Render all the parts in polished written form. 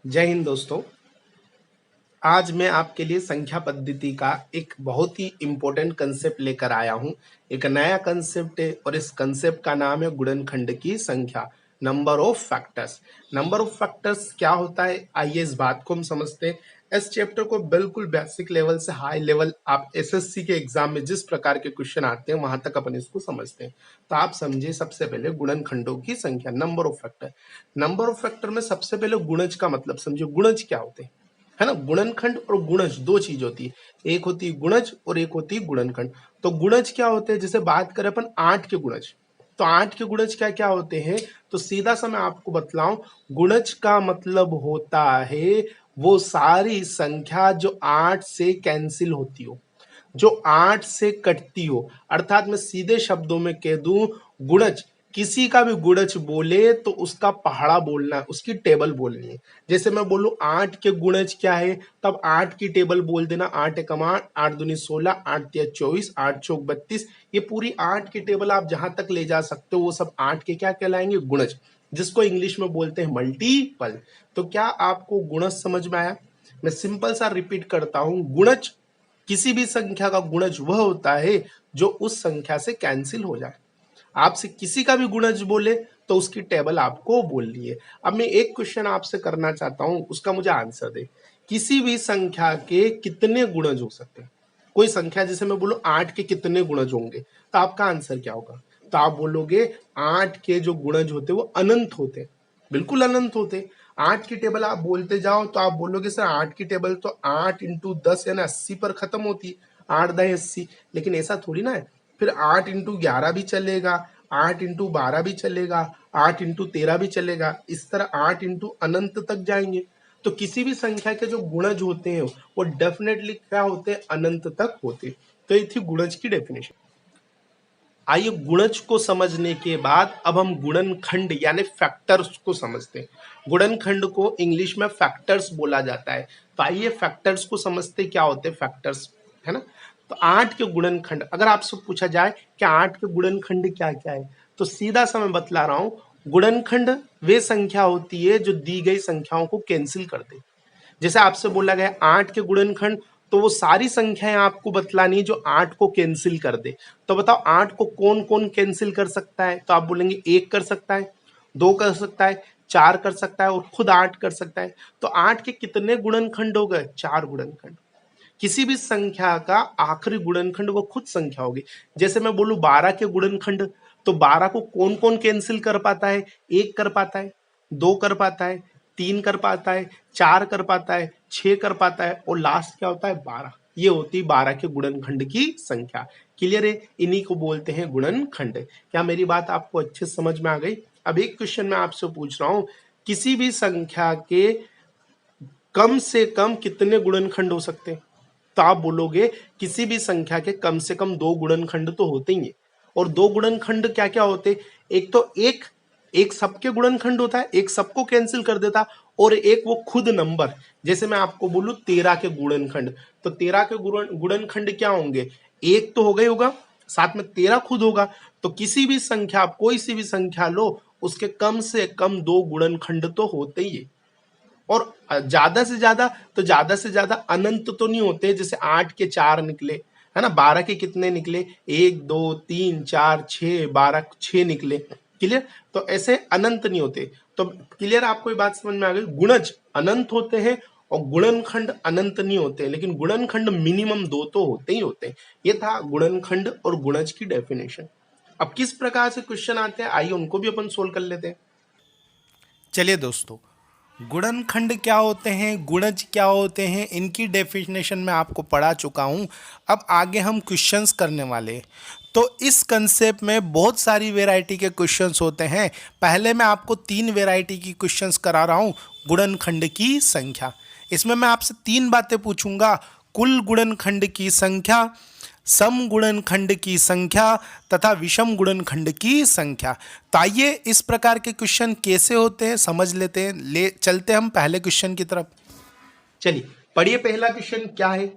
जय हिंद दोस्तों। आज मैं आपके लिए संख्या पद्धति का एक बहुत ही इम्पोर्टेंट कंसेप्ट लेकर आया हूं। एक नया कंसेप्ट है और इस कंसेप्ट का नाम है गुणनखंड की संख्या, number of factors. Number of factors क्या होता है, आइए इस बात को हम समझते हैं। इस चैप्टर को बिल्कुल बेसिक लेवल से हाई लेवल आप एसएससी के एग्जाम में जिस प्रकार के क्वेश्चन आते हैं वहां तक अपन इसको समझते हैं। तो आप समझिए, सबसे पहले गुणनखंडों की संख्या, number of factor. Number of factor में सबसे पहले गुणज का मतलब समझिए। गुणज क्या होते हैं, है ना। गुणनखंड और गुणज दो चीज होती है, एक होती है गुणज और एक होती है गुणनखंड। तो गुणज क्या होते हैं, जैसे बात करें अपन 8 के गुणज, तो 8 के गुणज क्या क्या होते हैं, तो सीधा सा मैं आपको बतलाऊं, गुणज का मतलब होता है वो सारी संख्या जो 8 से कैंसिल होती हो, जो 8 से कटती हो। अर्थात मैं सीधे शब्दों में कह दूं, गुणज किसी का भी गुणज बोले तो उसका पहाड़ा बोलना है, उसकी टेबल बोलनी है। जैसे मैं बोलूं 8 के गुणज क्या है, तब 8 की टेबल बोल देना। 8 एकम 8, 8 दूनी 16, 8 तिया 24, 8 चौक 32। ये पूरी 8 की टेबल आप जहां तक ले जा सकते हो वो सब 8 के क्या कहलाएंगे, गुणज, जिसको इंग्लिश में बोलते हैं मल्टीपल। तो क्या आपको गुणज समझ में आया? मैं सिंपल सा रिपीट करता हूं, गुणज किसी भी संख्या का गुणज वह होता है जो उस संख्या से कैंसिल हो जाए। आपसे किसी का भी गुणज बोले तो उसकी टेबल आपको बोलनी है। अब मैं एक क्वेश्चन आपसे करना चाहता हूं, उसका मुझे आंसर दे। किसी भी संख्या के कितने गुणज हो सकते हैं? कोई संख्या जैसे मैं बोलूं 8 के कितने गुणज होंगे, तो आपका आंसर क्या होगा? तो आप बोलोगे 8 के जो गुणज होते वो अनंत होते, बिल्कुल अनंत होते। 8 की टेबल आप बोलते जाओ तो आप बोलोगे सर 8 की टेबल तो 8 इंटू 10 यानी 80 पर खत्म होती है, 8 दाई 80। लेकिन ऐसा थोड़ी ना है, फिर 8 इंटू 11 भी चलेगा, 8 इंटू 12 भी चलेगा, 8 इंटू 13 भी चलेगा, इस तरह 8 इंटू अनंत तक जाएंगे। तो किसी भी संख्या के जो गुणज होते हैं वो डेफिनेटली क्या होते हैं, अनंत तक होते। तो ये थी गुणज की डेफिनेशन। आइए गुणज को समझने के बाद अब हम गुणनखंड यानी फैक्टर्स को समझते हैं। गुणनखंड को इंग्लिश में फैक्टर्स बोला जाता है। तो आइए फैक्टर्स को समझते क्या होते हैं फैक्टर्स, है ना। तो 8 के गुणनखंड अगर आपसे पूछा जाए कि 8 के गुणनखंड क्या क्या है, तो सीधा सा मैं बतला रहा हूं, गुणनखंड वे संख्या होती है जो दी गई संख्याओं को कैंसिल कर दे। जैसे आपसे बोला गया 8 के गुणनखंड, तो वो सारी संख्याएं आपको बतलानी है जो 8 को कैंसिल कर दे। तो बताओ 8 को कौन कौन कैंसिल कर सकता है? तो आप बोलेंगे 1 कर सकता है, 2 कर सकता है, 4 कर सकता है और खुद 8 कर सकता है। तो 8 के कितने गुणनखंड हो गए? 4 गुणनखंड। किसी भी संख्या का आखिरी गुणनखंड वो खुद संख्या होगी। जैसे मैं बोलूं 12 के गुणनखंड, तो 12 को कौन कौन कैंसिल कर पाता है? 1 कर पाता है, 2 कर पाता है, 3 कर पाता है, 4 कर पाता है, 6 कर पाता है और लास्ट क्या होता है? 12। ये होती है 12 के गुणनखंड की संख्या। क्लियर है? इन्हीं को बोलते हैं गुणनखंड। क्या मेरी बात आपको अच्छे से समझ में आ गई? अब एक क्वेश्चन मैं आपसे पूछ रहा हूं, किसी भी संख्या के कम से कम कितने गुणनखंड हो सकते हैं? तो आप बोलोगे किसी भी संख्या के कम से कम 2 गुणनखंड तो होते ही है। और 2 गुणनखंड क्या क्या होते? एक तो एक एक सबके गुणनखंड होता है, एक सबको कैंसिल कर देता, और एक वो खुद नंबर। जैसे मैं आपको बोलूं 13 के गुणनखंड, तो 13 के गुणनखंड क्या होंगे? एक तो होगा ही होगा, साथ में 13 खुद होगा। तो किसी भी संख्या, आप कोई सी भी संख्या लो, उसके कम से कम 2 गुणनखंड तो होते ही है। और ज्यादा से ज्यादा अनंत तो नहीं होते, जैसे 8 के 4 निकले, है ना। 12 के कितने निकले? 1 2 3 4 6, 12 6 निकले। क्लियर? तो ऐसे अनंत नहीं होते। तो क्लियर, आपको ये बात समझ में आ गई? गुणज अनंत होते हैं और गुणनखंड अनंत नहीं होते, लेकिन गुणनखंड मिनिमम 2 तो होते ही होते हैं। ये था गुणनखंड और गुणज की डेफिनेशन। अब किस प्रकार से क्वेश्चन आते हैं, आइए उनको भी अपन सोल्व कर लेते हैं। चलिए दोस्तों, गुणनखंड क्या होते हैं, गुणज क्या होते हैं, इनकी डेफिनेशन मैं आपको पढ़ा चुका हूं। अब आगे हम क्वेश्चंस करने वाले हैं। तो इस कंसेप्ट में बहुत सारी वैरायटी के क्वेश्चंस होते हैं। पहले मैं आपको 3 वैरायटी की क्वेश्चंस करा रहा हूं गुणनखंड की संख्या। इसमें मैं आपसे 3 बातें पूछूंगा, कुल गुणनखंड की संख्या, सम गुणनखंड की संख्या तथा विषम गुणनखंड की संख्या। तो आइए इस प्रकार के क्वेश्चन कैसे होते हैं समझ लेते हैं। ले चलते हम पहले क्वेश्चन की तरफ। चलिए पढ़िए, पहला क्वेश्चन क्या है?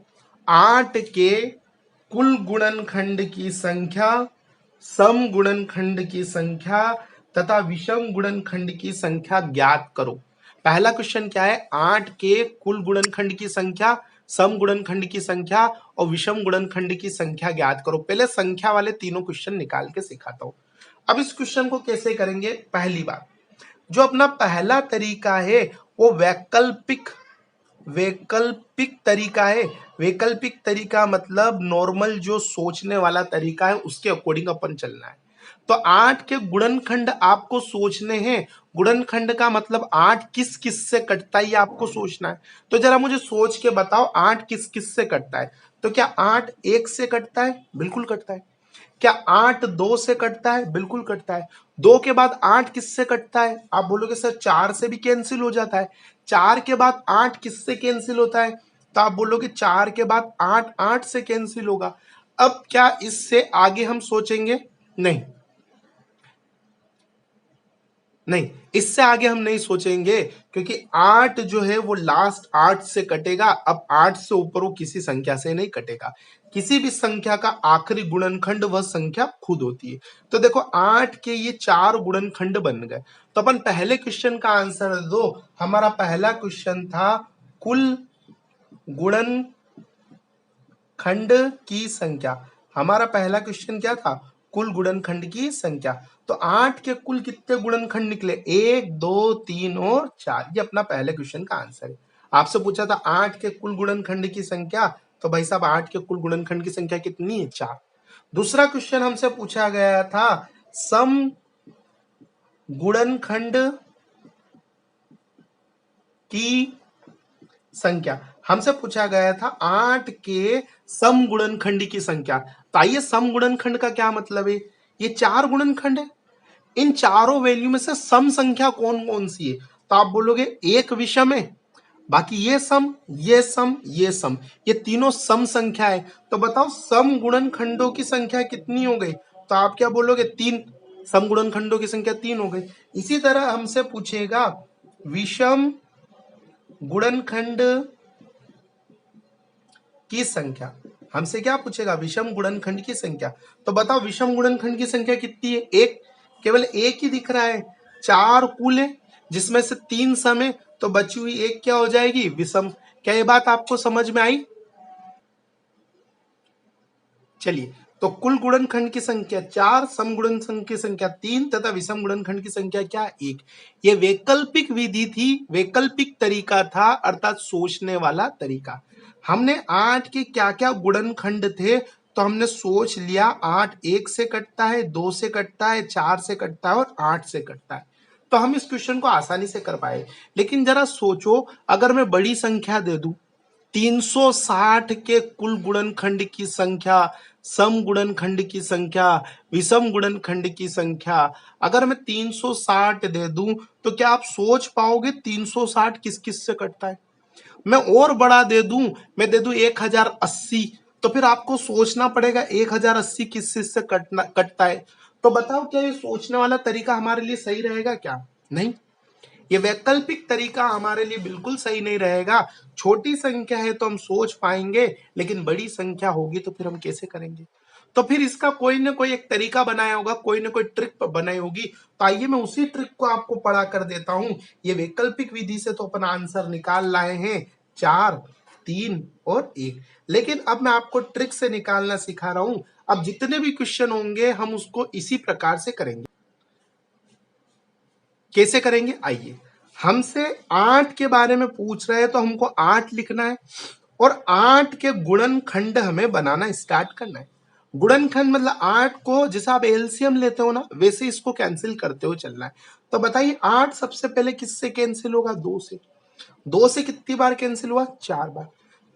8 के कुल गुणनखंड की संख्या, सम गुणनखंड की संख्या तथा विषम गुणनखंड की संख्या ज्ञात करो। पहला क्वेश्चन क्या है, 8 के कुल गुणनखंड की संख्या, सम गुणनखंड की संख्या और विषम गुणनखंड की संख्या ज्ञात करो। पहले संख्या वाले तीनों क्वेश्चन निकाल के सिखाता हूं। अब इस क्वेश्चन को कैसे करेंगे, पहली बात जो अपना पहला तरीका है वो वैकल्पिक तरीका है। वैकल्पिक तरीका मतलब नॉर्मल जो सोचने वाला तरीका है उसके अकॉर्डिंग अपन चलना है। तो 8 के गुणनखंड आपको सोचने हैं। गुणनखंड का मतलब 8 किस किस से कटता है ये आपको सोचना है। तो जरा मुझे सोच के बताओ 8 किस किस से कटता है। तो क्या 8 1 से कटता है, बिल्कुल कटता है। क्या 8 2 से कटता है, बिल्कुल कटता है। 2 के बाद 8 किससे कटता है, आप बोलोगे सर 4 से भी कैंसिल हो जाता है। 4 के बाद 8 किससे कैंसिल होता है, तो आप बोलोगे 4 के बाद 8 8 से कैंसिल होगा। अब क्या इससे आगे हम सोचेंगे, नहीं नहीं, इससे आगे हम नहीं सोचेंगे क्योंकि 8 जो है वो लास्ट 8 से कटेगा। अब 8 से ऊपर वो किसी संख्या से नहीं कटेगा। किसी भी संख्या का आखिरी गुणनखंड वह संख्या खुद होती है। तो देखो 8 के ये 4 गुणनखंड बन गए। तो अपन पहले क्वेश्चन का आंसर दो। हमारा पहला क्वेश्चन था कुल गुणनखंड की संख्या। हमारा पहला क्वेश्चन क्या था, कुल गुणनखंड की संख्या। तो 8 के कुल कितने गुणनखंड निकले, 1 2 3 और 4। ये अपना पहले क्वेश्चन का आंसर है। आपसे पूछा था 8 के कुल गुणनखंड की संख्या, तो भाई साहब 8 के कुल गुणनखंड की संख्या कितनी है, 4। दूसरा क्वेश्चन हमसे पूछा गया था सम गुणनखंड की संख्या। हमसे पूछा गया था 8 के सम गुणनखंड की संख्या। तो आइए सम गुणनखंड का क्या मतलब है, ये 4 गुणनखंड है। इन चारों वैल्यू में से सम संख्या कौन कौन सी है, तो आप बोलोगे एक विषम है, बाकी ये सम ये सम ये सम, ये तीनों सम संख्या है। तो बताओ सम गुणनखंडों की संख्या कितनी हो गई, तो आप क्या बोलोगे 3। सम गुणनखंडों की संख्या 3 हो गई। इसी तरह हमसे पूछेगा विषम गुणनखंड की संख्या। हमसे क्या पूछेगा, विषम गुणनखंड की संख्या। तो बताओ विषम गुणनखंड की संख्या कितनी है, एक। केवल एक ही दिख रहा है। 4 कुल है जिसमें से 3 सम है, तो बची हुई एक क्या हो जाएगी, विषम। क्या ये बात आपको समझ में आई। चलिए, तो कुल गुणनखंड की संख्या 4, सम गुणनखंड की संख्या 3 तथा विषम गुणनखंड की संख्या क्या, 1। ये वैकल्पिक विधि थी, वैकल्पिक तरीका था, अर्थात सोचने वाला तरीका। हमने 8 के क्या क्या गुणनखंड थे तो हमने सोच लिया। 8 1 से कटता है, 2 से कटता है, 4 से कटता है और 8 से कटता है। तो हम इस क्वेश्चन को आसानी से कर पाए। लेकिन जरा सोचो, अगर मैं बड़ी संख्या दे दूं 360 के कुल गुणनखंड की संख्या, सम गुणनखंड की संख्या, विषम गुणनखंड की संख्या, अगर मैं 360 दे दूं तो क्या आप सोच पाओगे 360 किस किस से कटता है। मैं और बड़ा दे दूं, मैं दे दूं 1080, तो फिर आपको सोचना पड़ेगा 1080 किस किस से कटता है। तो बताओ क्या ये सोचने वाला तरीका हमारे लिए सही रहेगा क्या, नहीं। ये वैकल्पिक तरीका हमारे लिए बिल्कुल सही नहीं रहेगा। छोटी संख्या है तो हम सोच पाएंगे, लेकिन बड़ी संख्या होगी तो फिर हम कैसे करेंगे। तो फिर इसका कोई ना कोई एक तरीका बनाया होगा, कोई ना कोई ट्रिक बनाई होगी। तो आइए मैं उसी ट्रिक को आपको पढ़ा कर देता हूं। ये वैकल्पिक विधि से तो अपन आंसर निकाल लाए हैं 4 3 और 1, लेकिन अब मैं आपको ट्रिक से निकालना सिखा रहा हूं। अब जितने भी क्वेश्चन होंगे हम उसको इसी प्रकार से करेंगे। कैसे करेंगे, आइए। हमसे 8 के बारे में पूछ रहे हैं तो हमको 8 लिखना है और 8 के गुणनखंड हमें बनाना स्टार्ट करना है। गुणनखंड मतलब 8 को जैसे आप एलसीएम लेते हो ना, वैसे इसको कैंसिल करते हुए चलना है। तो बताइए 8 सबसे पहले किससे कैंसिल होगा, 2 से। 2 से कितनी बार कैंसिल हुआ, 4 बार।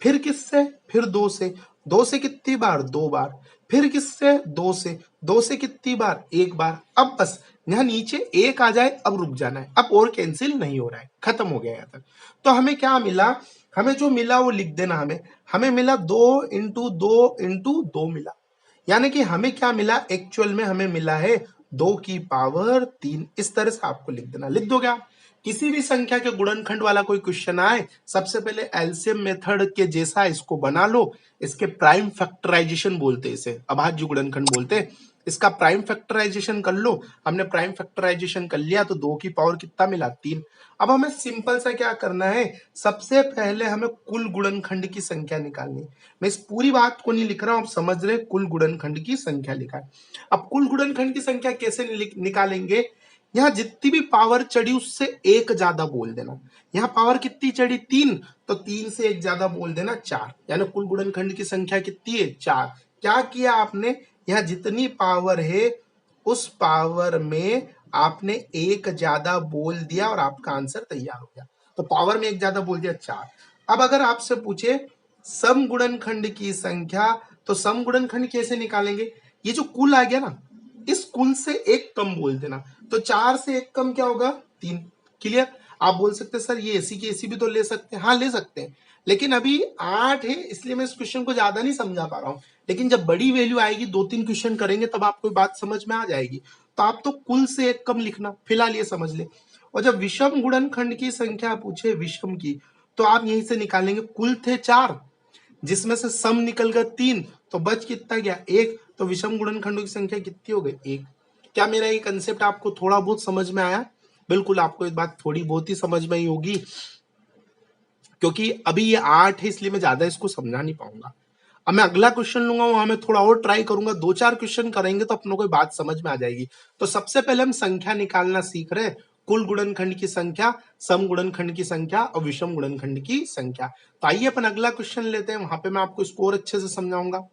फिर किससे, फिर 2 से। 2 से कितनी बार, 2 बार। फिर किससे, 2 से। 2 से कितनी बार, 1 बार। अब बस यहाँ नीचे 1 आ जाए, अब रुक जाना है, अब और कैंसिल नहीं हो रहा है, खत्म हो गया यहाँ तक। तो हमें क्या मिला, हमें जो मिला वो लिख देना। हमें मिला 2 इंटू 2 इंटू 2 मिला। यानी कि हमें क्या मिला, एक्चुअल में हमें मिला है 2 की पावर 3। इस तरह से आपको लिख देना, लिख दोगे आप। किसी भी संख्या के गुणनखंड वाला कोई क्वेश्चन आए, सबसे पहले एलसीएम मेथड के जैसा इसको बना लो। इसके प्राइम फैक्टराइजेशन बोलते हैं, इसे अभाज्य गुणनखंड बोलते हैं। इसका प्राइम फैक्टराइजेशन कर लो। हमने प्राइम फैक्टराइजेशन कर लिया तो 2 की पावर कितना मिला 3। अब हमें सिंपल सा क्या करना है, सबसे पहले हमें कुल गुणनखंड की संख्या निकालनी है। मैं इस पूरी बात को नहीं लिख रहा हूं, आप समझ रहे, कुल गुणनखंड की संख्या लिखा है। अब कुल गुणनखंड की संख्या कैसे निकालेंगे, यहाँ जितनी भी पावर चढ़ी उससे एक ज्यादा बोल देना। यहाँ पावर कितनी चढ़ी 3, तो 3 से एक ज्यादा बोल देना 4, यानी कुल गुणनखंड की संख्या कितनी है 4। क्या किया आपने, यहाँ जितनी पावर है उस पावर में आपने एक ज्यादा बोल दिया और आपका आंसर तैयार हो गया। तो पावर में एक ज्यादा बोल दिया 4। अब अगर आपसे पूछे सम गुणनखंड की संख्या, तो सम गुणनखंड कैसे निकालेंगे, ये जो कुल आ गया ना, इस कुल से एक कम बोल देना। तो 4 से एक कम क्या होगा 3। क्लियर। आप बोल सकते हैं सर ये एसी की एसी भी तो ले सकते हैं, हाँ ले सकते हैं, लेकिन अभी 8 है इसलिए मैं इस क्वेश्चन को ज्यादा नहीं समझा पा रहा हूं। लेकिन जब बड़ी वैल्यू आएगी, 2-3 क्वेश्चन करेंगे तब आपको बात समझ में आ जाएगी। तो आप तो कुल से एक कम लिखना, फिलहाल ये समझ ले। और जब विषम गुणनखंड की संख्या पूछे विषम की, तो आप यहीं से निकालेंगे, कुल थे 4 जिसमें से सम निकल गया 3, तो बच कितना गया 1, तो विषम गुणनखंडों की संख्या कितनी हो गई 1। क्या मेरा ये कंसेप्ट आपको थोड़ा बहुत समझ में आया? बिल्कुल आपको एक बात थोड़ी बहुत ही समझ में ही होगी, क्योंकि अभी ये 8 है इसलिए मैं ज्यादा इसको समझा नहीं पाऊंगा। अब मैं अगला क्वेश्चन लूंगा, वहां मैं थोड़ा और ट्राई करूंगा, 2-4 क्वेश्चन करेंगे तो अपनों को बात समझ में आ जाएगी। तो सबसे पहले हम संख्या निकालना सीख रहे हैं, कुल गुणनखंड की संख्या, सम गुणनखंड की संख्या और विषम गुणनखंड की संख्या। तो आइए अपन अगला क्वेश्चन लेते हैं, वहां पे मैं आपको इसको और अच्छे से समझाऊंगा।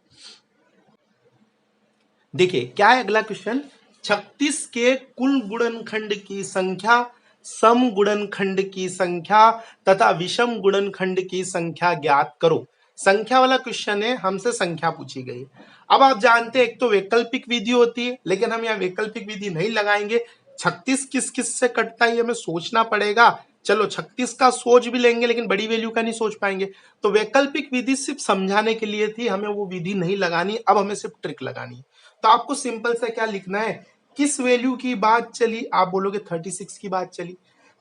देखिए क्या है अगला क्वेश्चन, 36 के कुल गुणनखंड की संख्या, सम गुणनखंड की संख्या तथा विषम गुणनखंड की संख्या ज्ञात करो। संख्या वाला क्वेश्चन है, हमसे संख्या पूछी गई। अब आप जानते हैं एक तो वैकल्पिक विधि होती है, लेकिन हम यहाँ वैकल्पिक विधि नहीं लगाएंगे। 36 किस किस से कटता है हमें सोचना पड़ेगा। चलो 36 का सोच भी लेंगे लेकिन बड़ी वैल्यू का नहीं सोच पाएंगे। तो वैकल्पिक विधि सिर्फ समझाने के लिए थी, हमें वो विधि नहीं लगानी, अब हमें सिर्फ ट्रिक लगानी है। तो आपको सिंपल सा क्या लिखना है, किस वैल्यू की बात चली, आप बोलोगे 36 की बात चली।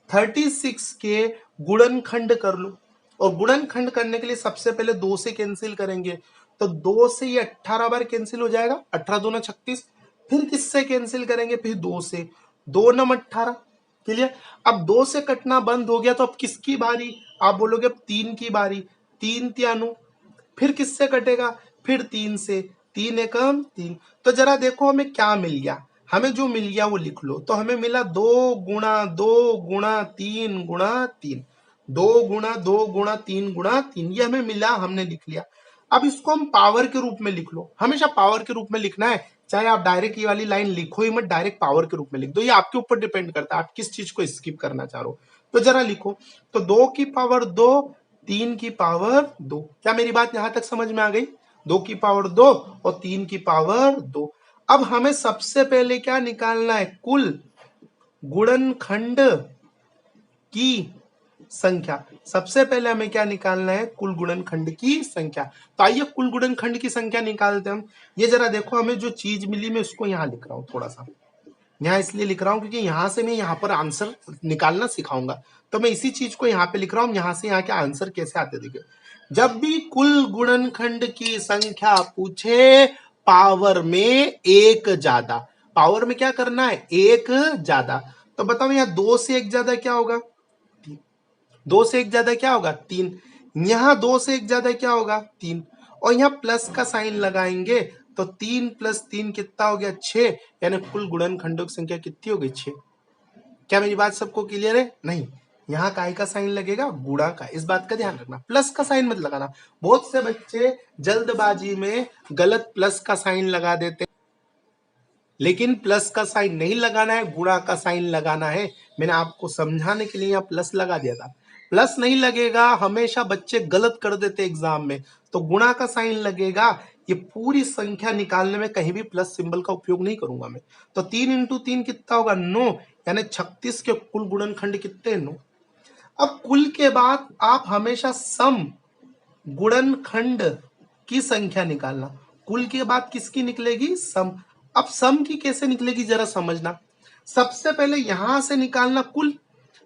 36 के गुणनखंड कर लो, और गुणनखंड करने के लिए सबसे पहले 2 से कैंसिल करेंगे, तो 2 से ये 18 बार कैंसिल हो जाएगा, 18 दूना 36। फिर किससे कैंसिल करेंगे, फिर 2 से, 2 नम 18। क्लियर। अब 2 से कटना बंद हो गया तो अब किसकी बारी, आप बोलोगे अब 3 की बारी, 3 त्यानु, फिर किससे कटेगा, फिर 3 से, 3 एकम 3। तो जरा देखो हमें क्या मिल गया, हमें जो मिल गया वो लिख लो। तो हमें मिला 2 गुणा 2 गुणा 3 गुणा 3, 2 गुणा 2 गुणा 3 गुणा 3, ये हमें मिला, हमने लिख लिया। अब इसको हम पावर के रूप में लिख लो, हमेशा पावर के रूप में लिखना है, चाहे आप डायरेक्ट ये वाली लाइन लिखो ही मत, डायरेक्ट पावर के रूप में लिख दो, ये आपके ऊपर डिपेंड करता है आप किस चीज को स्किप करना चाह रहे हो। तो जरा लिखो, तो 2 की पावर 2, 3 की पावर 2। क्या मेरी बात यहां तक समझ में आ गई, 2 की पावर 2 और 3 की पावर 2। अब हमें सबसे पहले क्या निकालना है, कुल गुणनखंड की संख्या। सबसे पहले हमें क्या निकालना है, कुल गुणनखंड की संख्या। तो आइए कुल गुणनखंड की संख्या निकालते हैं हम। ये जरा देखो हमें जो चीज मिली, मैं उसको यहां लिख रहा हूं, थोड़ा सा यहाँ इसलिए लिख रहा हूं क्योंकि यहां से मैं यहाँ पर आंसर निकालना सिखाऊंगा, तो मैं इसी चीज को यहाँ पे लिख रहा हूं, यहां से यहाँ के आंसर कैसे आते देखिए। जब भी कुल गुणनखंड की संख्या पूछे, पावर में एक ज्यादा, पावर में क्या करना है एक ज्यादा। तो बताओ यहाँ 2 से एक ज्यादा क्या होगा, 2 से एक ज्यादा क्या होगा 3, यहां 2 से एक ज्यादा क्या होगा 3, और यहाँ प्लस का साइन लगाएंगे तो 3 + 3 कितना हो गया 6, यानी कुल गुणनखंडों की संख्या कितनी हो गई 6। क्या मेरी बात सबको क्लियर है? नहीं, यहाँ काय का साइन लगेगा, गुणा का, इस बात का ध्यान रखना, प्लस का साइन मत लगाना। बहुत से बच्चे जल्दबाजी में गलत प्लस का साइन लगा देते, लेकिन प्लस का साइन नहीं लगाना है, गुणा का साइन लगाना है। मैंने आपको समझाने के लिए यहाँ प्लस लगा दिया था, प्लस नहीं लगेगा, हमेशा बच्चे गलत कर देते एग्जाम में, तो गुणा का साइन लगेगा। ये पूरी संख्या निकालने में कहीं भी प्लस सिंबल का उपयोग नहीं करूंगा मैं। तो 3 × 3 कितना होगा 9, यानी 36 के कुल गुणनखंड कितने 9। अब कुल के बाद आप हमेशा सम गुणनखंड की संख्या निकालना, कुल के बाद किसकी निकलेगी सम। अब सम की कैसे निकलेगी जरा समझना, सबसे पहले यहां से निकालना कुल,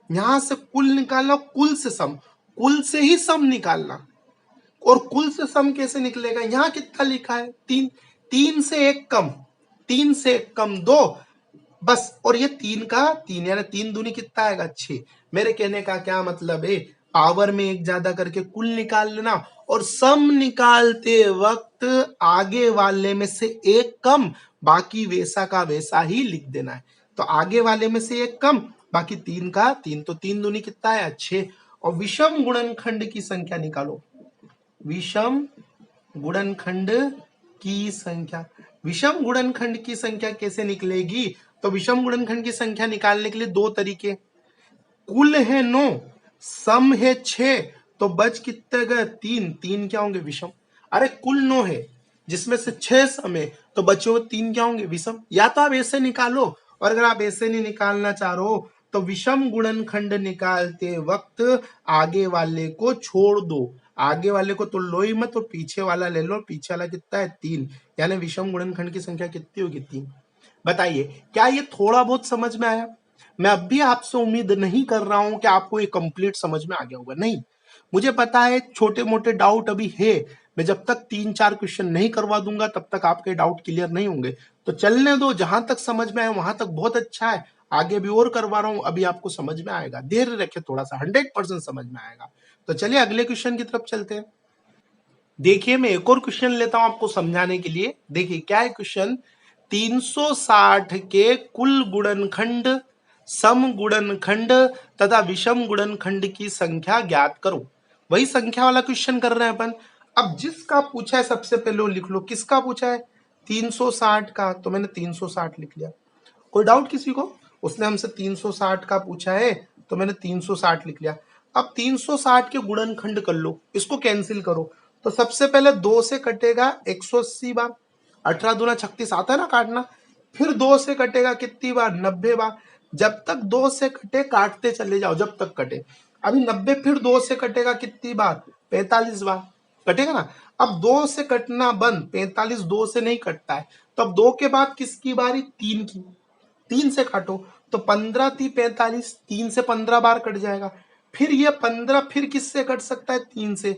यहां से कुल निकालना, कुल से सम, कुल से ही सम निकालना। और कुल से सम कैसे निकलेगा, यहां कितना लिखा है 3, 3 से एक कम, 3 से 1 कम 2, बस। और ये 3 का 3 यानी 3 दूनी कितना आएगा 6। मेरे कहने का क्या मतलब है, पावर में एक ज्यादा करके कुल निकाल लेना और सम निकालते वक्त आगे वाले में से एक कम, बाकी वैसा का वैसा ही लिख देना है। तो आगे वाले में से एक कम, बाकी 3 का 3, तो 3 दूनी कितना है 6। और विषम गुणनखंड की संख्या निकालो, विषम गुणनखंड की संख्या। विषम गुणनखंड की संख्या कैसे निकलेगी, तो विषम गुणनखंड की संख्या निकालने के लिए दो तरीके, कुल है 9, सम है 6, तो बच कितने गए 3, 3 क्या होंगे विषम। अरे कुल 9 है जिसमें से 6 सम है, तो बचे हुए 3 क्या होंगे विषम। या तो आप ऐसे निकालो, और अगर आप ऐसे नहीं निकालना चाह रहे हो तो विषम गुणनखंड निकालते वक्त आगे वाले को छोड़ दो, आगे वाले को तो लो ही मत, और पीछे वाला ले लो। पीछे वाला कितना है 3, यानी विषम गुणनखंड की संख्या कितनी होगी 3। बताइए क्या ये थोड़ा बहुत समझ में आया। मैं अब भी आपसे उम्मीद नहीं कर रहा हूं कि आपको ये कंप्लीट समझ में आ गया होगा, नहीं, मुझे पता है छोटे मोटे डाउट अभी है। मैं जब तक 3-4 क्वेश्चन नहीं करवा दूंगा तब तक आपके डाउट क्लियर नहीं होंगे, तो चलने दो, जहां तक समझ में आए वहां तक बहुत अच्छा है। आगे भी और करवा रहा हूं, अभी आपको समझ में आएगा, धैर्य रखे थोड़ा सा, 100% समझ में आएगा। तो चलिए अगले क्वेश्चन की तरफ चलते हैं। देखिए मैं एक और क्वेश्चन लेता हूं आपको समझाने के लिए। देखिए क्या है क्वेश्चन, 360 के कुल गुणनखंड, सम गुणनखंड तथा विषम गुणनखंड की संख्या ज्ञात करो। वही संख्या वाला क्वेश्चन कर रहे हैं अपन। अब जिसका पूछा है सबसे पहले वो लिख लो, किसका पूछा है 360 का, तो मैंने 360 लिख लिया। कोई डाउट किसी को, उसने हमसे 360 का पूछा है तो मैंने 360 लिख लिया। अब 360 के गुणनखंड कर लो, इसको कैंसिल करो। तो सबसे पहले 2 से कटेगा 180 बार, 18 दूना 36 आता है ना काटना। फिर 2 से कटेगा कितनी बार 90 बार। जब तक 2 से कटे काटते चले जाओ जब तक कटे। अभी 90 फिर 2 से कटेगा कितनी बार 45 बार, कटेगा ना। अब 2 से कटना बंद, 45 2 से नहीं कटता है, तो अब 2 के बाद किसकी बारी 3 की, 3 से काटो, तो 15 × 3 = 45, 3 से 15 बार कट जाएगा। फिर ये 15 फिर किससे कट सकता है 3 से,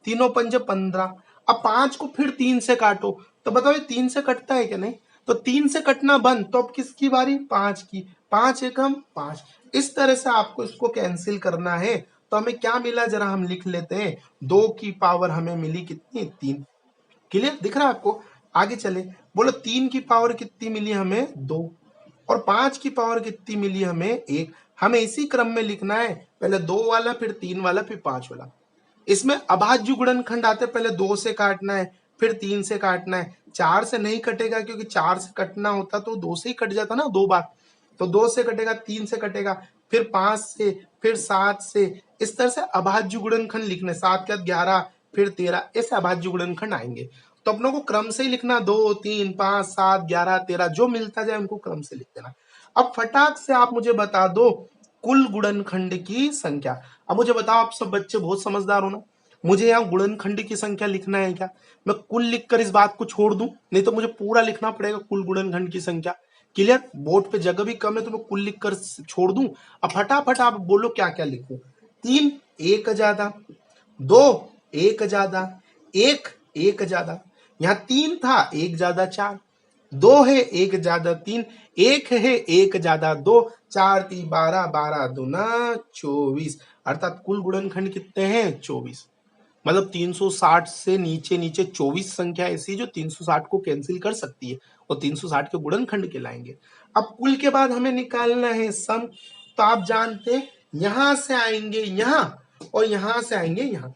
तीनों पंजे 15। अब 5 को फिर 3 से काटो, तो बताओ ये 3 से कटता है क्या, नहीं, तो 3 से कटना बंद, तो अब किसकी बारी 5 की, 5 एकम 5। इस तरह से आपको इसको कैंसिल करना है। तो हमें क्या मिला जरा हम लिख लेते हैं, 2 की पावर हमें मिली कितनी 3। क्लियर दिख रहा है आपको। आगे चले, बोलो 3 की पावर कितनी मिली हमें 2, और 5 की पावर कितनी मिली हमें 1। हमें इसी क्रम में लिखना है, पहले 2 वाला फिर 3 वाला फिर 5 वाला। इसमें अभाज्य गुणनखंड आते, पहले 2 से काटना है फिर 3 से काटना है। 4 से नहीं कटेगा क्योंकि 4 से कटना होता तो 2 से ही कट जाता ना 2 बार। तो 2 से कटेगा, 3 से कटेगा, फिर 5 से, फिर 7 से। इस तरह से अभाज्य गुणनखंड लिखने, 7 के बाद 11 फिर 13, ऐसे अभाज्य गुणनखंड आएंगे। तो अपनों को क्रम से ही लिखना, 2 3 5 7 11 13, जो मिलता जाए उनको क्रम से लिख देना। अब फटाक से आप मुझे बता दो कुल गुणनखंड की संख्या। अब मुझे बताओ, आप सब बच्चे बहुत समझदार हो ना, मुझे यहाँ गुणनखंड की संख्या लिखना है क्या, मैं कुल लिखकर इस बात को छोड़ दूं, नहीं तो मुझे पूरा लिखना पड़ेगा कुल गुणनखंड की संख्या। क्लियर, बोर्ड पे जगह भी कम है तो मैं कुल लिखकर छोड़ दूं। अब फटाफट आप बोलो क्या क्या लिखूं। 3 एक ज्यादा, 2 एक ज्यादा, 1 एक ज्यादा, यहाँ 3 था 1 ज्यादा 4, 2 है 1 ज्यादा 3, 1 है 1 ज्यादा 2, 4 3 12, 12 दूना 24, अर्थात कुल गुणनखंड कितने हैं 24। मतलब 360 से नीचे नीचे 24 संख्या ऐसी जो 360 को कैंसिल कर सकती है और 360 के गुणनखंड कहलाएंगे। अब कुल के बाद हमें निकालना है सम, तो आप जानते हैं यहां से आएंगे यहां और यहां से आएंगे यहां,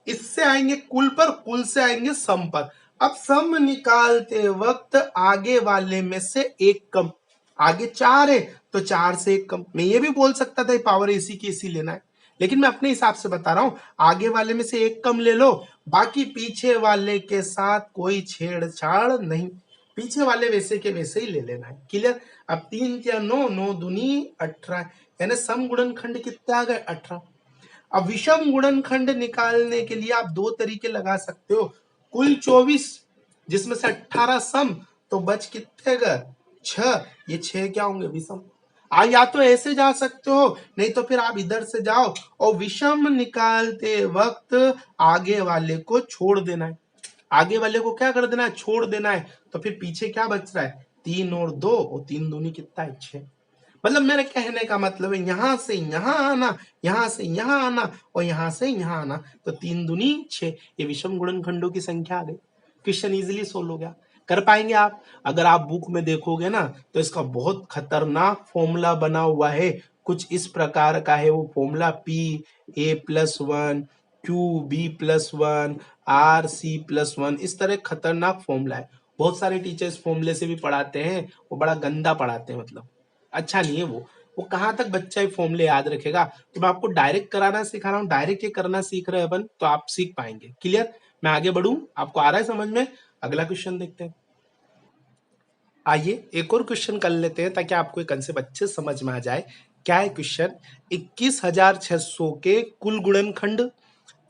इससे आएंगे कुल पर, कुल से आएंगे सम पर। अब सम निकालते वक्त आगे वाले में से एक कम, आगे 4 है तो 4 से एक कम। मैं ये भी बोल सकता था पावर एसी की एसी लेना है, लेकिन मैं अपने हिसाब से बता रहा हूं, आगे वाले में से एक कम ले लो, बाकी पीछे वाले के साथ कोई छेड़छाड़ नहीं, पीछे वाले वैसे के वैसे ही ले लेना है। क्लियर। अब 3 क्या 9, 9 दूनी 18, यानी सम गुणनखंड कितने आ गए 18। अब विषम गुणनखंड निकालने के लिए आप दो तरीके लगा सकते हो, कुल 24 जिसमें से 18 सम, तो बच कितने गए 6, ये 6 क्या होंगे विषम। या तो ऐसे जा सकते हो, नहीं तो फिर आप इधर से जाओ और विषम निकालते वक्त आगे वाले को छोड़ देना है, आगे वाले को क्या कर देना है छोड़ देना है, तो फिर पीछे क्या बच रहा है 3 और 2 और 3 दूनी कितना है 6। मतलब मेरे कहने का मतलब है यहां से यहां आना, यहां से यहां आना और यहां से यहां आना, तो 3 दूनी 6, ये विषम गुणनखंडों की संख्या आ गई। क्वेश्चन इजीली सोल्व हो गया। कर पाएंगे आप? अगर आप बुक में देखोगे ना तो इसका बहुत खतरनाक फॉर्मूला बना हुआ है, कुछ इस प्रकार का है वो फॉर्मूला, P(a+1) QB+1 RC+1, इस तरह खतरनाक फॉर्मूला है। बहुत सारे टीचर्स फॉर्मूले से भी पढ़ाते हैं, वो बड़ा गंदा पढ़ाते हैं, मतलब अच्छा नहीं है वो कहाँ तक बच्चा ये फॉर्मूले याद रखेगा। तो मैं आपको डायरेक्ट कराना सिखा रहा हूँ, डायरेक्ट ये करना सीख रहे हैं अपन, तो आप सीख पाएंगे। क्लियर? मैं आगे बढ़ूं, आपको आ रहा है समझ में? अगला क्वेश्चन देखते हैं। आइए एक और क्वेश्चन कर लेते हैं ताकि आपको ये कंसेप्ट अच्छे से समझ में आ जाए। क्या है क्वेश्चन? 21,600 के कुल गुणनखंड,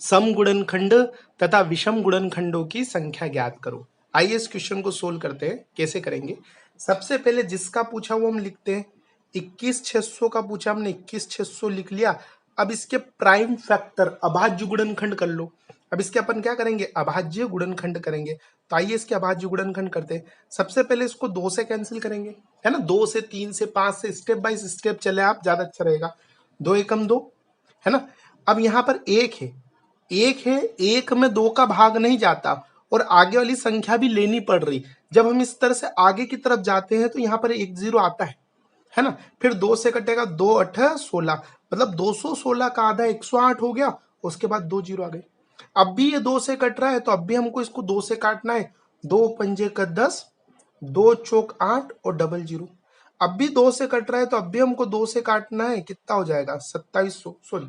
सम गुणनखंड तथा विषम गुणनखंडों की संख्या ज्ञात करो। आइए इस क्वेश्चन को सोल्व करते हैं। कैसे करेंगे? सबसे पहले जिसका पूछा वो हम लिखते हैं। 21,600 का पूछा हमने, 21,600 लिख लिया। अब इसके प्राइम फैक्टर अभाज्य गुणनखंड कर लो। अब इसके अपन क्या करेंगे? अभाज्य गुणनखंड करेंगे। तो आइए इसके अभाज्य गुणनखंड करते हैं। सबसे पहले इसको 2 से कैंसिल करेंगे, है ना, 2 से 3 से 5 से, स्टेप बाय स्टेप चले आप, ज्यादा अच्छा रहेगा। 2 एकम 2, है ना। अब यहाँ पर एक है, एक में 2 का भाग नहीं जाता और आगे वाली संख्या भी लेनी पड़ रही। जब हम इस तरह से आगे की तरफ जाते हैं तो यहाँ पर 1 0 आता है ना। फिर 2 से कटेगा, 2 8 16, मतलब 216 का आधा 108 हो गया। उसके बाद 2 0 आ गए। अब भी ये 2 से कट रहा है तो अब भी हमको इसको 2 से काटना है। 2 पंजे का 10, 2 चौक 8 और डबल 0। अब भी 2 से कट रहा है तो अब भी हमको 2 से काटना है। कितना हो जाएगा? 2700, सॉरी,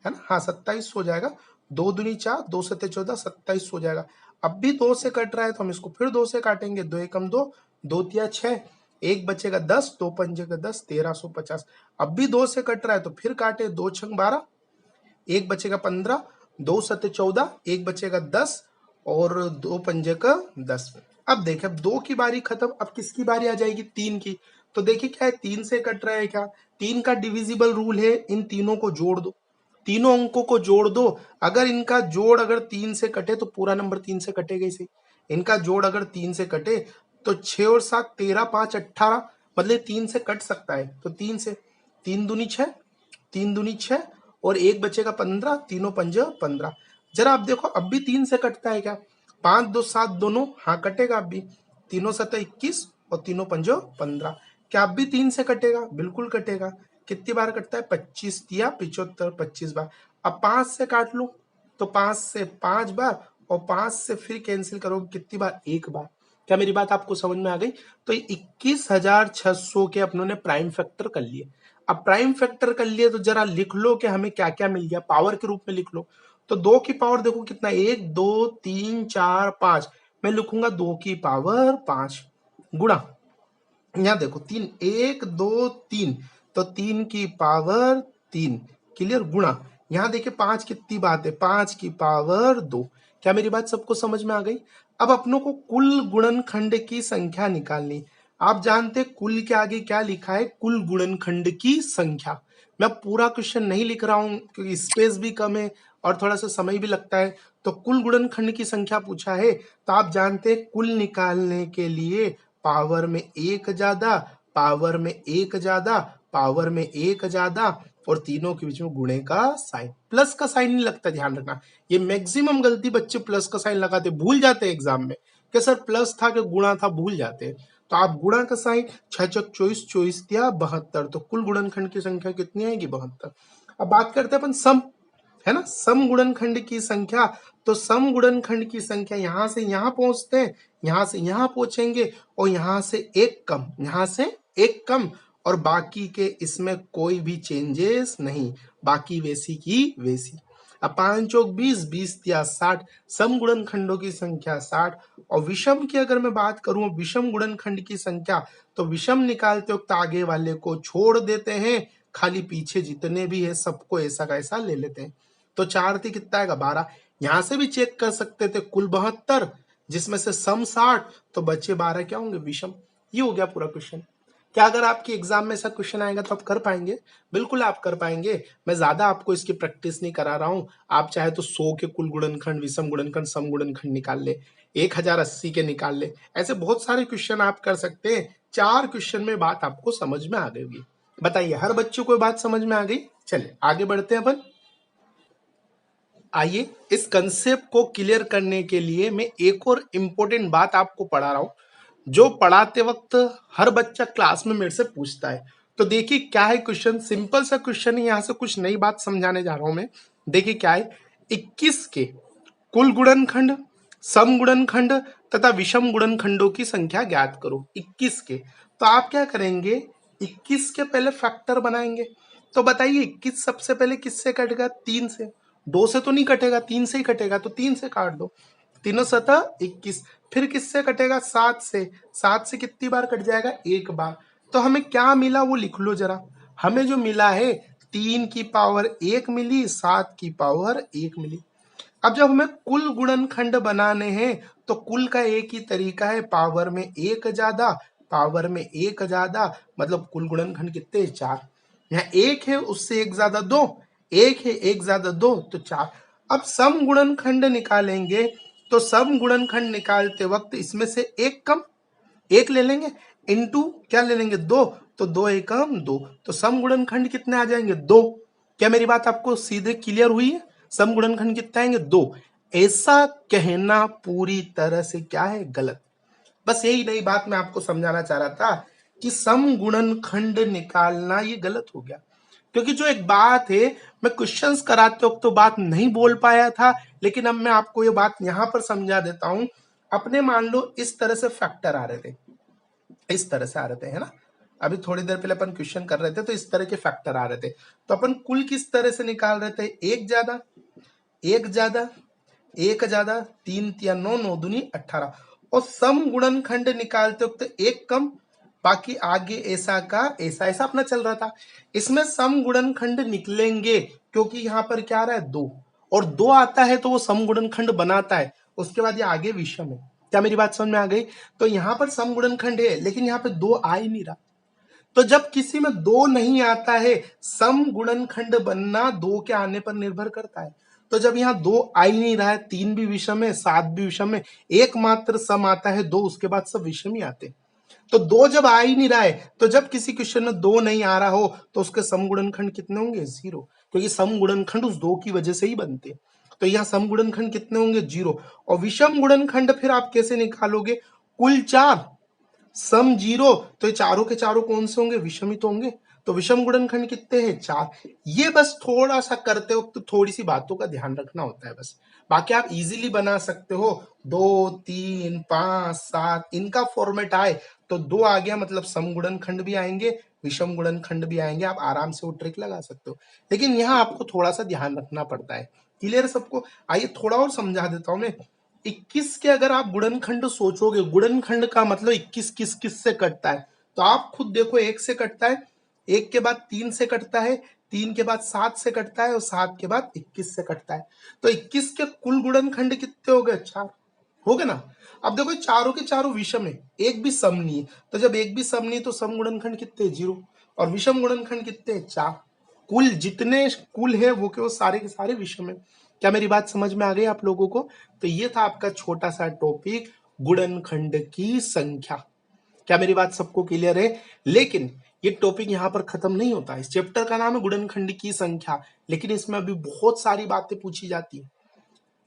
है ना, हाँ 27 हो जाएगा। 2 दूनी 4, 2 सत्ते 14, 27 हो जाएगा। अब भी 2 से कट रहा है तो हम इसको फिर 2 से काटेंगे। 2 एकम 2, 2 तिया 6, एक बचेगा 10, 2 पंजे का 10, 1350। अब भी 2 से कट रहा है तो फिर काटे, 2 छंग 12, एक बचेगा 15, 2 सत्ते 14, एक बचेगा 10 और 2 पंजे का 10। अब देखें, अब 2 की बारी खत्म, अब किसकी बारी आ जाएगी? 3 की। तो देखिए क्या है, 3 से कट रहा है क्या? 3 का डिविजिबल रूल है, इन तीनों को जोड़ दो, तीनों अंकों को जोड़ दो। अगर इनका जोड़ अगर 3 से कटे तो पूरा नंबर 3 से कटेगा ही सही। इनका जोड़ अगर 3 से कटे तो 6 और 7 13, 5 18, मतलब 3 से कट सकता है। तो 3 से, 3 दूनी 6, 3 दूनी 6 और एक बचेगा 15, तीनों पंजे 15। जरा आप देखो अब भी 3 से कटता है क्या? 5 2 7 दोनों, हाँ कटेगा अब भी। तीनों 7 21 और तीनों पंजो 15। क्या अब भी 3 से कटेगा? बिल्कुल कटेगा। कितनी बार कटता है? 25 या 75, 25 बार। अब 5 से काट लो तो 5 से 5 बार और 5 से फिर कैंसिल करोगे कितनी बार? 1 बार। क्या मेरी बात आपको समझ में आ गई? तो 21,600 के अपनों ने प्राइम फैक्टर कर लिए। अब प्राइम फैक्टर कर लिए तो जरा लिख लो कि हमें क्या क्या मिल गया, पावर के रूप में लिख लो। तो 2 की पावर देखो कितना, 1 2 3 4 5, मैं लिखूंगा 2 की पावर 5 गुणा, यहाँ देखो 3, 1 2 3, तो 3 की पावर 3, क्लियर, गुणा, यहाँ देखिए 5 कितनी बात है, 5 की पावर 2। क्या मेरी बात सबको समझ में आ गई? अब अपनों को कुल गुणनखंड की संख्या निकालनी। आप जानते कुल के आगे क्या लिखा है? कुल गुणनखंड की संख्या। मैं पूरा क्वेश्चन नहीं लिख रहा हूं क्योंकि स्पेस भी कम है और थोड़ा सा समय भी लगता है। तो कुल गुणनखंड की संख्या पूछा है तो आप जानते हैं कुल निकालने के लिए पावर में 1 ज्यादा, पावर में 1 ज्यादा, पावर में 1 ज्यादा और तीनों के बीच में गुणे का साइन, प्लस का साइन नहीं लगता, ध्यान रखना। ये मैक्सिमम गलती बच्चे प्लस का साइन लगाते, भूल जाते हैं एग्जाम में कि सर प्लस था कि गुणा था, भूल जाते हैं। तो आप गुणा का साइन, 6 चक 24, 24 या 72, तो कुल गुणनखंड की संख्या कितनी आएगी? 72। अब बात करते हैं अपन सम, है ना, सम गुणनखंड की संख्या। तो सम गुणनखंड की संख्या यहां से यहां पहुंचते हैं, यहां से यहां पहुंचेंगे और यहां से एक कम, यहां से एक कम और बाकी के इसमें कोई भी चेंजेस नहीं, बाकी वैसी की वैसी। अब 5 चौक 20, 20 या 60, सम गुणनखंडों की संख्या 60। और विषम की अगर मैं बात करूं, विषम गुणनखंड की संख्या, तो विषम निकालते वक्त आगे वाले को छोड़ देते हैं, खाली पीछे जितने भी है सबको ऐसा का ऐसा ले लेते हैं। तो 4 थी, कितना आएगा? 12। यहां से भी चेक कर सकते थे, कुल 72 जिसमें से सम 60, तो बचे 12 क्या होंगे? विषम। ये हो गया पूरा क्वेश्चन। क्या अगर आपके एग्जाम में ऐसा क्वेश्चन आएगा तो आप कर पाएंगे? बिल्कुल आप कर पाएंगे। मैं ज्यादा आपको इसकी प्रैक्टिस नहीं करा रहा हूं। आप चाहे तो 100 के कुल गुणनखंड, विषम गुणनखंड, सम गुणनखंड निकाल ले, 1080 के निकाल ले, ऐसे बहुत सारे क्वेश्चन आप कर सकते हैं। 4 क्वेश्चन में बात आपको समझ में आ गई होगी। बताइए, हर बच्चों को बात समझ में आ गई? चलिए आगे बढ़ते हैं अपन। आइए, इस कंसेप्ट को क्लियर करने के लिए मैं एक और इम्पोर्टेंट बात आपको पढ़ा रहा हूं, जो पढ़ाते वक्त हर बच्चा क्लास में मेरे से पूछता है। तो देखिए क्या है क्वेश्चन, सिंपल सा क्वेश्चन है, यहां से कुछ नई बात समझाने जा रहा हूं मैं। देखिए क्या है, 21 के कुल गुणनखंड, सम गुणनखंड तथा विषम गुणनखंडों की संख्या ज्ञात करो। 21 के, तो आप क्या करेंगे, 21 के पहले फैक्टर बनाएंगे। तो बताइए 21 सबसे पहले किससे कटेगा? 3 से। 2 से तो नहीं कटेगा, 3 से ही कटेगा, तो 3 से काट दो। तीनों सतह 21। फिर किससे कटेगा? 7 से। 7 से कितनी बार कट जाएगा? एक बार। तो हमें क्या मिला वो लिख लो जरा। हमें जो मिला है 3 की पावर 1 मिली, 7 की पावर 1 मिली। अब जब हमें कुल गुणनखंड बनाने हैं तो कुल का एक ही तरीका है, पावर में एक ज्यादा, पावर में एक ज्यादा, मतलब कुल गुणनखंड कितने? 4। यहाँ एक है, उससे एक ज्यादा 2, एक है, एक ज्यादा 2, तो 4। अब सम गुणनखंड निकालेंगे तो सम गुणनखंड निकालते वक्त इसमें से एक कम, एक ले लेंगे, इंटू क्या ले लेंगे? 2। तो 2 एकम 2, तो सम गुणनखंड कितने आ जाएंगे? 2। क्या मेरी बात आपको सीधे क्लियर हुई है? सम गुणनखंड कितने आएंगे? 2। ऐसा कहना पूरी तरह से क्या है? गलत। बस यही नई बात मैं आपको समझाना चाह रहा था कि सम गुणनखंड निकालना ये गलत हो गया। क्योंकि जो एक बात है, मैं क्वेश्चंस कराते वक्त तो बात नहीं बोल पाया था, लेकिन अब मैं आपको ये बात यहां पर समझा देता हूं। अपने मान लो इस तरह से फैक्टर आ रहे थे, इस तरह से आ रहे थे, है ना? अभी थोड़ी देर पहले अपन क्वेश्चन कर रहे थे तो इस तरह के फैक्टर आ रहे थे। तो अपन कुल किस तरह से निकाल रहे थे? एक ज्यादा, एक ज्यादा, एक ज्यादा, 3 या 9, 9 दूनी 18। और सम गुणनखंड निकालते वक्त एक कम, बाकी आगे ऐसा का ऐसा, ऐसा अपना चल रहा था। इसमें सम गुणनखंड निकलेंगे क्योंकि यहाँ पर क्या आ रहा है? 2, और 2 आता है तो वो सम गुणनखंड बनाता है। उसके बाद ये आगे विषम है। क्या मेरी बात समझ में आ गई? तो यहाँ पर सम गुणनखंड है, लेकिन यहाँ पे 2 आ ही नहीं रहा। तो जब किसी में 2 नहीं आता है, सम गुणनखंड बनना 2 के आने पर निर्भर करता है। तो जब यहाँ 2 आ ही नहीं रहा है, 3 भी विषम है, 7 भी विषम है, एकमात्र सम आता है 2, उसके बाद सब विषम ही आते हैं। तो 2 जब आ ही नहीं रहा है, तो जब किसी क्वेश्चन में 2 नहीं आ रहा हो तो उसके सम गुणनखंड कितने होंगे? 0, क्योंकि सम गुणनखंड उस 2 की वजह से ही बनते हैं। तो यहाँ सम गुणनखंड कितने होंगे? 0। और विषम गुणनखंड फिर आप कैसे निकालोगे? कुल 4, सम 0, तो ये चारों के चारों कौन से होंगे? विषम ही तो होंगे। तो विषम गुणनखंड कितने हैं? 4। ये बस थोड़ा सा करते वक्त थोड़ी सी बातों का ध्यान रखना होता है बस। बाकी आप इजीली बना सकते हो। 2, 3, 5, 7 इनका फॉर्मेट आए तो 2 आ गया, मतलब सम गुणनखंड भी आएंगे, विषम गुणनखंड भी आएंगे। आप आराम से वो ट्रिक लगा सकते हो, लेकिन यहाँ आपको थोड़ा सा ध्यान रखना पड़ता है। क्लियर सबको? आइए थोड़ा और समझा देता हूं मैं। 21 के अगर आप गुणनखंड सोचोगे, गुणनखंड का मतलब 21 किस किस से कटता है, तो आप खुद देखो। 1 से कटता है, 1 के बाद 3 से कटता है, 3 के बाद 7 से कटता है, और 7 के बाद 21 से कटता है। तो 21 के कुल गुणनखंड कितने हो गए? 4 हो गए ना? अब देखो चारों के चारों विषम है, एक भी सम नहीं है। तो जब एक भी सम नहीं तो सम गुणनखंड कितने? 0। और विषम गुणनखंड कितने? 4। कुल जितने कुल है वो के वो सारे के सारे विषम है। क्या मेरी बात समझ में आ गई आप लोगों को? तो ये था आपका छोटा सा टॉपिक, गुणनखंड की संख्या। क्या मेरी बात सबको क्लियर है? लेकिन ये टॉपिक यहाँ पर खत्म नहीं होता। इस चैप्टर का नाम है गुणनखंड की संख्या, लेकिन इसमें अभी बहुत सारी बातें पूछी जाती है।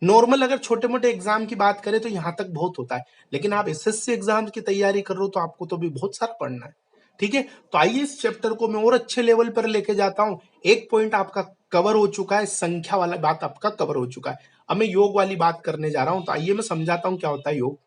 नॉर्मल अगर छोटे मोटे एग्जाम की बात करें तो यहाँ तक बहुत होता है, लेकिन आप एसएससी एग्जाम की तैयारी कर रहे हो तो आपको तो भी बहुत सारा पढ़ना है। ठीक है, तो आइए इस चैप्टर को मैं और अच्छे लेवल पर लेके जाता हूँ। एक पॉइंट आपका कवर हो चुका है, संख्या वाला बात आपका कवर हो चुका है। अब मैं योग वाली बात करने जा रहा हूं, तो आइए मैं समझाता हूं क्या होता है योग।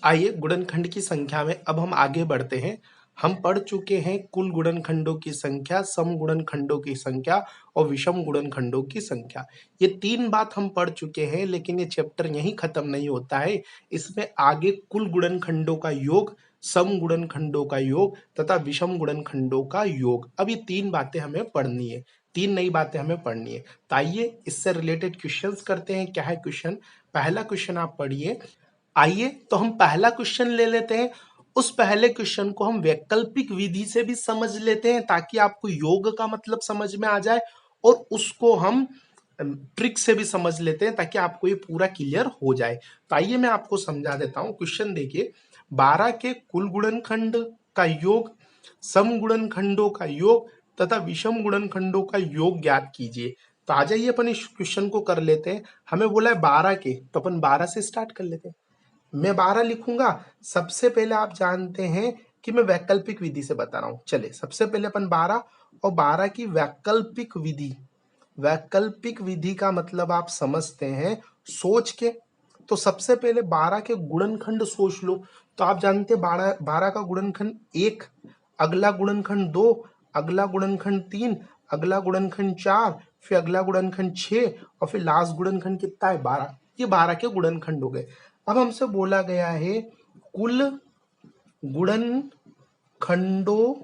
आइए गुणनखंड की संख्या में अब हम आगे बढ़ते हैं। हम पढ़ चुके हैं कुल गुणनखंडों की संख्या, सम गुणनखंडों की संख्या और विषम गुणनखंडों की संख्या। ये 3 बात हम पढ़ चुके हैं, लेकिन ये चैप्टर यहीं खत्म नहीं होता है। इसमें आगे कुल गुणनखंडों का योग, सम गुणनखंडों का योग तथा विषम गुणनखंडों का योग, अब ये 3 बातें हमें पढ़नी है। 3 नई बातें हमें पढ़नी है। तो आइए इससे रिलेटेड क्वेश्चंस करते हैं। क्या है क्वेश्चन? पहला क्वेश्चन आप पढ़िए। आइए तो हम पहला क्वेश्चन ले लेते हैं। उस पहले क्वेश्चन को हम वैकल्पिक विधि से भी समझ लेते हैं ताकि आपको योग का मतलब समझ में आ जाए, और उसको हम ट्रिक से भी समझ लेते हैं ताकि आपको ये पूरा क्लियर हो जाए। तो आइए मैं आपको समझा देता हूं। क्वेश्चन देखिए, 12 के कुल गुणनखंड का योग, सम गुणनखंडों का योग तथा विषम गुणनखंडों का योग ज्ञात कीजिए। तो आ जाइए अपन इस क्वेश्चन को कर लेते हैं। हमें बोला है 12 के, तो अपन 12 से स्टार्ट कर लेते हैं। मैं 12 लिखूंगा। सबसे पहले आप जानते हैं कि मैं वैकल्पिक विधि से बता रहा हूं। चलिए सबसे पहले अपन 12 और 12 की वैकल्पिक विधि, वैकल्पिक विधि का मतलब आप समझते हैं सोच के। तो सबसे पहले 12 के गुणनखंड सोच लो। तो आप जानते हैं 12 का गुणनखंड 1, अगला गुणनखंड 2, अगला गुणनखंड 3, अगला गुणनखंड 4, फिर अगला गुणनखंड 6 और फिर लास्ट गुणनखंड कितना है 12। ये 12 के गुणनखंड हो गए। अब हमसे बोला गया है कुल गुणनखंडों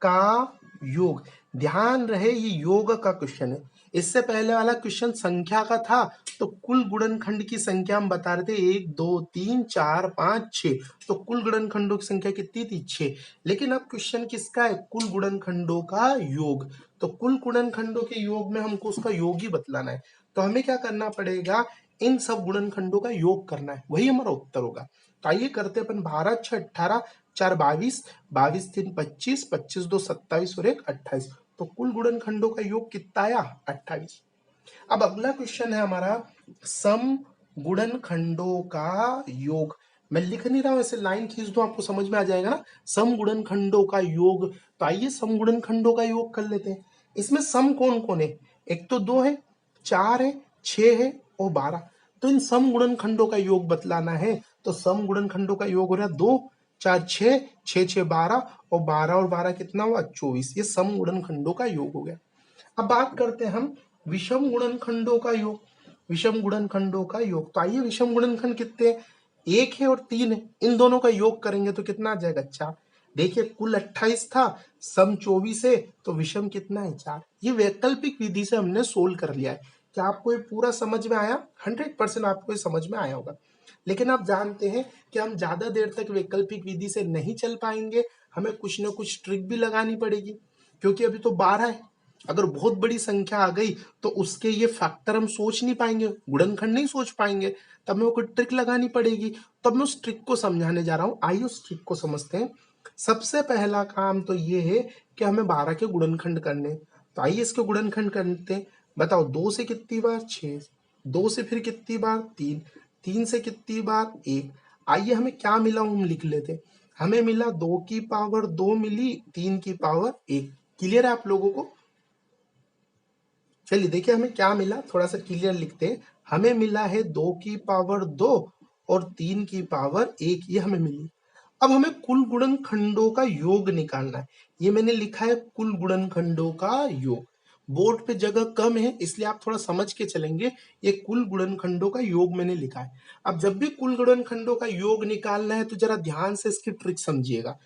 का योग। ध्यान रहे ये योग का क्वेश्चन है। इससे पहले वाला क्वेश्चन संख्या का था, तो कुल गुणनखंड की संख्या हम बता रहे थे 1 2 3 4 5 6। तो कुल गुणनखंडों की संख्या कितनी थी 6। लेकिन अब क्वेश्चन किसका है, कुल गुणनखंडों का योग। तो कुल गुणनखंडों के योग में हमको उसका योग ही बतलाना है। तो हमें क्या करना पड़ेगा, इन सब गुणनखंडों का योग करना है, वही हमारा उत्तर होगा। तो आइए करते अपन 12 6 18 4 22, 22 3 25, 25 2 27 और 1 28। तो कुल गुणनखंडों का योग कितना आया 28। अब अगला क्वेश्चन है हमारा सम गुणनखंडों का योग। मैं लिख नहीं रहा हूं, ऐसे लाइन खींच दो आपको समझ में आ जाएगा ना, सम गुणनखंडों का योग। तो आइए सम गुणनखंडों का योग कर लेते हैं। इसमें सम कौन कौन है, एक तो 2 है, 4 है, 6 है और 12। तो इन सम गुणनखंडों का योग बतलाना है। तो सम गुणनखंडों का योग हो रहा है 2 4 6, 6 6 12 और 12 कितना हुआ 24। ये सम गुणनखंडों का योग हो गया। अब बात करते हैं हम विषम गुणनखंडों का योग। विषम गुणनखंडों का योग, तो आइए विषम गुणनखंड कितने हैं, 1 है और 3 है। इन दोनों का योग करेंगे तो कितना आ जाएगा 4। देखिए कुल 28 था, सम 24 है, तो विषम कितना है 4। ये वैकल्पिक विधि से हमने सोल्व कर लिया है। क्या आपको ये पूरा समझ में आया, 100% आपको ये समझ में आया होगा। लेकिन आप जानते हैं कि हम ज्यादा देर तक वैकल्पिक विधि से नहीं चल पाएंगे, हमें कुछ ना कुछ ट्रिक भी लगानी पड़ेगी। क्योंकि अभी तो 12 है, अगर बहुत बड़ी संख्या आ गई तो उसके ये फैक्टर हम सोच नहीं पाएंगे, गुणनखंड नहीं सोच पाएंगे, तब हमें कोई ट्रिक लगानी पड़ेगी। तो मैं उस ट्रिक को समझाने जा रहा हूं। आइए उस ट्रिक को समझते हैं। सबसे पहला काम तो ये है कि हमें 12 के गुणनखंड करने। तो आइए इसके गुणनखंड करते हैं। बताओ 2 से कितनी बार 6, 2 से फिर कितनी बार 3, 3 से कितनी बार 1। आइए हमें क्या मिला हम लिख लेते। हमें मिला 2 की पावर 2 मिली, 3 की पावर 1। क्लियर है आप लोगों को। चलिए देखिए हमें क्या मिला, थोड़ा सा क्लियर लिखते हैं। हमें मिला है 2 की पावर 2 और 3 की पावर 1, ये हमें मिली। अब हमें कुल गुणनखंडों का योग निकालना है। ये मैंने लिखा है कुल गुणनखंडों का योग। बोर्ड पे जगह कम है इसलिए आप थोड़ा समझ के चलेंगे। ये कुल गुणनखंडों का योग मैंने लिखा है। अब जब भी कुल गुणनखंडों का योग निकालना है तो जरा ध्यान से इसकी ट्रिक समझिएगा।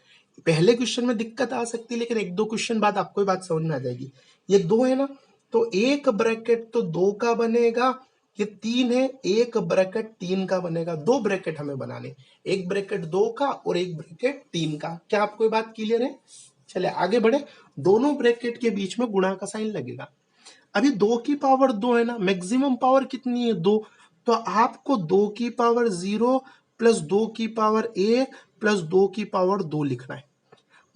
पहले क्वेश्चन में दिक्कत आ सकती है लेकिन 1 2 क्वेश्चन बाद आपको ये बात समझ में आ जाएगी। ये 2 है ना, तो एक ब्रैकेट तो 2 का बनेगा। ये 3 है, एक ब्रैकेट 3 का बनेगा। 2 ब्रैकेट हमें बनाने, एक ब्रैकेट 2 का और एक ब्रैकेट 3 का। क्या आपको ये बात क्लियर है। चलिए आगे बढ़े। दोनों ब्रैकेट के बीच में गुणा का साइन लगेगा। अभी 2 की पावर 2 है ना, मैक्सिमम पावर कितनी है 2। तो आपको 2 की पावर 0 प्लस 2 की पावर 1 प्लस 2 की पावर 2 लिखना है।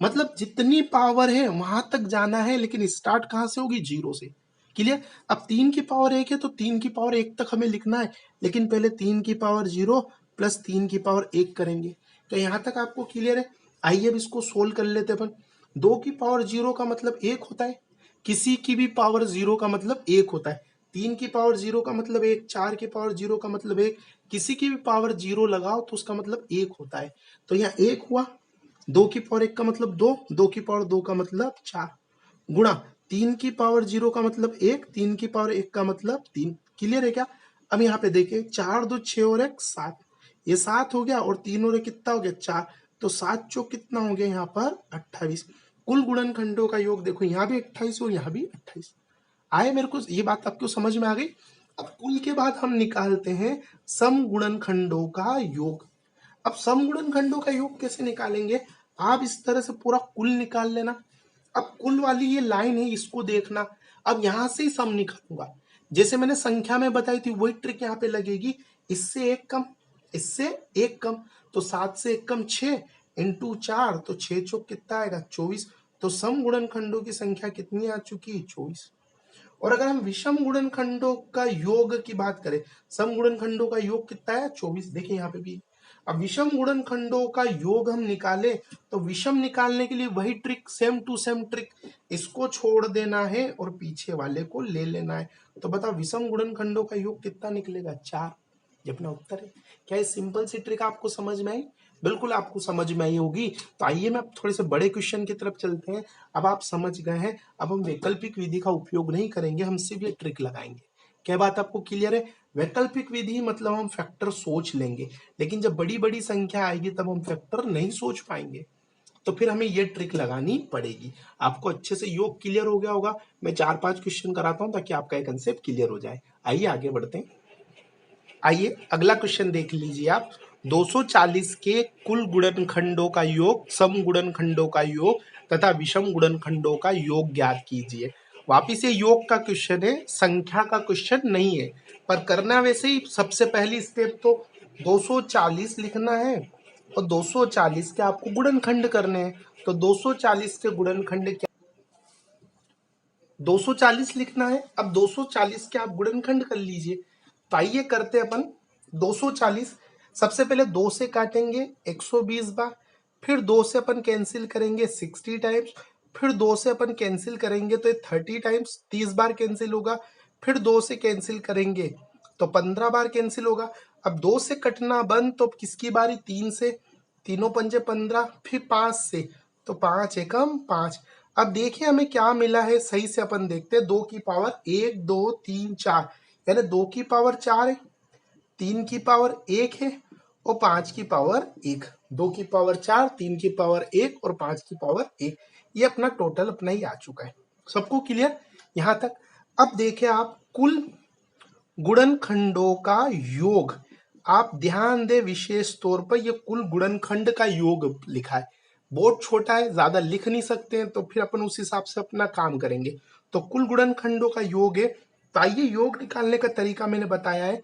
मतलब जितनी पावर है वहां तक जाना है, लेकिन स्टार्ट कहां से होगी 0 से। क्लियर। अब 3 की पावर 1 है तो 3 की पावर 1 तक हमें लिखना है, लेकिन पहले 3 की पावर 0 प्लस 3 की पावर 1 करेंगे। तो यहां तक आपको क्लियर है। आइए अब इसको सोल्व कर लेते अपन। 2 की पावर 0 का मतलब 1 होता है, किसी की भी पावर 0 का मतलब 1 होता है। 3 की पावर 0 का मतलब 1, 4 की पावर 0 का मतलब 1, किसी की भी पावर 0 लगाओ तो उसका मतलब 1 होता है। तो यहाँ 1 हुआ, 2 की पावर 1 का मतलब 2, 2 की पावर 2 का मतलब 4, गुणा 3 की पावर 0 का मतलब 1, 3 की पावर 1 का मतलब 3। क्लियर है क्या। अब यहाँ पे देखिए 4 2 6 और 1 7, ये 7 हो गया और 3 और 1 कितना हो गया 4। तो 7 चौक कितना हो गया यहाँ पर 28। कुल गुणनखंडों का योग देखो, यहाँ भी 28 और यहाँ भी 28 आए। मेरे को ये बात आपको समझ में आ गई। अब कुल के बाद हम निकालते हैं सम गुणनखंडों का योग। अब समगुणनखंडों का योग कैसे निकालेंगे, आप इस तरह से पूरा कुल निकाल लेना। अब कुल वाली ये लाइन है, इसको देखना। अब यहां से ही सम निकालूंगा, जैसे मैंने संख्या में बताई थी वही ट्रिक यहाँ पे लगेगी। इससे एक कम, इससे एक कम, तो 7 से एक कम 6 इंटू 4, तो 6 चौक कितना आएगा 24। तो समगुणनखंडों की संख्या कितनी आ चुकी है 24। और अगर हम विषम गुणनखंडों का योग की बात करें, सम गुणनखंडों का योग कितना है 24। देखिए यहाँ पे भी। अब विषम गुणनखंडों का योग हम निकाले, तो विषम निकालने के लिए वही trick, same to same trick, इसको छोड़ देना है और पीछे वाले को ले लेना है। तो बताओ विषम गुणनखंडों का योग कितना निकलेगा 4। ये अपना उत्तर है। क्या ये सिंपल सी ट्रिक आपको समझ में आई? बिल्कुल आपको समझ में आई होगी। तो आइए मैं थोड़े से बड़े क्वेश्चन की तरफ चलते हैं। अब आप समझ गए हैं, अब हम वैकल्पिक विधि का उपयोग नहीं करेंगे, हम सिर्फ ये ट्रिक लगाएंगे। क्या बात आपको क्लियर है? वैकल्पिक विधि मतलब हम फैक्टर सोच लेंगे, लेकिन जब बड़ी बड़ी संख्या आएगी तब हम फैक्टर नहीं सोच पाएंगे, तो फिर हमें ये ट्रिक लगानी पड़ेगी। आपको अच्छे से योग क्लियर हो गया होगा। मैं 4-5 क्वेश्चन कराता हूं ताकि आपका ये कंसेप्ट क्लियर हो जाए। आइए आगे बढ़ते हैं। आइए अगला क्वेश्चन देख लीजिए आप। 240 के कुल गुणनखंडों का योग, सम गुणनखंडों का योग तथा विषम गुणनखंडों का योग ज्ञात कीजिए। वापिस ये योग का क्वेश्चन है, संख्या का क्वेश्चन नहीं है, पर करना वैसे ही। सबसे पहली स्टेप तो 240 लिखना है और 240 के आपको गुणनखंड करने हैं। तो 240 के गुणनखंड क्या, 240 लिखना है। अब 240 के आप गुणनखंड कर लीजिए। तो आइए करते अपन 240। सबसे पहले 2 से काटेंगे 120 बार, फिर 2 से अपन कैंसिल करेंगे 60 टाइम्स, फिर 2 से अपन कैंसिल करेंगे तो 30 टाइम्स 30 बार कैंसिल होगा, फिर 2 से कैंसिल करेंगे तो 15 बार कैंसिल होगा। अब 2 से कटना बंद, तो किसकी बारी, 3 से, तीनों पंजे 15, फिर 5 से, तो 5 एकम 5। अब देखिए हमें क्या मिला है, सही से अपन देखते हैं। 2 की पावर 1 2 3 4, यानी 2 की पावर 4 है, 3 की पावर 1 है और 5 की पावर 1। 2 की पावर 4, 3 की पावर 1 और 5 की पावर 1। ये अपना टोटल अपना ही आ चुका है। सबको क्लियर यहां तक? अब देखें आप, कुल गुणनखंडों का योग, आप ध्यान दें विशेष तौर पर ये कुल गुणनखंड का योग लिखा है। बहुत छोटा है, ज्यादा लिख नहीं सकते हैं, तो फिर अपन उस हिसाब से अपना काम करेंगे। तो कुल गुणनखंडों का योग है। तो आइए योग निकालने का तरीका मैंने बताया है।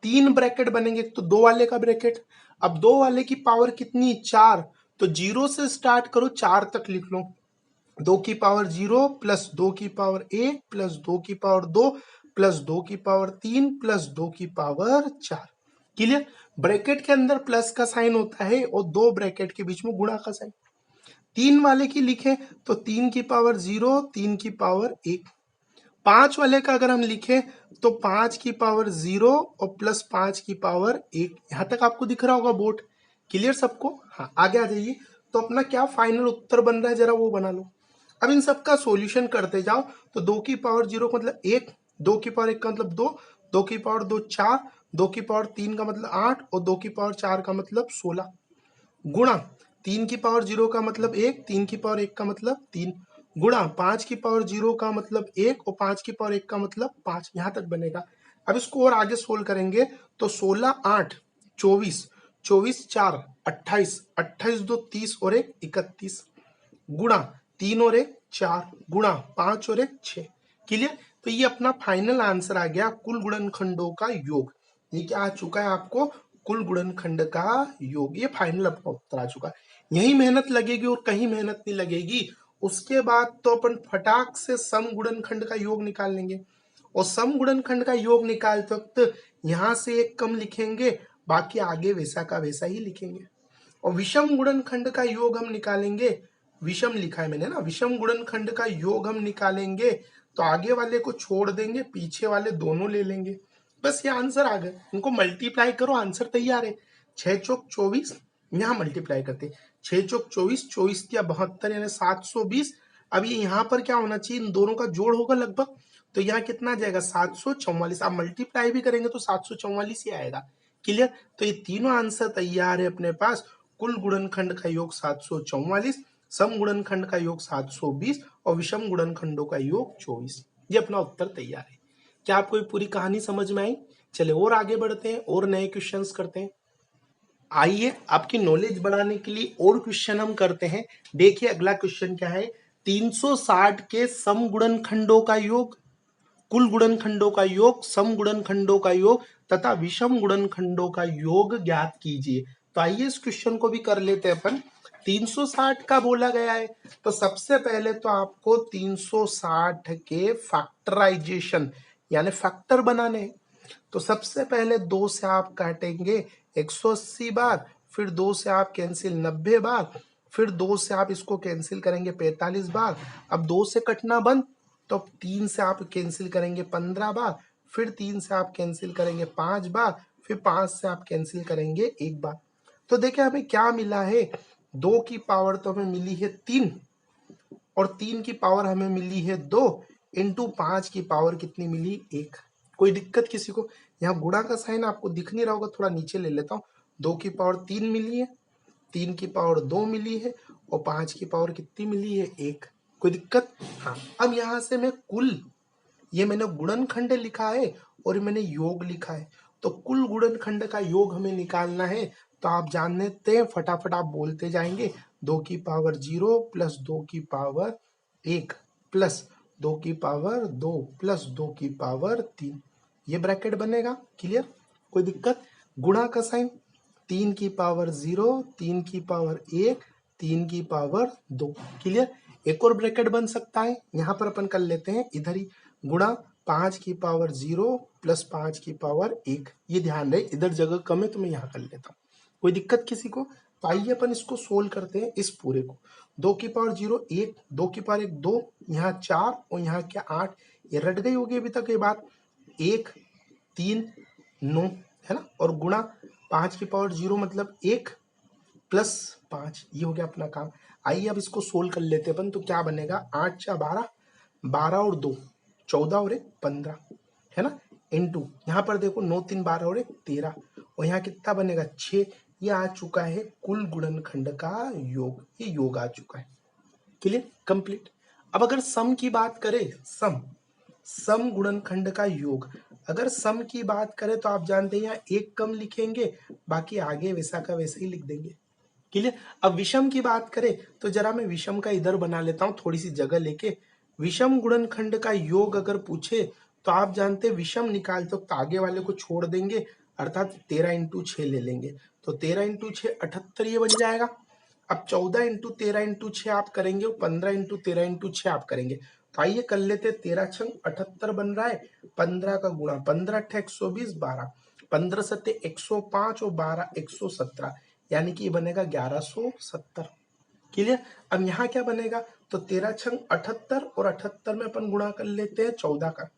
3 ब्रैकेट बनेंगे, तो 2 वाले का ब्रैकेट। अब 2 वाले की पावर कितनी, 4, तो 0 से स्टार्ट करो 4 तक लिख लो। 2 की पावर 0 प्लस 2 की पावर 1 प्लस 2 की पावर 2 प्लस 2 की पावर 3 प्लस 2 की पावर 4। क्लियर? ब्रैकेट के अंदर प्लस का साइन होता है और 2 ब्रैकेट के बीच में गुणा का साइन। 3 वाले की लिखे तो 3 की पावर 0, 3 की पावर 1। 5 वाले का अगर हम लिखे तो 5 की पावर 0 और प्लस 5 की पावर 1। यहां तक आपको दिख रहा होगा बोर्ड? क्लियर सबको? हाँ, आगे आ जाइए। तो अपना क्या फाइनल उत्तर बन रहा है, जरा वो बना लो। अब इन सबका सॉल्यूशन करते जाओ। तो 2 की पावर 0 का मतलब 1, 2 की पावर 1 का मतलब 2, 2 की पावर 2 4, 2 की पावर 3 का मतलब 8 और 2 की पावर 4 का मतलब 16, गुणा 3 की पावर 0 का मतलब 1, 3 की पावर 1 का मतलब 3, गुणा 5 की पावर 0 का मतलब 1 और 5 की पावर 1 का मतलब 5। यहां तक बनेगा। अब इसको और आगे सोल्व करेंगे तो 16 8 24, 24 4 28, 28 2 30 और 1 31, गुणा 3 और 1 4, गुणा 5 और 1 6। क्लियर? तो ये अपना फाइनल आंसर आ गया कुल गुणनखंडों का योग। ये क्या आ चुका है आपको, कुल गुणनखंड का योग। ये फाइनल अपना उत्तर आ चुका है। यही मेहनत लगेगी और कहीं मेहनत नहीं लगेगी। उसके बाद तो अपन फटाक से सम गुणनखंड का योग निकाल लेंगे, और सम गुणनखंड का योग निकालते वक्त यहां से एक कम लिखेंगे, बाकी आगे वैसा का वैसा ही लिखेंगे। और विषम गुणनखंड का योग हम निकालेंगे, विषम लिखा है मैंने ना, विषम गुणनखंड का योग हम निकालेंगे तो आगे वाले को छोड़ देंगे, पीछे वाले दोनों ले लेंगे। बस ये आंसर आ गए। इनको मल्टीप्लाई करो, आंसर तैयार है। 6 चौक 24, यहाँ मल्टीप्लाई करते 6 चौक 24, 24 या 72 यानी 720। अब ये यहाँ पर क्या होना चाहिए, इन दोनों का जोड़ होगा लगभग, तो यहाँ कितना आ जाएगा 744। आप मल्टीप्लाई भी करेंगे तो 744 ही आएगा। क्लियर? तो ये तीनों आंसर तैयार है अपने पास। कुल गुणनखंड का योग 744, सम गुणनखंड का योग 720 और विषम गुणनखंडों का योग 24। ये अपना उत्तर तैयार है। क्या आपको ये पूरी कहानी समझ में आई? चले और आगे बढ़ते हैं और नए क्वेश्चंस करते हैं। आइए आपकी नॉलेज बढ़ाने के लिए और क्वेश्चन हम करते हैं। देखिए अगला क्वेश्चन क्या है, 360 के सम गुणनखंडों का योग, कुल गुणनखंडों का योग, सम गुणनखंडों का योग तथा विषम गुणनखंडों का योग ज्ञात कीजिए। तो आइए इस क्वेश्चन को भी कर लेते हैं अपन। 360 का बोला गया है तो सबसे पहले तो आपको 360 के फैक्टराइजेशन यानी फैक्टर बनाने हैं। तो सबसे पहले 2 से आप काटेंगे 180 बार, फिर 2 से आप कैंसिल 90 बार, फिर 2 से आप इसको कैंसिल करेंगे 45 बार। अब 2 से कटना बंद, तो 3 से आप कैंसिल करेंगे 15 बार, फिर 3 से आप कैंसिल करेंगे 5 बार, फिर 5 से आप कैंसिल करेंगे 1 बार। तो देखिए हमें क्या मिला है, 2 की पावर तो हमें मिली है 3 और 3 की पावर हमें मिली है 2 इंटू 5 की पावर कितनी मिली 1। कोई दिक्कत किसी को? यहाँ गुणा का साइन आपको दिख नहीं रहा होगा, थोड़ा नीचे ले लेता हूँ। 2 की पावर 3 मिली है, 3 की पावर 2 मिली है और 5 की पावर कितनी मिली है 1। कोई दिक्कत? हाँ। अब यहाँ से मैं कुल, ये मैंने गुणनखंड लिखा है और ये मैंने योग लिखा है, तो कुल गुणनखंड का योग हमें निकालना है। तो आप जान लेते हैं, फटाफट आप बोलते जाएंगे, 2 की पावर 0 प्लस 2 की पावर 1 प्लस 2 की पावर 2 प्लस 2 की पावर 3, ये ब्रैकेट बनेगा। क्लियर? कोई दिक्कत? गुणा का साइन, 3 की पावर 0, 3 की पावर 1, 3 की पावर 2। क्लियर? एक और ब्रैकेट बन सकता है, यहां पर अपन कर लेते हैं इधर ही, गुणा 5 की पावर 0 प्लस 5 की पावर 1। ये ध्यान रहे इधर जगह कम है तो मैं यहाँ कर लेता हूँ। कोई दिक्कत किसी को? तो आइए अपन इसको सोल्व करते हैं इस पूरे को। 2 की पावर 0 1, 2 की पावर 1 2, यहाँ 4 और यहाँ क्या 8, ये रट गई होगी अभी तक ये बात। 1 3 9 है ना, और गुणा 5 की पावर 0 मतलब 1 प्लस 5, ये हो गया अपना काम। आइए अब इसको सोल्व कर लेते हैं अपन। तो क्या बनेगा, 8 4 12, 12 और 2 14 और 1 15 है ना, इनटू यहाँ पर देखो 9 3 12 और 1 13 और यहाँ कितना बनेगा 6। ये आ चुका है कुल गुणनखंड का योग, ये योग आ चुका है। क्लियर? कंप्लीट। अब अगर सम की बात करें, सम सम गुणनखंड का योग, अगर सम की बात करें तो आप जानते हैं यहाँ एक कम लिखेंगे, बाकी आगे वैसा का वैसा ही लिख देंगे। क्लियर? अब विषम की बात करें तो जरा मैं विषम का इधर बना लेता हूं थोड़ी सी जगह लेके। विषम गुणनखंड का योग अगर पूछे तो आप जानते हैं विषम निकालते वक्त आगे वाले को छोड़ देंगे, अर्थात 13 इंटू 6 ले लेंगे। तो 13 इंटू 6 78 ये बन जाएगा। अब 14 इंटू 13 इंटू 6 आप करेंगे, 15 इंटू 13 इंटू 6 आप करेंगे। तो आइए कर लेते, 13 छंग 78 बन रहा है, 15 का गुणा 15 अट्ठे 120 12, 15 सत्ते 105 और 12 117, यानी कि ये बनेगा 1170। क्लियर? अब यहाँ क्या बनेगा, तो 13 छंग 78 और 78 में अपन गुणा कर लेते हैं 14 का।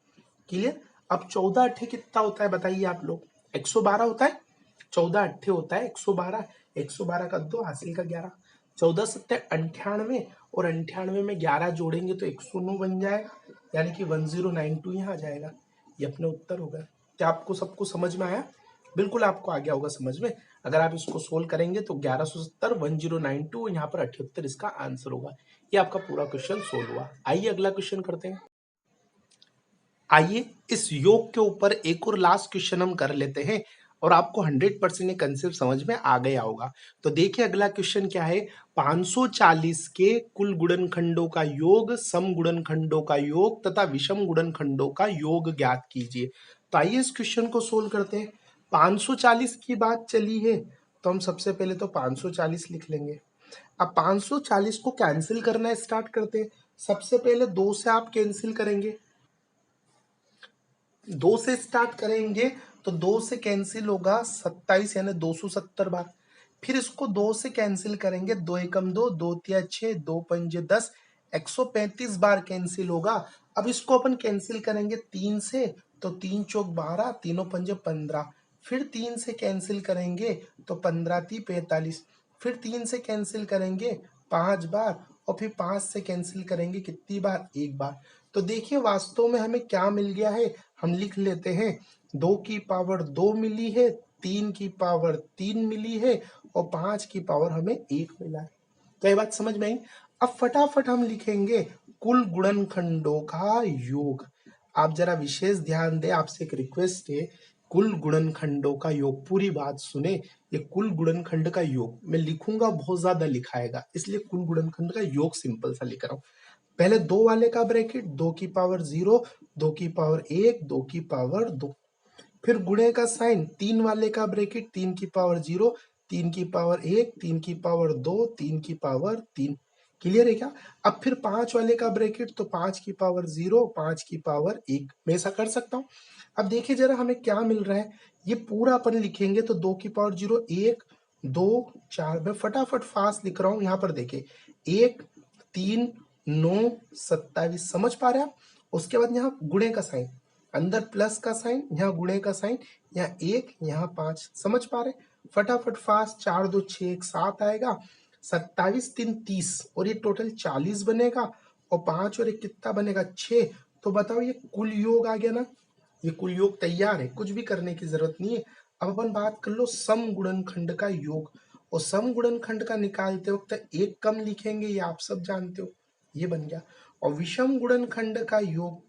क्लियर? अब 14 अट्ठे कितना होता है बताइए आप लोग, 112 होता है। 14 अट्ठे होता है 112, 112 का 2 हासिल का 11, 14 सत्ते 98 और 98 में 11 जोड़ेंगे तो 109 बन जाएगा, यानी कि 1092 यहाँ आ जाएगा। ये अपने उत्तर होगा। क्या आपको सबको समझ में आया? बिल्कुल आपको आ गया होगा समझ में। अगर आप इसको सोल्व करेंगे तो 1170 1092 यहाँ पर 78 इसका आंसर होगा। ये आपका पूरा क्वेश्चन सोल्व हुआ। आइए अगला क्वेश्चन करते हैं। आइए इस योग के ऊपर एक और लास्ट क्वेश्चन हम कर लेते हैं और आपको 100% ये कंसेप्ट समझ में आ गया होगा। तो देखिए अगला क्वेश्चन क्या है, 540 के कुल गुणनखंडों का योग, सम गुणनखंडों का योग तथा विषम गुणनखंडों का योग ज्ञात कीजिए। तो आइए इस क्वेश्चन को सोल्व करते हैं। 540 की बात चली है तो हम सबसे पहले तो 540 लिख लेंगे। अब 540 को कैंसिल करना स्टार्ट करते हैं। सबसे पहले 2 से आप कैंसिल करेंगे, 2 से स्टार्ट करेंगे तो 2 से कैंसिल होगा 27 यानी 270 बार। फिर इसको 2 से कैंसिल करेंगे, 2 एकम 2, 2 तिया 6, 2 पंजे 10, 135 बार कैंसिल होगा। अब इसको अपन कैंसिल करेंगे 3 से, तो 3 चौक 12, तीनों पंजे 15, फिर 3 से कैंसिल करेंगे तो 15 ती 45, फिर 3 से कैंसिल करेंगे 5 बार और फिर 5 से कैंसिल करेंगे कितनी बार, 1 बार। तो देखिए वास्तव में हमें क्या मिल गया है, हम लिख लेते हैं 2 की पावर 2 मिली है, 3 की पावर 3 मिली है और 5 की पावर हमें 1 मिला है। तो ये बात समझ में आई। अब फटाफट हम लिखेंगे कुल गुणनखंडों का योग। आप जरा विशेष ध्यान दें, आपसे एक रिक्वेस्ट है कुल गुणनखंडों का योग, पूरी बात सुने, ये कुल गुणनखंड का योग मैं लिखूंगा, बहुत ज्यादा लिखाएगा, इसलिए कुल गुणनखंड का योग सिंपल सा लिख रहा हूं। पहले 2 वाले का ब्रैकेट, 2 की पावर 0, 2 की पावर 1, 2 की पावर 2, फिर गुणे का साइन, 3 वाले का ब्रैकेट, 3 की पावर 0, 3 की पावर 1, 3 की पावर 2, 3 की पावर 3। क्लियर है क्या? अब फिर 5 वाले का ब्रैकेट, तो 5 की पावर 0, 5 की पावर 1, मैं ऐसा कर सकता हूं। अब देखिए जरा हमें क्या मिल रहा है, ये पूरा अपन लिखेंगे तो 2 की पावर 0, 1, 2, 4, मैं फटाफट फास्ट लिख रहा हूं, यहां पर देखिए 1, 3, 9, 27, समझ पा रहे हैं आप? उसके बाद यहाँ गुणे का साइन, अंदर प्लस का साइन, यहाँ गुणे का साइन, यहाँ 1, यहाँ 5, समझ पा रहे? फटाफट फास्ट, 4 2 6 1 7 आएगा, 27 3 30, और ये टोटल 40 बनेगा, और 5 और 1 कितना बनेगा, 6। तो बताओ ये कुल योग आ गया ना, ये कुल योग तैयार है, कुछ भी करने की जरूरत नहीं है। अब अपन बात कर लो सम गुणनखंड का योग, और सम गुणनखंड का निकालते वक्त एक कम लिखेंगे, ये आप सब जानते हो, ये बन गया। और विषम गुणनखंड का योग,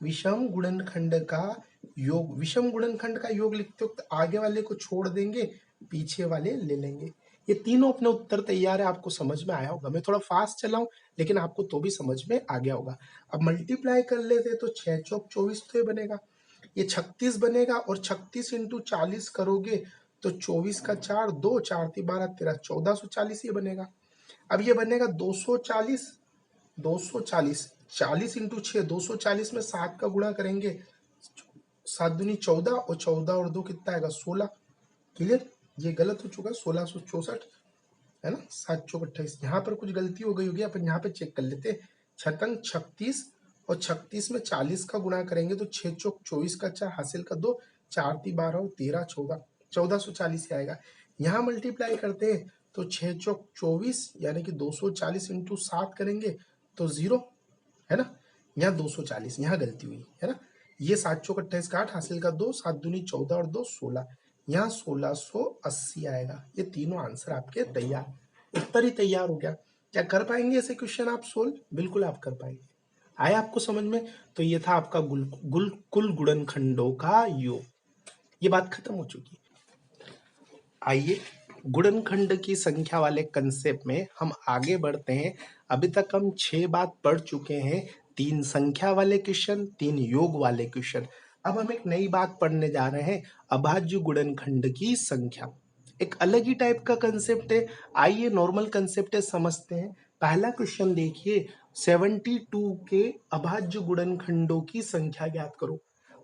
विषम गुणनखंड का योग, विषम गुणनखंड का योग लिखते वक्त आगे वाले को छोड़ देंगे, पीछे वाले ले लेंगे। ये तीनों अपने उत्तर तैयार है, आपको समझ में आया होगा। मैं थोड़ा फास्ट चलाऊं लेकिन आपको तो भी समझ में आ गया होगा। अब मल्टीप्लाई कर लेते तो 6 चौक 24 तो ये बनेगा, ये 36 बनेगा, और 36 इंटू 40 करोगे तो 24 का 4, 2 4 3 12 13, 1440 ये बनेगा। अब ये बनेगा 240, 240, 40 इंटू 6, 240 में 7 का गुणा करेंगे, 7 दूनी 14, और 14 और 2 कितना आएगा, 16। क्लियर? ये गलत हो चुका है, 1664 है ना, 7 चौक 28, यहाँ पर कुछ गलती हो गई होगी, अपन यहाँ पे चेक कर लेते। छतंग 36, और 36 में 40 का गुणा करेंगे तो 6 चौक 24 का 4, हासिल का 2, 4 3 12 और 13 14, 1440 आएगा। यहाँ मल्टीप्लाई करते हैं तो 6 चौक 24 यानी कि 240 इंटू 7 करेंगे तो 0, है ना, यहाँ 240, यहाँ गलती हुई है ना, ये 7 चौक 28 का 8, हासिल का 2, 7 दूनी 14 और 2 16, यहाँ 1680 आएगा। ये तीनों आंसर आपके तैयार, उत्तर ही तैयार हो गया। क्या कर पाएंगे ऐसे क्वेश्चन आप सोल्व? बिल्कुल आप कर पाएंगे। आया आपको समझ में? तो ये था आपका कुल गुणनखंडों का योग, ये बात खत्म हो चुकी है। आइए गुणनखंड की संख्या वाले कंसेप्ट में हम आगे बढ़ते हैं। अभी तक हम 6 बात पढ़ चुके हैं, 3 संख्या वाले क्वेश्चन, 3 योग वाले क्वेश्चन। अब हम एक नई बात पढ़ने जा रहे हैं, अभाज्य गुणनखंड की संख्या। एक अलग ही टाइप का कंसेप्ट है, आइए नॉर्मल कंसेप्ट है समझते हैं। पहला क्वेश्चन देखिए, 72 के अभाज्य गुणनखंडों की संख्या ज्ञात करो।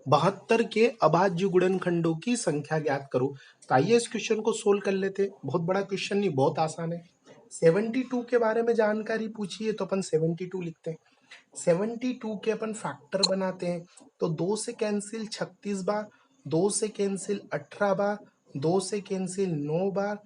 72 के अभाज्य गुणनखंडों की संख्या ज्ञात करो। तो आइए इस क्वेश्चन को सोल्व कर लेते हैं। बहुत बड़ा क्वेश्चन नहीं, बहुत आसान है। 72 के बारे में जानकारी पूछी है तो अपन 72 लिखते हैं। 72 के अपन फैक्टर बनाते हैं, तो 2 से कैंसिल 36 बार, 2 से कैंसिल 18 बार, 2 से कैंसिल 9 बार,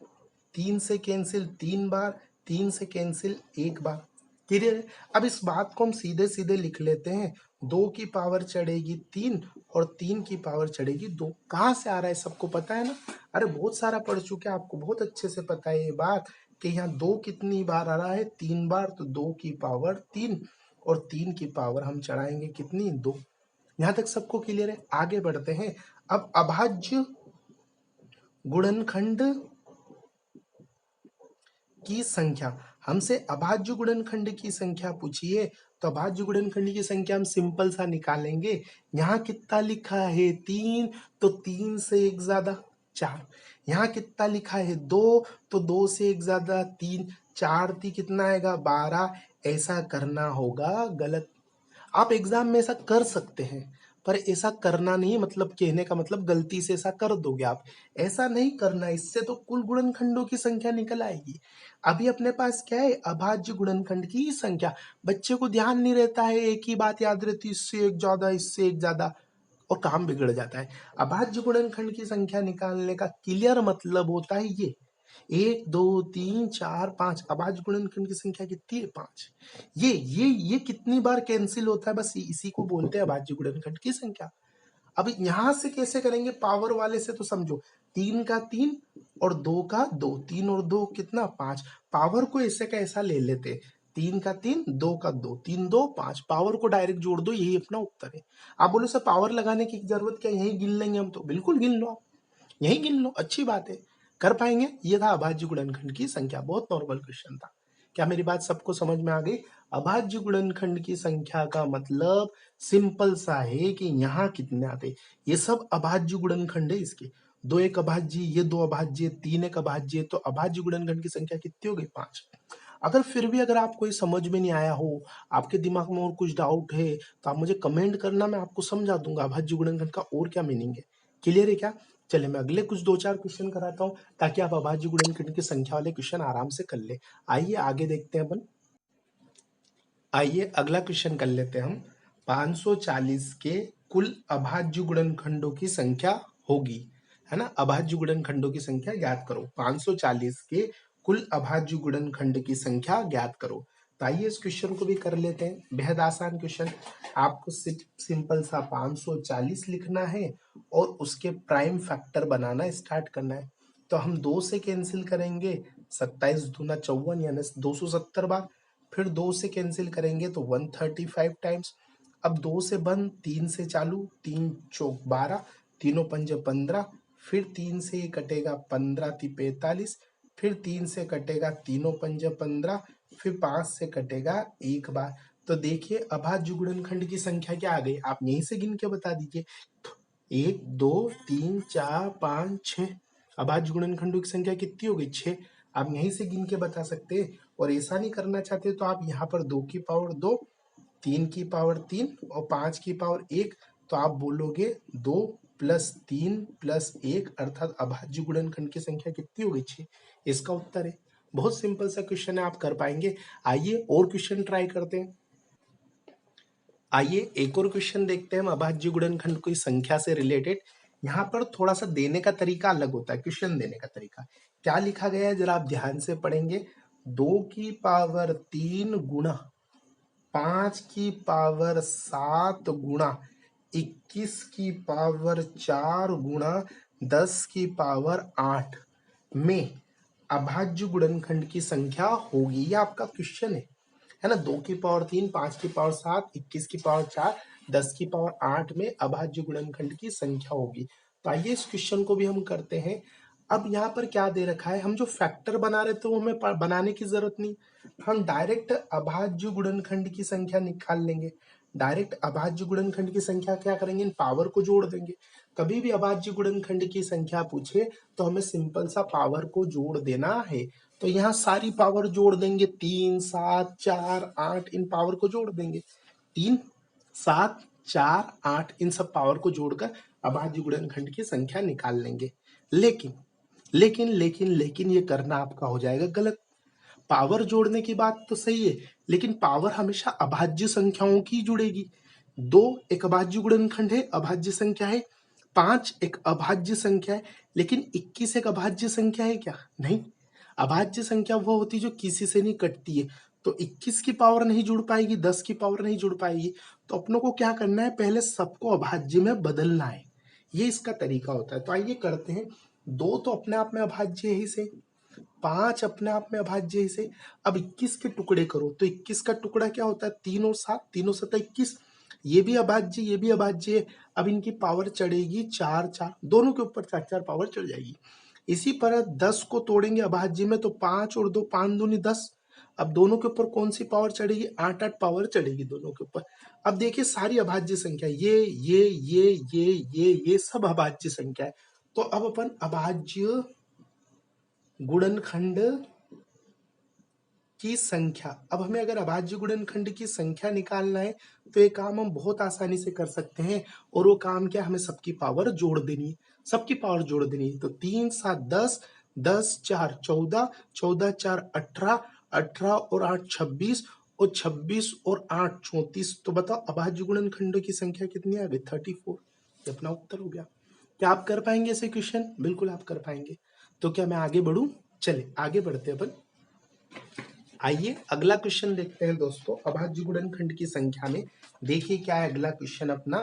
3 से कैंसिल 3 बार, 3 से कैंसिल 1 बार। क्लियर है? अब इस बात को हम सीधे सीधे लिख लेते हैं, 2 की पावर चढ़ेगी 3 और 3 की पावर चढ़ेगी 2। कहाँ से आ रहा है, सबको पता है ना? अरे बहुत सारा पढ़ चुके हैं, आपको बहुत अच्छे से पता है ये बात कि यहाँ 2 कितनी बार आ रहा है, 3 बार, तो 2 की पावर 3, और 3 की पावर हम चढ़ाएंगे कितनी, 2। यहाँ तक सबको क्लियर है? आगे बढ़ते हैं। अब अभाज्य गुणनखंड की संख्या, हमसे अभाज्य गुणनखंड की संख्या पूछी है, तो अभाज्य गुणनखंड की संख्या हम सिंपल सा निकालेंगे। यहाँ कितना लिखा है, 3, तो 3 से एक ज्यादा 4। यहाँ कितना लिखा है, 2, तो 2 से एक ज्यादा 3, 4 3 कितना आएगा, 12। ऐसा करना होगा गलत। आप एग्जाम में ऐसा कर सकते हैं, पर ऐसा करना नहीं, मतलब कहने का मतलब गलती से ऐसा कर दोगे आप, ऐसा नहीं करना, इससे तो कुल गुणनखंडों की संख्या निकल आएगी। अभी अपने पास क्या है, अभाज्य गुणनखंड की संख्या। बच्चे को ध्यान नहीं रहता है, एक ही बात याद रहती, इससे एक ज्यादा, इससे एक ज्यादा, और काम बिगड़ जाता है। अभाज्य गुणनखंड की संख्या निकालने का क्लियर मतलब होता है ये, 1 2 3 4 5, अभाज्य गुणनखंड की संख्या कितनी है, 5। ये कितनी बार कैंसिल होता है, बस इसी को बोलते हैं अभाज्य गुणनखंड की संख्या। अब यहां से कैसे करेंगे, पावर वाले से तो समझो, 3 का 3 और 2 का 2, 3 और 2 कितना, 5। पावर को ऐसे का ऐसा ले लेते, 3 का 3, 2 का 2, 3 2 5, पावर को डायरेक्ट जोड़ दो, यही अपना उत्तर है। आप बोलो सर पावर लगाने की जरूरत क्या, यही गिन लेंगे हम, तो बिल्कुल गिन लो, आप यही गिन लो, अच्छी बात है, कर पाएंगे। ये था अभाज्य गुणनखंड की संख्या, बहुत नॉर्मल क्वेश्चन था। क्या मेरी बात सबको समझ में आ गई? अभाज्य गुणनखंड की संख्या का मतलब सिंपल सा है कि यहाँ कितने आते, ये सब अभाज्य गुणनखंड है इसके। 2 एक अभाज्य, ये 2 अभाज्य, 3 एक अभाज्य, तो अभाज्य गुणनखंड की संख्या कितनी हो गई? 5। अगर फिर भी अगर आप कोई समझ में नहीं आया हो, आपके दिमाग में और कुछ डाउट है, तो आप मुझे कमेंट करना, मैं आपको समझा दूंगा अभाज्य गुणनखंड का और क्या मीनिंग है। क्लियर है क्या? चलिए मैं अगले कुछ 2-4 क्वेश्चन कराता हूँ, ताकि आप अभाज्य गुणनखंड की संख्या वाले क्वेश्चन आराम से कर ले। आइए आगे देखते हैं अपन। आइए अगला क्वेश्चन कर लेते हैं हम। 540 के कुल अभाज्य गुणनखंडों की संख्या होगी, है ना? अभाज्य गुणनखंडों की संख्या ज्ञात करो। 540 के कुल अभाज्य गुणनखंड की संख्या ज्ञात करो। तो आइए इस क्वेश्चन को भी कर लेते हैं, बेहद आसान क्वेश्चन। आपको सिंपल सा 540 लिखना है और उसके प्राइम फैक्टर बनाना स्टार्ट करना है। तो हम 2 से कैंसिल करेंगे, 27 दूना 54 यानी 270 बार। फिर 2 से कैंसिल करेंगे तो 135 टाइम्स। अब 2 से बंद, 3 से चालू, 3 चौक 12, तीनों पंजे 15, फिर 3 से ये कटेगा 15 ती 45, फिर 3 से कटेगा तीनों पंजे 15, फिर 5 से कटेगा एक बार। तो देखिए अभाज्य गुणनखंड की संख्या क्या आ गई, आप यहीं से गिन के बता दीजिए। 1 2 3 4 5 6, अभाज्य गुणनखंडों की संख्या कितनी हो गई? 6। आप यहीं से गिन के बता सकते हैं। और ऐसा नहीं करना चाहते तो आप यहाँ पर 2 की पावर 2, 3 की पावर 3 और 5 की पावर 1, तो आप बोलोगे 2 प्लस 3 प्लस 1, अर्थात अभाज्य गुणनखंड की संख्या कितनी हो गई? 6। इसका उत्तर है। बहुत सिंपल सा क्वेश्चन है, आप कर पाएंगे। आइए और क्वेश्चन ट्राई करते हैं। आइए एक और क्वेश्चन देखते हैं हम अभाज्य गुणनखंड की संख्या से रिलेटेड। यहाँ पर थोड़ा सा देने का तरीका अलग होता है, क्वेश्चन देने का तरीका। क्या लिखा गया है जरा आप ध्यान से पढ़ेंगे। 2 की पावर 3 गुणा 5 की पावर 7 गुणा 21 की पावर 4 गुणा 10 की पावर 8 में अभाज्य गुणनखंड की संख्या होगी। ये आपका क्वेश्चन है ना? 2 की पावर 3, 5 की पावर 7, 21 की पावर 4, 10 की पावर 8 में अभाज्य गुणनखंड की संख्या होगी। तो आइए इस क्वेश्चन को भी हम करते हैं। अब यहाँ पर क्या दे रखा है, हम जो फैक्टर बना रहे थे वो हमें बनाने की जरूरत नहीं, हम डायरेक्ट अभाज्य गुणनखंड की संख्या निकाल लेंगे। डायरेक्ट अभाज्य गुणनखंड की संख्या क्या करेंगे, इन पावर को जोड़ देंगे। कभी भी अभाज्य गुणनखंड की संख्या पूछे तो हमें सिंपल सा पावर को जोड़ देना है। तो यहाँ सारी पावर जोड़ देंगे, 3 7 4 8, इन पावर को जोड़ देंगे। 3 7 4 8, इन सब पावर को जोड़कर अभाज्य गुणनखंड की संख्या निकाल लेंगे। लेकिन लेकिन लेकिन लेकिन ये करना आपका हो जाएगा गलत। पावर जोड़ने की बात तो सही है, लेकिन पावर हमेशा अभाज्य संख्याओं की जुड़ेगी। 2 एक अभाज्य गुणनखंड है, अभाज्य संख्या है। 5 एक अभाज्य संख्या है, लेकिन 21 एक अभाज्य संख्या है क्या? नहीं। अभाज्य संख्या वो होती है जो किसी से नहीं कटती है। तो 21 की पावर नहीं जुड़ पाएगी, 10 की पावर नहीं जुड़ पाएगी। तो अपनों को क्या करना है, पहले सबको अभाज्य में बदलना है। ये इसका तरीका होता है। तो आइए करते हैं। 2 तो अपने आप में अभाज्य है ही से, 5 अपने आप में अभाज्य है से। अब 21 के टुकड़े करो तो 21 का टुकड़ा क्या होता है? 3 और 7, 3 और 7 21। ये भी अभाज्य, ये भी अभाज्य है। अब इनकी पावर चढ़ेगी 4 4, दोनों के ऊपर 4 4 पावर चढ़ जाएगी। इसी पर 10 को तोड़ेंगे अभाज्य में तो 5 और 2, 5 दूनी 10। अब दोनों के ऊपर कौन सी पावर चढ़ेगी? 8 8 पावर चढ़ेगी दोनों के ऊपर। अब देखिए सारी अभाज्य संख्या, ये सब अभाज्य संख्या है। तो अब अपन अभाज्य गुणनखंड की संख्या, अब हमें अगर अभाज्य गुणनखंड की संख्या निकालना है तो ये काम हम बहुत आसानी से कर सकते हैं। और वो काम क्या, हमें सबकी पावर जोड़ देनी है, सबकी पावर जोड़ देनी है। तो 3 7 10, 10 4 14, 14 4 18, 18 और 8 26, और 26 और 8 34। तो बताओ अभाज्य गुणनखंडों की संख्या कितनी आ गई? 34। ये अपना उत्तर हो गया। क्या आप कर पाएंगे ऐसे क्वेश्चन? बिल्कुल आप कर पाएंगे। तो क्या मैं आगे बढ़ूं? चले आगे बढ़ते हैं अपन। आइए अगला क्वेश्चन देखते हैं दोस्तों, अभाज्य गुणनखंड की संख्या में। देखिए क्या है अगला क्वेश्चन अपना।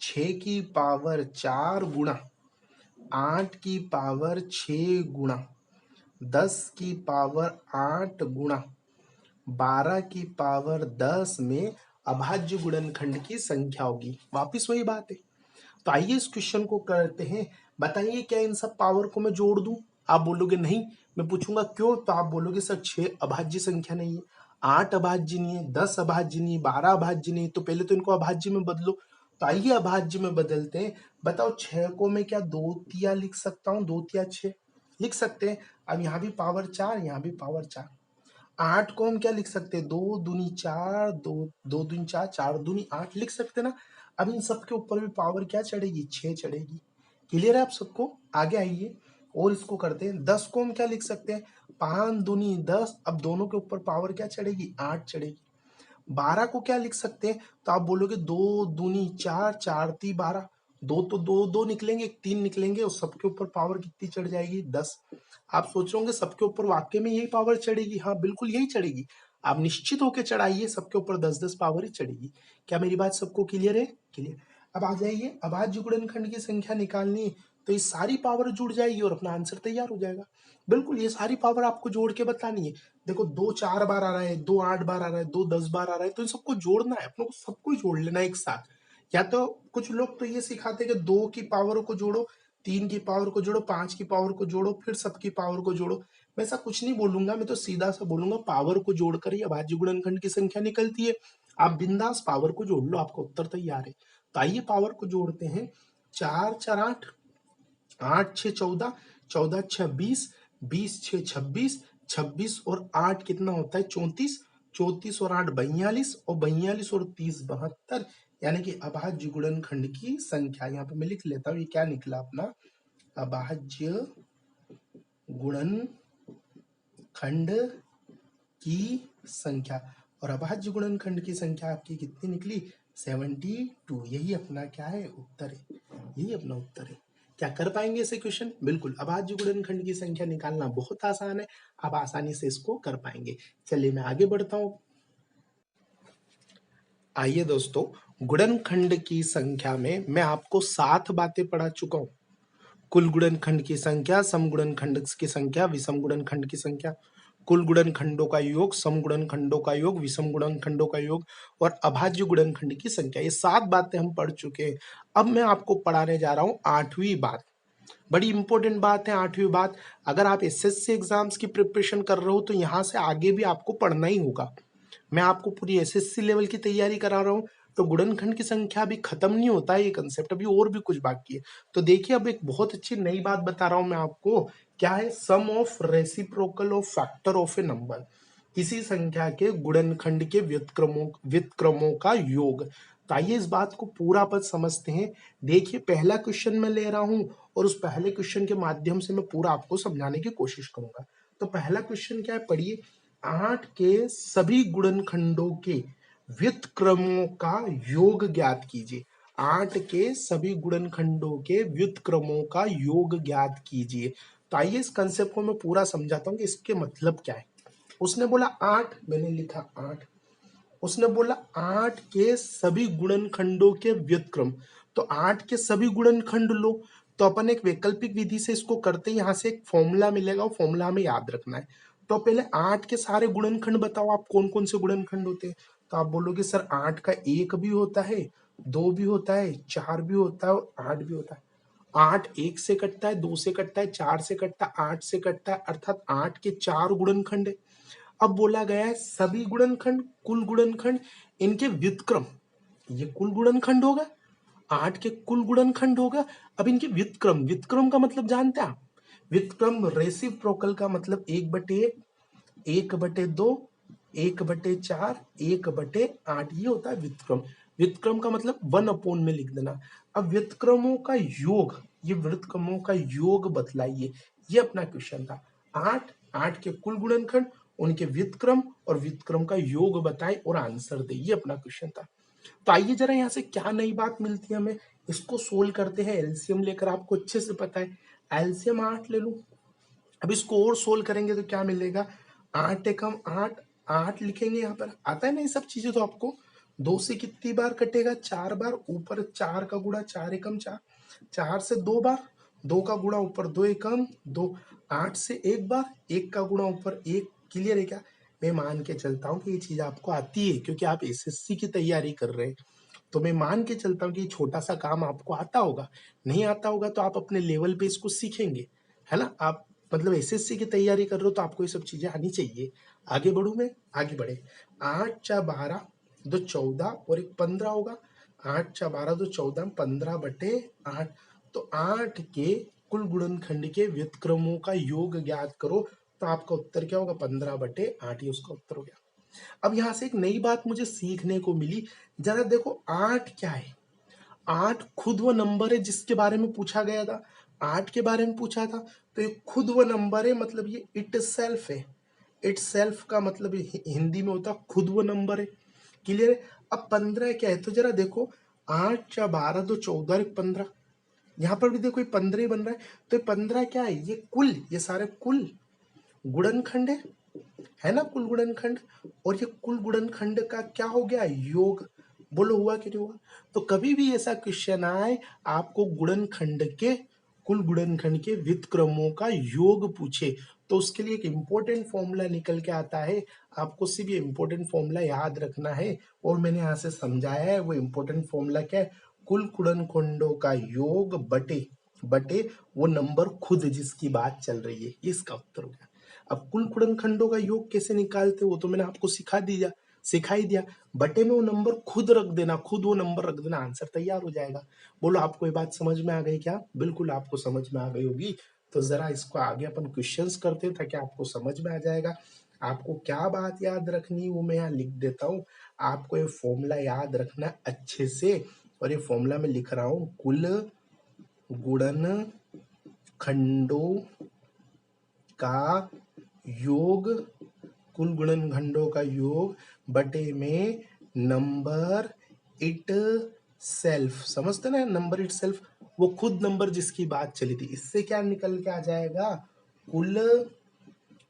6 की पावर 4 गुणा 8 की पावर 6 गुणा 10 की पावर 8 गुणा 12 की पावर 10 में अभाज्य गुणनखंड की संख्या होगी। वापिस वही बात है। तो आइए इस क्वेश्चन को करते हैं। बताइए क्या इन सब पावर को मैं जोड़ दूं? आप बोलोगे नहीं। मैं पूछूंगा क्यों, तो आप बोलोगे सर 6 अभाज्य संख्या नहीं है, 8 अभाज्य नहीं है, 10 अभाज्य नहीं है, 12 अभाज्य नहीं है, तो पहले तो इनको अभाज्य में बदलो। तो आइए अभाज्य में बदलते हैं। बताओ 6 को मैं क्या 2 तिया लिख सकता हूँ? 2 तिया 6 लिख सकते हैं। अब यहाँ भी पावर 4, यहाँ भी पावर 4। 8 को हम क्या लिख सकते हैं? 2 दूनी 4, 2 दूनी 4, 4 दूनी 8 लिख सकते हैं ना। अब इन सबके ऊपर भी पावर क्या चढ़ेगी? 6 चढ़ेगी। क्लियर है आप सबको? आगे आइए और इसको करते हैं। 10 को हम क्या लिख सकते हैं? 5 दूनी 10। अब दोनों के ऊपर पावर क्या चढ़ेगी? 8 चढ़ेगी। 12 को क्या लिख सकते हैं? तो आप बोलोगे 2 दूनी 4, 4 ती 12। दो तो दो दो निकलेंगे, एक 3 निकलेंगे, और सबके ऊपर पावर कितनी चढ़ जाएगी? 10। आप सोच रहे होंगे सबके ऊपर वाकई में यही पावर चढ़ेगी? हाँ बिल्कुल यही चढ़ेगी। आप निश्चित होकर चढ़ाइए, सबके ऊपर 10-10 पावर ही चढ़ेगी। क्या मेरी बात सबको क्लियर है? क्लियर। अब आ जाइए, अभाज्य गुणनखंड की संख्या निकालनी है, तो ये सारी पावर जुड़ जाएगी और अपना आंसर तैयार हो जाएगा। बिल्कुल ये सारी पावर आपको जोड़ के बतानी है। देखो 2 4 बार आ रहा है, 2 8 बार आ रहा है, 2 10 बार आ रहा है, तो इन सबको जोड़ना है अपने को, सबको जोड़ लेना है एक साथ। या तो कुछ लोग तो ये सिखाते हैं कि 2 की पावर को जोड़ो, 3 की पावर को जोड़ो, 5 की पावर को जोड़ो, फिर सबकी पावर को जोड़ो। मैं ऐसा कुछ नहीं बोलूंगा, मैं तो सीधा सा बोलूंगा पावर को जोड़कर ही अभाज्य गुणनखंड की संख्या निकलती है। आप बिंदास पावर को जोड़ लो, आपका उत्तर तैयार है। तो आइए पावर को जोड़ते हैं। 4 4 8, 8 6 14, 14 6 20, 20 6 26, 26 और 8 कितना होता है? 34, 34 और 8 42, और 42 और 30 72। यानी कि अभाज्य गुणनखंड की संख्या, यहाँ पे मैं लिख लेता हूँ ये क्या निकला अपना, अभाज्य गुणनखंड की संख्या। और अभाज्य गुणनखंड की संख्या आपकी कितनी निकली? 72। यही अपना क्या है? उत्तर है। यही अपना उत्तर है। क्या कर पाएंगे ऐसे क्वेश्चन? बिल्कुल। अभाज्य गुणनखंड की संख्या निकालना बहुत आसान है, आप आसानी से इसको कर पाएंगे। चलिए मैं आगे बढ़ता हूं। आइए दोस्तों, गुणनखंड की संख्या में मैं आपको 7 बातें पढ़ा चुका हूं। कुल गुणनखंड की संख्या, सम गुणनखंड की संख्या, विषम गुणनखंड की संख्या, कुल गुणनखंडों का योग, सम गुणनखंडों का योग, विषम गुणनखंडों का योग, और अभाज्य गुणनखंड की संख्या। ये 7 बातें हम पढ़ चुके हैं। अब मैं आपको पढ़ाने जा रहा हूं 8वीं बात। बड़ी इंपॉर्टेंट बात है 8वीं बात। अगर आप एसएससी एग्जाम्स की प्रिपरेशन कर रहे हो तो यहाँ से आगे भी आपको पढ़ना ही होगा। मैं आपको पूरी एसएससी लेवल की तैयारी करा रहा हूँ, तो गुणनखंड की संख्या अभी खत्म नहीं होता है ये कंसेप्ट, अभी और भी कुछ बाकी है। तो देखिए अब एक बहुत अच्छी नई बात बता रहा हूं मैं आपको। क्या है? Sum of reciprocal of factor of a number. किसी संख्या के गुणनखंड के व्युत्क्रमों का योग। तो आइए इस बात को पूरा पद समझते हैं। देखिए पहला क्वेश्चन मैं ले रहा हूं, और उस पहले क्वेश्चन के माध्यम से मैं पूरा आपको समझाने की कोशिश करूंगा। तो पहला क्वेश्चन क्या है? पढ़िए। 8 के सभी गुणनखंडों के व्युत्क्रमों का योग ज्ञात कीजिए। 8 के सभी गुणनखंडों के व्युत्क्रमों का योग ज्ञात कीजिए। तो आइए इस कंसेप्ट को मैं पूरा समझाता हूं कि इसके मतलब क्या है। उसने बोला 8, मैंने लिखा 8। उसने बोला 8 के सभी गुणनखंडों के व्युत्क्रम। तो 8 के सभी गुणनखंड लो। तो अपन एक वैकल्पिक विधि से इसको करते हैं, यहां से एक फॉर्मूला मिलेगा, वो फॉर्मूला हमें याद रखना है। तो पहले 8 के सारे गुणनखंड बताओ, आप कौन कौन से गुणनखंड होते हैं? तो आप बोलोगे सर 8 का 1 भी होता है, 2 भी होता है, 4 भी होता है, और 8 भी होता है। 8 1 से कटता है, 2 से कटता है, 4 से कटता है, 8 से कटता है, अर्थात 8 के 4 गुणनखंड है। अब बोला गया है सभी गुणनखंड, कुल गुणनखंड, इनके व्युत्क्रम। ये कुल गुणनखंड होगा, 8 के कुल गुणनखंड होगा। अब इनके व्युत्क्रम, व्युत्क्रम का मतलब जानते हैं आप? व्युत्क्रम रेसिप्रोकल का मतलब 1/1, 1/2, 1/4, 1/8, ये होता है व्युत्क्रम। व्युत्क्रम का मतलब 1 में लिख देना। अब व्युत्क्रमों का योग, ये व्युत्क्रमों का योग बतलाइए, ये अपना क्वेश्चन था। 8 के कुल गुणनखंड, उनके व्युत्क्रम और व्युत्क्रम का योग बताए और आंसर दे, ये अपना क्वेश्चन था। तो आइए जरा यहाँ से क्या नई बात मिलती है हमें, इसको सोल्व करते हैं एलसीएम लेकर। आपको अच्छे से पता है एलसीएम 8 ले लूं। अब इसको और सोल्व करेंगे तो क्या मिलेगा? 8 एकम 8, 8 लिखेंगे यहाँ पर। आता है ना ये सब चीजें तो आपको। 2 से कितनी बार कटेगा? 4 बार। ऊपर 4 का गुणा, 4 एकम 4, 4 से 2 बार, 2 का गुणा ऊपर 2 एकम 2, 8 से 1 बार, 1 का गुणा ऊपर 1। क्लियर है क्या? मैं मान के चलता हूँ कि ये चीज आपको आती है क्योंकि आप एसएससी की तैयारी कर रहे हैं, तो मैं मान के चलता हूँ कि छोटा सा काम आपको आता होगा। नहीं आता होगा तो आप अपने लेवल पे इसको सीखेंगे, है ना। आप मतलब एसएससी की तैयारी कर रहे हो तो आपको ये सब चीजें आनी चाहिए। आगे बढ़ू मैं, आगे बढ़े। 8 × 12 2 14 और एक 15 होगा। 8 × 12 2 14 15/8। तो 8 के कुल गुणनखंड के व्युत्क्रमों का योग ज्ञात करो। तो आपका उत्तर क्या होगा? 15/8 ही उसका उत्तर हो गया। अब यहां से एक नई बात मुझे सीखने को मिली। जरा देखो 8 क्या है? 8 खुद वो नंबर है जिसके बारे में पूछा गया था। 8 के बारे में पूछा था तो ये खुद वो नंबर है, मतलब ये इट सेल्फ है। इट सेल्फ का मतलब हिंदी में होता खुद वो नंबर है। क्लियर है। अब 15 क्या है? तो जरा देखो 8 × 12 2 14 और 15, यहाँ पर भी देखो ये 15 ही बन रहा है। तो ये 15 क्या है? ये कुल, ये सारे कुल गुणनखंड है ना, कुल गुणनखंड। और ये कुल गुणनखंड का क्या हो गया? योग। बोलो हुआ कि नहीं हुआ? तो कभी भी ऐसा क्वेश्चन आए, आपको गुणनखंड के कुल गुणनखंड के व्युत्क्रमों का योग पूछे, तो उसके लिए एक इंपॉर्टेंट फॉर्मूला निकल के आता है। आपको सिर्फ ये इंपॉर्टेंट फॉर्मूला याद रखना है और मैंने यहाँ से समझाया है। वो इंपॉर्टेंट फॉर्मूला क्या है? कुल गुणनखंडों का योग बटे बटे वो नंबर खुद जिसकी बात चल रही है। इसका उत्तर हो गया। अब कुल गुणनखंडों का योग कैसे निकालते वो तो मैंने आपको सिखा ही दिया। बटे में वो नंबर खुद रख देना, खुद वो नंबर रख देना, आंसर तैयार हो जाएगा। बोलो आपको ये बात समझ में आ गई क्या? बिल्कुल आपको समझ में आ गई होगी। तो जरा इसको आगे अपन क्वेश्चंस करते हैं ताकि आपको समझ में आ जाएगा। आपको क्या बात याद रखनी वो मैं यहाँ लिख देता हूँ। आपको ये फॉर्मूला याद रखना है अच्छे से, और ये फॉर्मूला मैं लिख रहा हूँ। कुल गुणनखंडों का योग, कुल गुणनखंडों का योग बटे में नंबर इट सेल्फ। समझते ना, नंबर इट सेल्फ, वो खुद नंबर जिसकी बात चली थी। इससे क्या निकल के आ जाएगा? कुल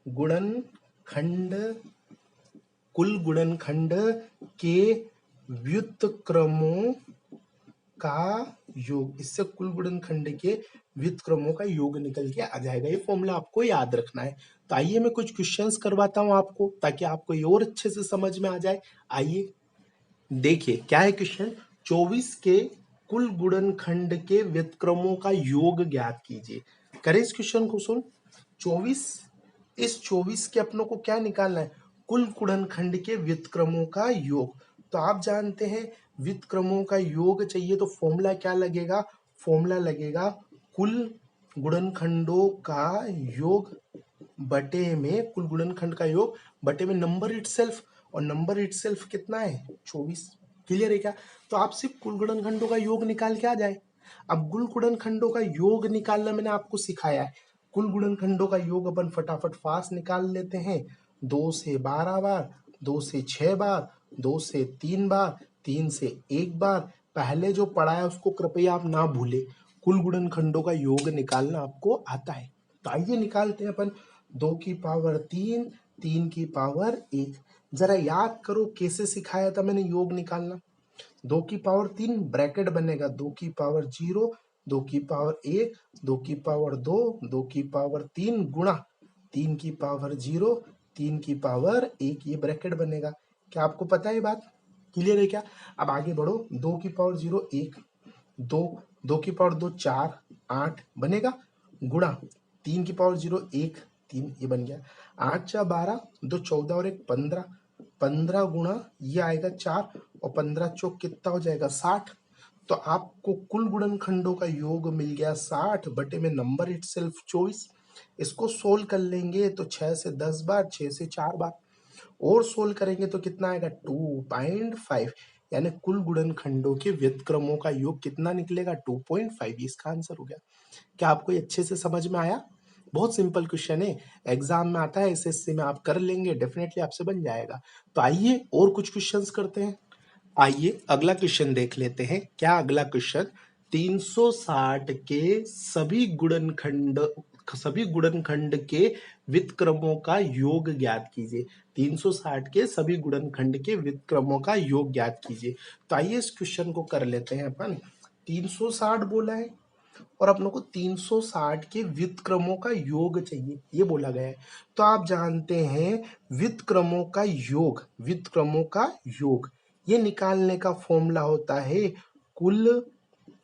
गुणनखंड, कुल गुणनखंड के व्युत्क्रमों का योग। इससे कुल गुणनखंड के व्युत्क्रमों का योग निकल के आ जाएगा। ये फॉर्मूला आपको याद रखना है। तो आइए मैं कुछ क्वेश्चंस करवाता हूं आपको ताकि आपको ये और अच्छे से समझ में आ जाए। आइए देखिए क्या है क्वेश्चन। 24 के कुल गुणनखंड के व्युत्क्रमों का योग ज्ञात कीजिए। करें इस क्वेश्चन को। सुन, 24, इस 24 के अपनों को क्या निकालना है? कुल गुणनखंड के व्युत्क्रमों का योग। तो आप जानते हैं व्युत्क्रमों का योग चाहिए तो फॉर्मूला क्या लगेगा? फॉर्मूला लगेगा कुल गुणनखंडों का योग बटे में, कुल गुणनखंड का योग बटे में नंबर इटसेल्फ। और नंबर इटसेल्फ कितना है? 24। क्लियर है क्या? तो आप सिर्फ कुल गुणनखंडों का योग निकाल के आ जाए। अब कुल गुणनखंडों का योग निकालना मैंने आपको सिखाया है। कुल गुणनखंडों का योग अपन फटाफट फास्ट निकाल लेते हैं। 2 से 12 बार, 2 से 6 बार, 2 से 3 बार, 3 से 1 बार। पहले जो पढ़ा है उसको कृपया आप ना भूले। कुल गुणनखंडों का योग निकालना आपको आता है। तो आइए निकालते हैं अपन। 2 की पावर 3, 3 की पावर 1। जरा याद करो कैसे सिखाया था मैंने योग निकालना। 2 की पावर 3 ब्रैकेट बनेगा, 2 की पावर 0, 2 की पावर 1, 2 की पावर 2, 2 की पावर 3 गुणा 3 की पावर 0, 3 की पावर 1, ये ब्रैकेट बनेगा। क्या आपको पता है बात? क्लियर है क्या? अब आगे बढ़ो। 2 की पावर 0 1, 2, 2 की पावर 2 4, 8 बनेगा, गुणा 3 की पावर 0 1 3, ये बन गया। 8 × 12 2 14 और 1 15, 15 गुणा ये आएगा 4 और 15 चौक कितना हो जाएगा? 60। तो आपको कुल गुणनखंडों का योग मिल गया 60 बटे में नंबर इटसेल्फ 24। इसको सोल्व कर लेंगे तो 6 से 10 बार, 6 से 4 बार, और सोल्व करेंगे तो कितना आएगा? 2.5। यानी कुल गुणनखंडों के व्युत्क्रमों का योग कितना निकलेगा? 2.5। इसका आंसर हो गया। क्या आपको ये अच्छे से समझ में आया? बहुत सिंपल क्वेश्चन है, एग्जाम में आता है, एसएससी में आप कर लेंगे, डेफिनेटली आपसे बन जाएगा। तो आइए और कुछ क्वेश्चंस करते हैं। आइए अगला क्वेश्चन देख लेते हैं। क्या अगला क्वेश्चन? 360 के सभी गुणनखंड के व्युत्क्रमों का योग ज्ञात कीजिए। 360 के सभी गुणनखंड के व्युत्क्रमों का योग ज्ञात कीजिए। तो आइए इस क्वेश्चन को कर लेते हैं अपन। 360 बोला है और अपनों को 360 के व्युत्क्रमों का योग चाहिए, ये बोला गया है। तो आप जानते हैं व्युत्क्रमों का योग, व्युत्क्रमों का योग ये निकालने का फॉर्मूला होता है कुल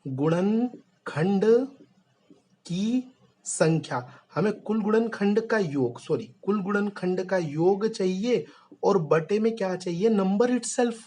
गुणनखंड की संख्या। हमें कुल गुणनखंड का योग, सॉरी कुल गुणनखंड का योग चाहिए और बटे में क्या चाहिए, नंबर इटसेल्फ,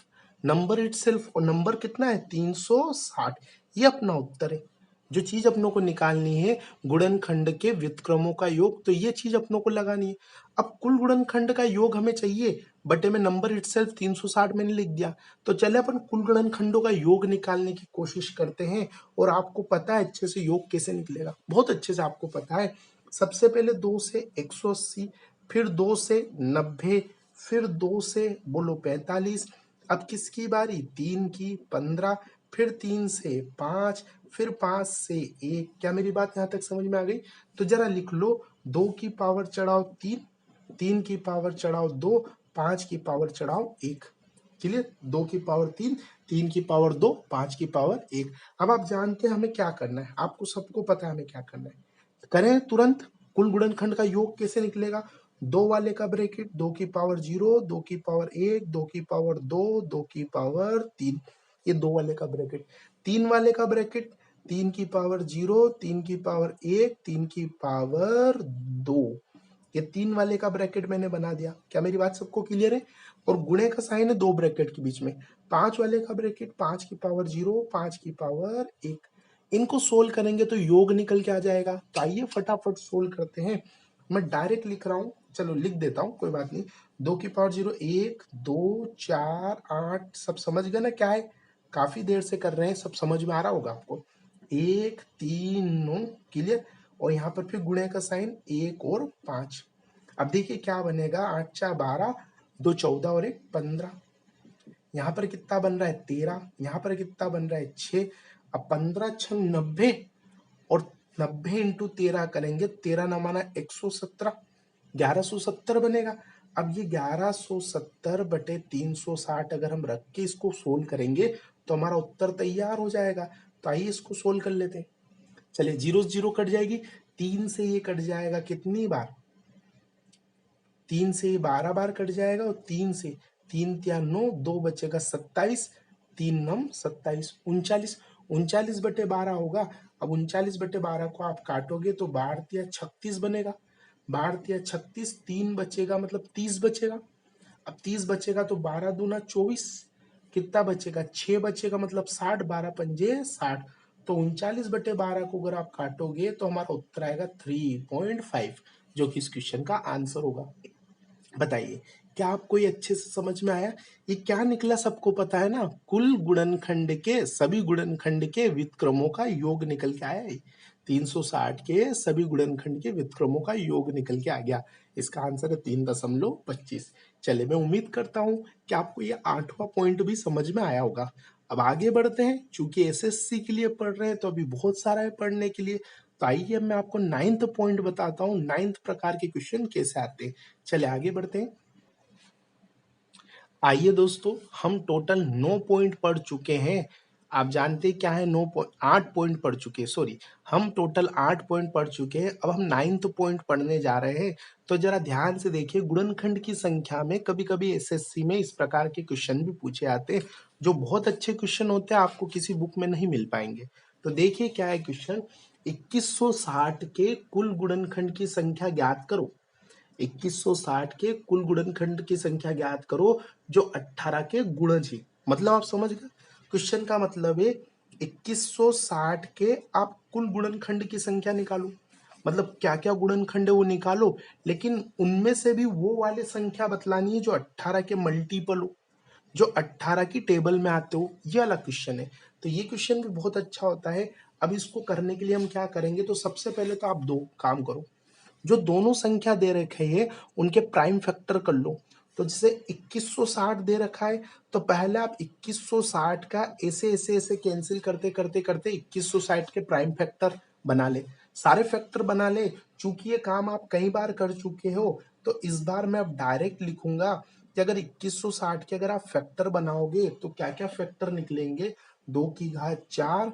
नंबर इटसेल्फ। और नंबर कितना है 360, ये अपना उत्तर है। जो चीज अपनों को निकालनी है गुणनखंड के व्युत्क्रमों का योग, तो ये चीज अपनों को लगानी है। अब कुल गुणनखंड का योग हमें चाहिए, बटे में नंबर इटसेल्फ 360 मैंने लिख दिया। तो चले अपन कुल गुणनखंडों का योग निकालने की कोशिश करते हैं। और आपको पता है अच्छे से योग कैसे निकलेगा, बहुत अच्छे से आपको पता है। सबसे पहले 2 से 180, फिर 2 से 90, फिर 2 से बोलो 45। अब किसकी बारी, 3 की 15, फिर 3 से 5, फिर 5 से 1। क्या मेरी बात यहाँ तक समझ में आ गई? तो जरा लिख लो, 2 की पावर चढ़ाओ 3, 3 की पावर चढ़ाओ 2, 5 की पावर चढ़ाओ 1। क्लियर? 2 की पावर 3, 3 की पावर 2, 5 की पावर 1। अब आप जानते हैं हमें क्या करना है, आपको सबको पता है हमें क्या करना है। करें तुरंत। कुल गुणनखंड का योग कैसे निकलेगा, 2 वाले का ब्रैकेट 2 की पावर 0, 2 की पावर 1, 2 की पावर 2, 2 की पावर 3, ये 2 वाले का ब्रैकेट। 3 वाले का ब्रैकेट 3 की पावर 0, 3 की पावर 1, 3 की पावर 2, ये 3 वाले का ब्रैकेट मैंने बना दिया। क्या मेरी बात सबको क्लियर है? और गुणे का साइन है 2 ब्रैकेट के बीच में। 5 वाले का ब्रैकेट 5 की पावर 0, 5 की पावर 1। इनको सोल्व करेंगे तो योग निकल के आ जाएगा। तो आइए फटाफट सोल्व करते हैं। मैं डायरेक्ट लिख रहा हूँ, चलो लिख देता हूँ, कोई बात नहीं। 2 की पावर 0, 1, 2, 4, 8, सब समझ गए ना क्या है? काफी देर से कर रहे हैं, सब समझ में आ रहा होगा आपको। 1, 3, 9, क्लियर। और यहाँ पर फिर गुणे का साइन 1 और 5। अब देखिए क्या बनेगा, 8 4 12, 2 14 और 1 15। यहाँ पर कितना बन रहा है 13, यहाँ पर कितना बन रहा है 6। अब 15 6 90, और 90 इंटू 13 करेंगे, 13 ना माना 117, 1170 बनेगा। अब ये 1170 बटे 360 अगर हम रख के इसको सोल्व करेंगे तो हमारा उत्तर तैयार हो जाएगा। तो आइए इसको सोल्व कर लेते हैं। चलिए 0 0 कट जाएगी, 3 से ये कट जाएगा कितनी बार, 3 से 12 बार कट जाएगा, और 3 से 3 तिया 9, 2 बचेगा 27, 3 9 27, 39, 39 बटे 12 होगा। अब 39 बटे 12 को आप काटोगे तो 12 तिया 36 बनेगा, 12 तिया 36, 3 बचेगा मतलब 30 बचेगा। अब 30 बचेगा तो 12 दूना 24, कितना बचेगा 6 बचेगा मतलब 60, 12 पंजे 60। तो 39 बटे 12 को अगर आप काटोगे तो हमारा उत्तर आएगा 3.5, जो कि इस क्वेश्चन का आंसर होगा। बताइए क्या आपको ये अच्छे से समझ में आया? ये क्या निकला सबको पता है ना, कुल गुणनखंड के सभी गुणनखंड के व्युत्क्रमों का योग निकल के आया है। 360 के सभी गुणनखंड के व्युत्क्रमों का योग निकल के आ गया। इसका आंसर है 3.25। चले मैं उम्मीद करता हूं कि आपको ये 8वां पॉइंट भी समझ में आया होगा। अब आगे बढ़ते हैं, चूंकि एसएससी के लिए पढ़ रहे हैं तो अभी बहुत सारा है पढ़ने के लिए। तो आइए मैं आपको 9th पॉइंट बताता हूँ, 9th प्रकार के क्वेश्चन कैसे आते हैं। चले आगे बढ़ते हैं। आइए दोस्तों, हम टोटल 9 पॉइंट पढ़ चुके हैं। आप जानते हैं क्या है, 8 पॉइंट पढ़ चुके हैं, सॉरी हम टोटल 8 पॉइंट पढ़ चुके हैं। अब हम 9th पॉइंट पढ़ने जा रहे हैं। तो जरा ध्यान से देखिए, गुणनखंड की संख्या में कभी कभी एसएससी में इस प्रकार के क्वेश्चन भी पूछे आते हैं, जो बहुत अच्छे क्वेश्चन होते हैं, आपको किसी बुक में नहीं मिल पाएंगे। तो देखिए क्या है क्वेश्चन, 2160 के कुल गुणनखंड की संख्या ज्ञात करो। 2160 के कुल गुणनखंड की संख्या ज्ञात करो जो 18 के गुणज है। मतलब आप समझ गए, क्वेश्चन का मतलब है 2160 के आप कुल गुणनखंड की संख्या निकालो। मतलब क्या क्या गुणनखंड है वो निकालो, लेकिन उनमें से भी वो वाले संख्या बतलानी है जो 18 के मल्टीपल हो, जो 18 की टेबल में आते हो। ये वाला क्वेश्चन है। तो ये क्वेश्चन भी बहुत अच्छा होता है। अब इसको करने के लिए हम क्या करेंगे, तो सबसे पहले तो आप दो काम करो, जो दोनों संख्या दे रखे हैं उनके प्राइम फैक्टर कर लो। तो जैसे 2160 दे रखा है, तो पहले आप 2160 का ऐसे ऐसे ऐसे कैंसिल करते करते करते 2160 के प्राइम फैक्टर बना ले, सारे फैक्टर बना ले। चूंकि ये काम आप कई बार कर चुके हो, तो इस बार मैं अब डायरेक्ट लिखूंगा कि अगर 2160 के अगर आप फैक्टर बनाओगे तो क्या क्या फैक्टर निकलेंगे, 2 की घात 4,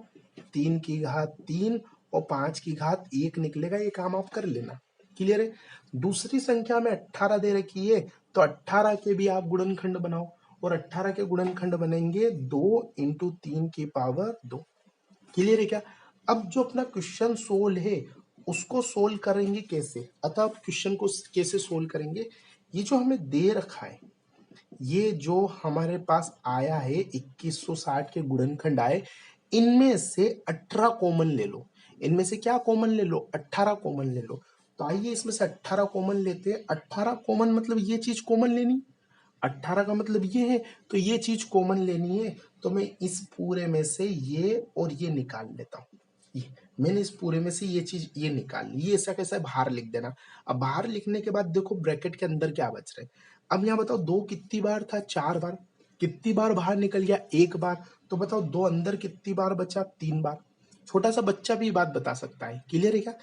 3 की घात 3 और 5 की घात 1 निकलेगा, ये काम आप कर लेना। क्लियर है। दूसरी संख्या में 18 दे रखी है, तो 18 के भी आप गुणनखंड बनाओ, और 18 के गुणनखंड बनेंगे 2 इंटू 3 की पावर 2। क्लियर है क्या। अब जो अपना क्वेश्चन सोल्व है उसको सोल्व करेंगे कैसे, अतः आप क्वेश्चन को कैसे सोल्व करेंगे, ये जो हमें दे रखा है, ये जो हमारे पास आया है 2160 के गुणनखंड आए, इनमें से 18 कॉमन ले लो। इनमें से क्या कॉमन ले लो, 18 कॉमन ले लो। तो आइए इसमें से 18 कॉमन लेते हैं। 18 कॉमन मतलब ये चीज कॉमन लेनी, 18 का मतलब ये है, तो ये चीज कॉमन लेनी है। तो मैं इस पूरे में से ये और ये निकाल लेता हूँ। ये मैंने इस पूरे में से ये चीज ये निकाल ली, ये ऐसा कैसा बाहर लिख देना। अब बाहर लिखने के बाद देखो ब्रैकेट के अंदर क्या बच रहा है। अब यहाँ बताओ 2 कितनी बार था, 4 बार। कितनी बार बाहर निकल गया, 1 बार। तो बताओ 2 अंदर कितनी बार बचा, 3 बार। छोटा सा बच्चा भी बात बता सकता है। क्लियर है क्या।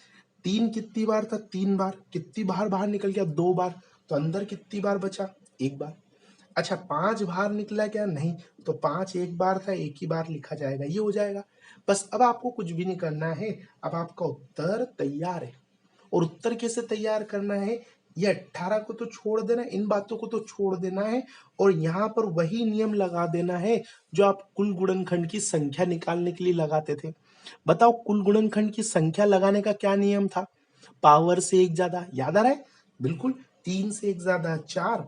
3 कितनी बार था, 3 बार। कितनी बार बाहर निकल गया, 2 बार। तो अंदर कितनी बार बचा, 1 बार। अच्छा 5 बाहर निकला क्या, नहीं। तो 5 एक बार था, एक ही बार लिखा जाएगा, ये हो जाएगा। बस अब आपको कुछ भी नहीं करना है, अब आपका उत्तर तैयार है। और उत्तर कैसे तैयार करना है, ये 18 को तो छोड़ देना, इन बातों को तो छोड़ देना है, और यहाँ पर वही नियम लगा देना है जो आप कुल गुणनखंड की संख्या निकालने के लिए लगाते थे। बताओ कुल गुणनखंड की संख्या लगाने का क्या नियम था, पावर से एक ज्यादा, याद आ रहा है। बिल्कुल। 3 से एक ज्यादा 4,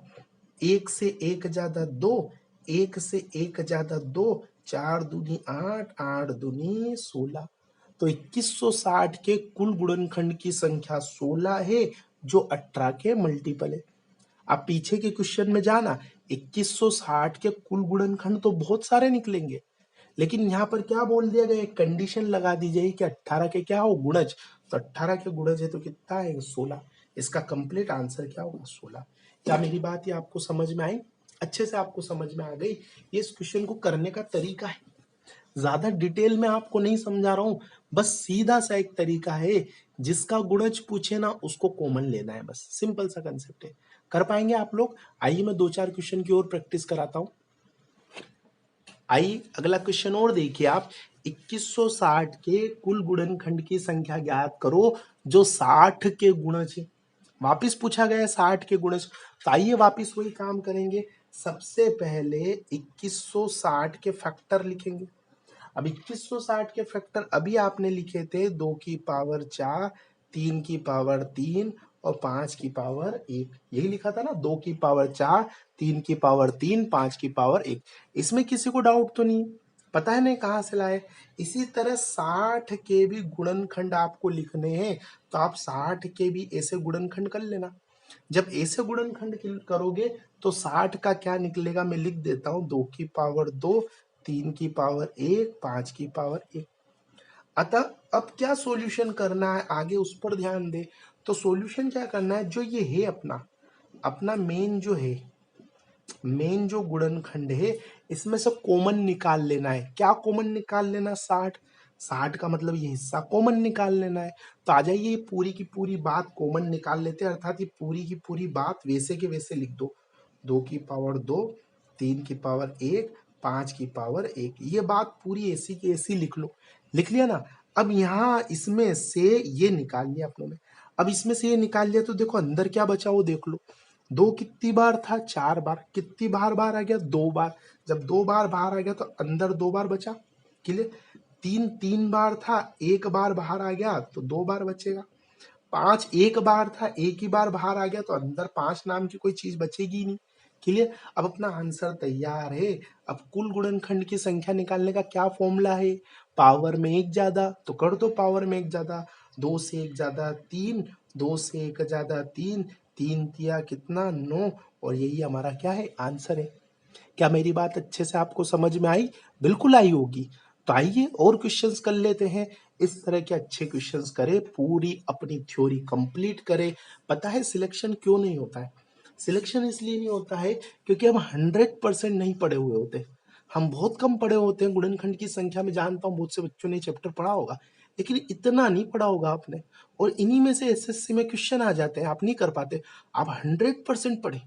1 से एक ज्यादा 2, 1 से एक ज्यादा 2, 4 दूनी 8, 8 दूनी 16। तो 2160 के कुल गुणनखंड की संख्या 16 है, जो 18 के मल्टीपल है। आप पीछे के क्वेश्चन में जाना, 2160 के कुल गुणनखंड तो बहुत सारे निकलेंगे, लेकिन यहाँ पर क्या बोल दिया गया, कंडीशन लगा दी जाए कि 18 के क्या हो, गुणज। तो 18 के गुणज है तो कितना है, 16। इसका कंप्लीट आंसर क्या होगा, 16। क्या मेरी बात ये आपको समझ में आई, अच्छे से आपको समझ में आ गई। ये इस क्वेश्चन को करने का तरीका है, ज्यादा डिटेल में आपको नहीं समझा रहा हूं, बस सीधा सा एक तरीका है, जिसका गुणज पूछे ना उसको कॉमन लेना है, बस सिंपल सा कंसेप्ट है। कर पाएंगे आप लोग। आइए मैं 2-4 क्वेश्चन की और प्रैक्टिस कराता हूं। आइए अगला क्वेश्चन और देखिए आप। 2160 के कुल गुणनखंड की संख्या ज्ञात करो जो 60 के गुणज है। वापिस पूछा गया 60 के गुणज, तो आइए वापिस वही काम करेंगे। सबसे पहले 2160 के फैक्टर लिखेंगे। अब 2160 के फैक्टर अभी आपने लिखे थे 2 की पावर 4, 3 की पावर 3 और 5 की पावर 1, यही लिखा था ना, 2 की पावर 4, 3 की पावर 3, 5 की पावर 1। इसमें किसी को डाउट तो नहीं, पता है नहीं कहाँ से लाए। इसी तरह 60 के भी गुणनखंड आपको लिखने हैं, तो आप 60 के भी ऐसे गुणनखंड कर लेना। जब ऐसे गुणनखंड करोगे तो 60 का क्या निकलेगा, मैं लिख देता हूं, 2 की पावर 2, 3 की पावर 1, 5 की पावर 1। अतः अब क्या सॉल्यूशन करना है आगे, उस पर ध्यान दे। तो सॉल्यूशन क्या करना है, जो ये है अपना अपना मेन जो है, मेन जो गुणनखंड है, इसमें से कॉमन निकाल लेना है। क्या कॉमन निकाल लेना, 60। 60 का मतलब ये हिस्सा कॉमन निकाल लेना है। तो आ जाइए ये पूरी की पूरी बात कॉमन निकाल लेते हैं, अर्थात ये पूरी की पूरी बात वैसे के वैसे लिख दो। 2 की पावर 2, 3 की पावर 1, 5 की पावर 1, ये बात पूरी ऐसी की ऐसी लिख लो। लिख लिया ना। अब यहाँ इसमें से ये निकाल लिया अपनों ने। अब इसमें से ये निकाल लिया तो देखो अंदर क्या बचा वो देख लो। 2 कितनी बार था, 4 बार। कितनी बार बाहर आ गया, 2 बार। जब 2 बार बाहर आ गया तो अंदर 2 बार बचा। क्लियर। 3 3 बार था, 1 बार बाहर आ गया तो 2 बार बचेगा। 5 एक बार था, एक ही बार बाहर आ गया तो अंदर 5 नाम की कोई चीज बचेगी ही नहीं। क्लियर। अब अपना आंसर तैयार है। अब कुल गुणनखंड की संख्या निकालने का क्या फॉर्मूला है, पावर में एक ज्यादा, तो कर दो पावर में एक ज्यादा। 2 से एक ज्यादा 3, 2 से एक ज्यादा 3, 3 तिया कितना 9, और यही हमारा क्या है, आंसर है। क्या मेरी बात अच्छे से आपको समझ में आई, बिल्कुल आई होगी। तो आइए और क्वेश्चंस कर लेते हैं। इस तरह के अच्छे क्वेश्चंस करें, पूरी अपनी थ्योरी कंप्लीट करें। पता है सिलेक्शन क्यों नहीं होता है, सिलेक्शन इसलिए नहीं होता है क्योंकि हम 100% नहीं पढ़े हुए होते। हम बहुत कम पढ़े होते हैं गुणनखंड की संख्या में, जानता हूँ बहुत से बच्चों ने चैप्टर पढ़ा होगा, लेकिन इतना नहीं पढ़ा होगा आपने। और इन्हीं में से एसएससी में क्वेश्चन आ जाते हैं, आप नहीं कर पाते। आप 100% पढ़े,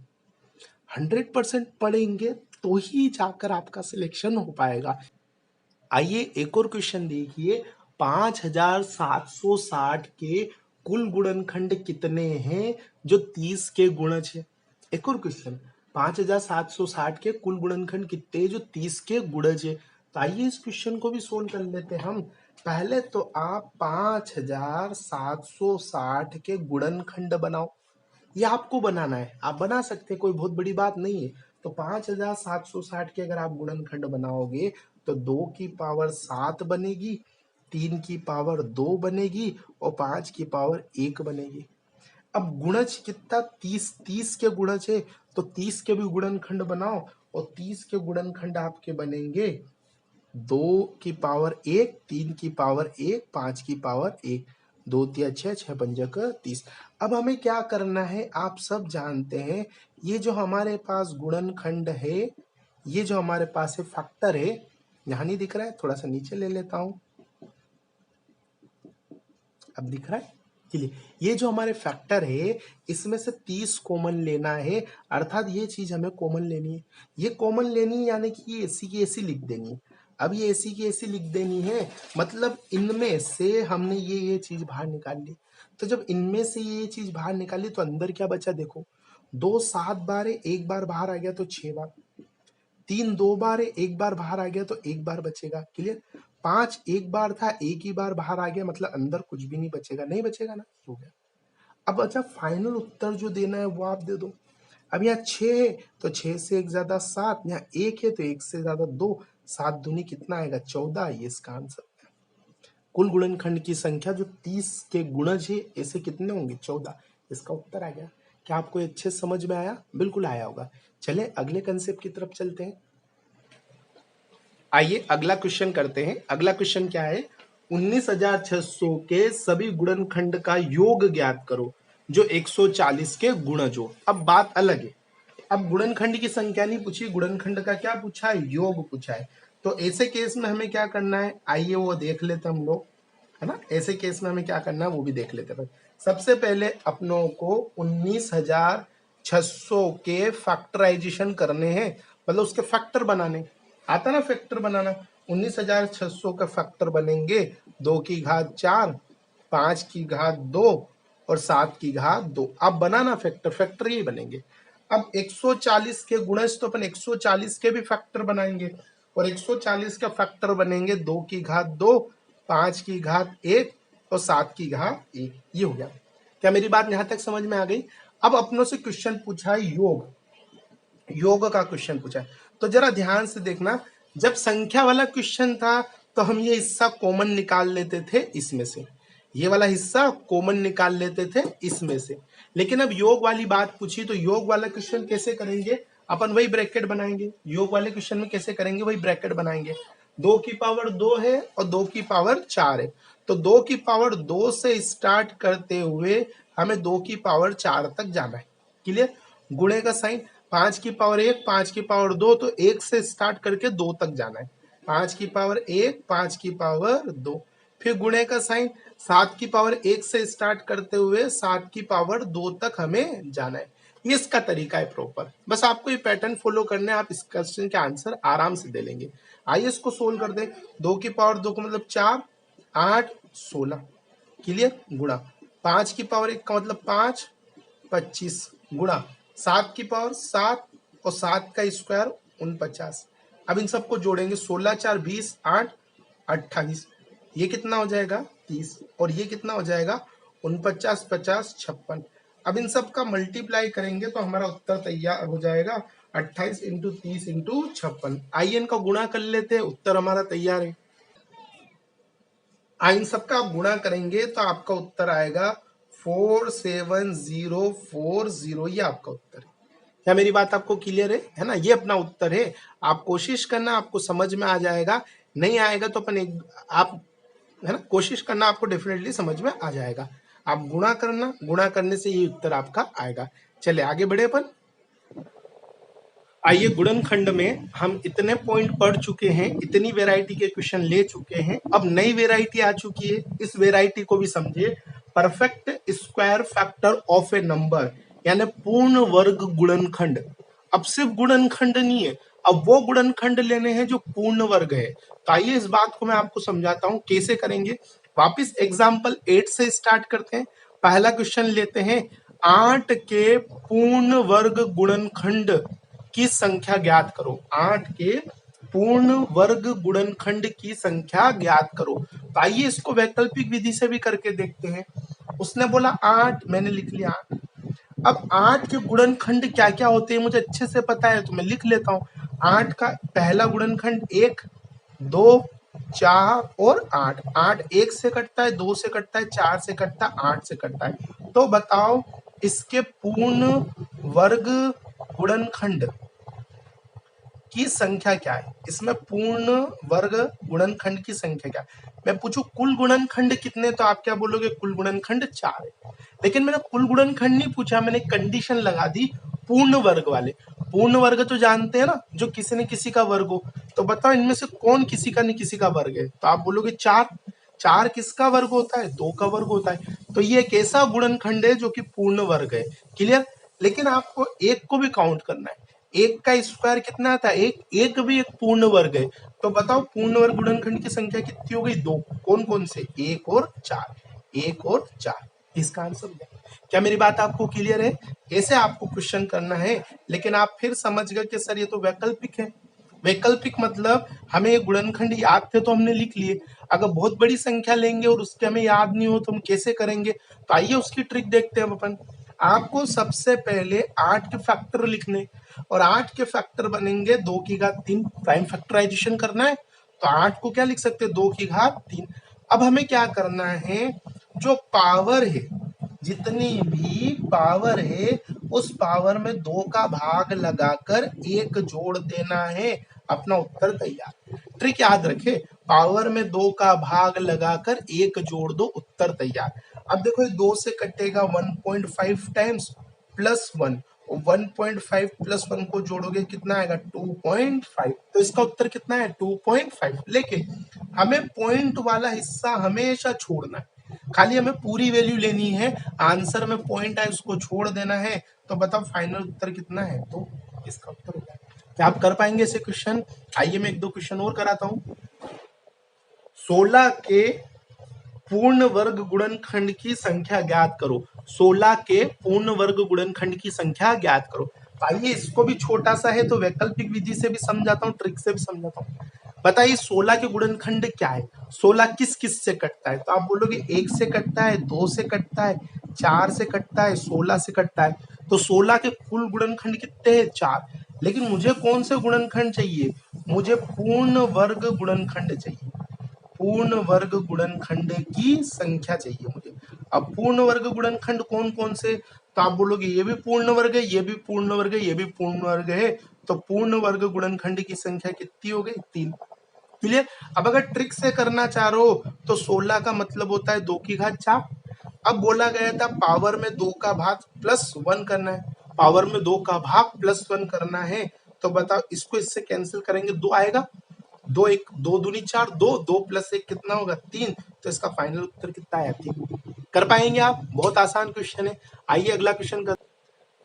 100% पढ़ेंगे तो ही जाकर आपका सिलेक्शन हो पाएगा। आइए एक और क्वेश्चन देखिए। 5760 के कुल गुणनखंड कितने हैं जो 30 के गुणज है। एक और क्वेश्चन, 5760 के कुल गुणनखंड कितने जो 30 के गुणज है। तो आइए इस क्वेश्चन को भी सोल्व कर लेते हैं हम। पहले तो आप 5760 के गुणनखंड बनाओ, ये आपको बनाना है, आप बना सकते हैं, कोई बहुत बड़ी बात नहीं है। तो 5760 के अगर आप गुणनखंड बनाओगे तो 2 की पावर 7 बनेगी, 3 की पावर 2 बनेगी और 5 की पावर 1 बनेगी। अब गुणज कितना, 30 के गुणज है, तो 30 के भी गुणनखंड बनाओ और 30 के गुणनखंड आपके बनेंगे 2 की पावर 1, 3 की पावर 1, 5 की पावर 1, 2 तिया 6, 6 पंजक 30। अब हमें क्या करना है, आप सब जानते हैं, ये जो हमारे पास गुणनखंड है, ये जो हमारे पास है फैक्टर है, यहां नहीं दिख रहा है, थोड़ा सा नीचे ले लेता हूं, अब दिख रहा है चलिए। ये जो हमारे फैक्टर है इसमें से 30 कॉमन लेना है, अर्थात ये चीज हमें कॉमन लेनी है, ये कॉमन लेनी है, यानी कि ये एसी की एसी लिख देनी है। अब ये एसी की एसी लिख देनी है, मतलब इनमें से हमने ये चीज बाहर निकाल ली। तो जब इनमें से ये चीज बाहर निकाली तो अंदर क्या बचा, देखो 2 7 बार है, एक बार बाहर आ गया तो 6 बार, 3 2 बार है, एक बार बाहर आ गया तो एक बार बचेगा, क्लियर। 5 एक बार था, एक ही बार बाहर आ गया, मतलब अंदर कुछ भी नहीं बचेगा, नहीं बचेगा ना, हो गया। अब अच्छा फाइनल उत्तर जो देना है वो आप दे दो। अब यहाँ 6 है तो 6 से 1 ज्यादा 7, यहाँ 1 है तो 1 से ज्यादा 2, 7 दूनी कितना आएगा 14, ये इसका आंसर। कुल गुणनखंड की संख्या जो 30 के गुणज है ऐसे कितने होंगे 14, इसका उत्तर आ गया। क्या आपको अच्छे समझ में आया, बिल्कुल आया होगा। चले अगले कंसेप्ट की तरफ चलते हैं। आइए अगला क्वेश्चन करते हैं। अगला क्वेश्चन क्या है, 19,600 के सभी गुणनखंड का योग ज्ञात करो जो 140 के गुणज हो। अब बात अलग है, अब गुणनखंड की संख्या नहीं पूछी, गुणनखंड का क्या पूछा है, योग पूछा है। तो ऐसे केस में हमें क्या करना है, आइए वो देख लेते हम लोग, है ना। ऐसे केस में हमें क्या करना है वो भी देख लेते हैं। सबसे पहले अपनों को 19,600 के फैक्टराइजेशन करने हैं, मतलब उसके फैक्टर बनाने, आता ना फैक्टर बनाना। 19,600 का फैक्टर बनेंगे 2 की घात 4, 5 की घात 2 और 7 की घात 2। अब बनाना फैक्टर, फैक्टर ये बनेंगे। अब 140 के गुणज तो अपन 140 के भी फैक्टर बनाएंगे, और 140 का फैक्टर बनेंगे 2 की घात 2, 5 की घात 1 और 7 की घात 1। ये हो गया। क्या मेरी बात यहां तक समझ में आ गई। अब अपनों से क्वेश्चन पूछा है योग, योग का क्वेश्चन पूछा है, तो जरा ध्यान से देखना। जब संख्या वाला क्वेश्चन था तो हम ये हिस्सा कॉमन निकाल लेते थे इसमें से, ये वाला हिस्सा कॉमन निकाल लेते थे इसमें से। लेकिन अब योग वाली बात पूछी तो योग वाला क्वेश्चन कैसे करेंगे, अपन वही ब्रैकेट बनाएंगे। योग वाले क्वेश्चन में कैसे करेंगे, वही ब्रैकेट बनाएंगे। 2 की पावर 2 है और 2 की पावर 4 है, तो 2 की पावर 2 से स्टार्ट करते हुए हमें 2 की पावर 4 तक जाना है, क्लियर। गुणे का साइन, 5 की पावर 1, 5 की पावर 2, तो 1 से स्टार्ट करके 2 तक जाना है। 5 की पावर 1, 5 की पावर 2, फिर गुणे का साइन, 7 की पावर 1 से स्टार्ट करते हुए 7 की पावर 2 तक हमें जाना है। ये इसका तरीका है प्रॉपर, बस आपको ये पैटर्न फॉलो करना है, आप इस क्वेश्चन के आंसर आराम से दे लेंगे। आइए इसको सोल्व कर दें। 2 की पावर 2 का मतलब 4, 8, 16, क्लियर, गुणा 5 की पावर 1 का मतलब 5, 25, गुणा 7 की पावर 7 और 7 का स्क्वायर 49। अब इन सबको जोड़ेंगे, 16 4 20, 8 28, ये कितना हो जाएगा 30, और ये कितना हो जाएगा 49 50 56। अब इन सब का मल्टीप्लाई करेंगे तो हमारा उत्तर तैयार हो जाएगा 28 इंटू 30 इंटू 56। आइए इनका गुणा कर लेते हैं, उत्तर हमारा तैयार है। इन सबका आप गुणा करेंगे तो आपका उत्तर आएगा 47040, ये आपका उत्तर है। क्या मेरी बात आपको क्लियर है ना, ये अपना उत्तर है। आप कोशिश करना, आपको समझ में आ जाएगा, नहीं आएगा तो अपन एक आप है ना, कोशिश करना, आपको डेफिनेटली समझ में आ जाएगा। आप गुणा करना, गुणा करने से ये उत्तर आपका आएगा। चले आगे बढ़े अपन। आइए गुणनखंड में हम इतने पॉइंट पढ़ चुके हैं, इतनी वेराइटी के क्वेश्चन ले चुके हैं, अब नई वेराइटी आ चुकी है, इस वेराइटी को भी समझिए। Perfect square factor of a number, यानी पूर्ण वर्ग गुणनखंड। अब सिर्फ गुणनखंड नहीं है, अब वो गुणनखंड लेने हैं जो पूर्ण वर्ग है। तो आइए इस बात को मैं आपको समझाता हूं कैसे करेंगे। वापस एग्जाम्पल 8 से स्टार्ट करते हैं। पहला क्वेश्चन लेते हैं, 8 के पूर्ण वर्ग गुणनखंड की संख्या ज्ञात करो। 8 के पूर्ण वर्ग गुणनखंड की संख्या ज्ञात करो। तो आइए इसको वैकल्पिक विधि से भी करके देखते हैं। उसने बोला 8, मैंने लिख लिया 8। अब 8 के गुणनखंड क्या क्या होते हैं मुझे अच्छे से पता है, तो मैं लिख लेता हूं। 8 का पहला गुणनखंड 1, 2, 4 और 8। 8 1 से कटता है, 2 से कटता है, 4 से कटता है, 8 से कटता है। तो बताओ इसके पूर्ण वर्ग गुणनखंड की संख्या क्या है। इसमें पूर्ण वर्ग गुणनखंड की संख्या क्या है। मैं पूछूं कुल गुणनखंड कितने, तो आप क्या बोलोगे, कुल गुणनखंड 4 है। लेकिन मैंने कुल गुणनखंड नहीं पूछा, मैंने कंडीशन लगा दी पूर्ण वर्ग वाले। पूर्ण वर्ग तो जानते हैं ना, जो किसी न किसी का वर्ग हो। तो बताओ इनमें से कौन किसी का न किसी का वर्ग है, तो आप बोलोगे 4। 4 किसका वर्ग होता है, 2 का वर्ग होता है। तो ये एक ऐसा गुणनखंड है जो कि पूर्ण वर्ग है। क्लियर। लेकिन आपको एक को भी काउंट करना है। एक का स्क्वायर कितना आता है, एक भी एक पूर्ण वर्ग है। तो बताओ पूर्ण वर्ग गुणनखंड की संख्या कितनी हो गई, 2। कौन कौन से, 1 और 4। 1 और 4, इसका आंसर है। क्या मेरी बात आपको क्लियर है। ऐसे आपको क्वेश्चन करना है। लेकिन आप फिर समझ गए कि सर ये तो वैकल्पिक है। वैकल्पिक मतलब हमें गुणनखंड याद थे तो हमने लिख लिए। अगर बहुत बड़ी संख्या लेंगे और उसके हमें याद नहीं हो तो हम कैसे करेंगे। तो आइए उसकी ट्रिक देखते हैं अपन। आपको सबसे पहले 8 के फैक्टर लिखने, और 8 के फैक्टर बनेंगे 2 की घात 3। प्राइम फैक्टराइजेशन करना है तो 8 को क्या लिख सकते हैं, 2 की घात 3। अब हमें क्या करना है, जो पावर है, जितनी भी पावर है उस पावर में 2 का भाग लगाकर 1 जोड़ देना है, अपना उत्तर तैयार। ट्रिक याद रखे, पावर में 2 का भाग लगाकर 1 जोड़ दो, उत्तर तैयार। अब देखो ये 2 से कटेगा 1.5 टाइम्स प्लस 1, 1.5 प्लस 1 को जोड़ोगे कितना आएगा, 2.5। तो इसका उत्तर कितना है, 2.5। लेकिन हमें पॉइंट वाला हिस्सा हमेशा छोड़ना है, खाली हमें पूरी वैल्यू लेनी है। आंसर में पॉइंट है उसको छोड़ देना है। तो बताओ फाइनल उत्तर कितना है, तो इसका उत्तर होगा। क्या आप कर पाएंगे ऐसे क्वेश्चन। आइए मैं एक दो क्वेश्चन और कराता हूं। 16 के पूर्ण वर्ग गुणनखंड की संख्या ज्ञात करो। 16 के पूर्ण वर्ग गुणनखंड की संख्या ज्ञात करो। आइए इसको भी छोटा सा है तो वैकल्पिक विधि से भी समझाता हूँ, ट्रिक से भी समझाता हूँ। बताइए 16 के गुणनखंड क्या है, 16 किस किस से कटता है। तो आप बोलोगे 1 से कटता है, 2 से कटता है, 4 से कटता है, 16 से कटता है। तो 16 के कुल गुणनखंड कितने हैं, 4। लेकिन मुझे कौन से गुणनखंड चाहिए, मुझे पूर्ण वर्ग गुणनखंड चाहिए। पूर्ण वर्ग गुणनखंड की संख्या चाहिए मुझे। अब पूर्ण वर्ग गुणनखंड कौन कौन से, तो आप बोलोगे ये भी पूर्ण वर्ग है, ये भी पूर्ण वर्ग है, ये भी पूर्ण वर्ग है। तो पूर्ण वर्ग गुणनखंड की संख्या कितनी हो गई, 3। क्लियर। अब अगर ट्रिक से करना चाह रहे हो तो 16 का मतलब होता है 2 की घात 4। अब बोला गया था पावर में 2 का भाग प्लस 1 करना है, पावर में 2 का भाग प्लस 1 करना है। तो बताओ इसको इससे कैंसिल करेंगे, 2 आएगा, 2 1 2 दूनी 4, 2 2 प्लस 1 कितना होगा, 3। तो इसका फाइनल उत्तर कितना आया, 3। कर पाएंगे आप, बहुत आसान क्वेश्चन है। आइए अगला क्वेश्चन कर।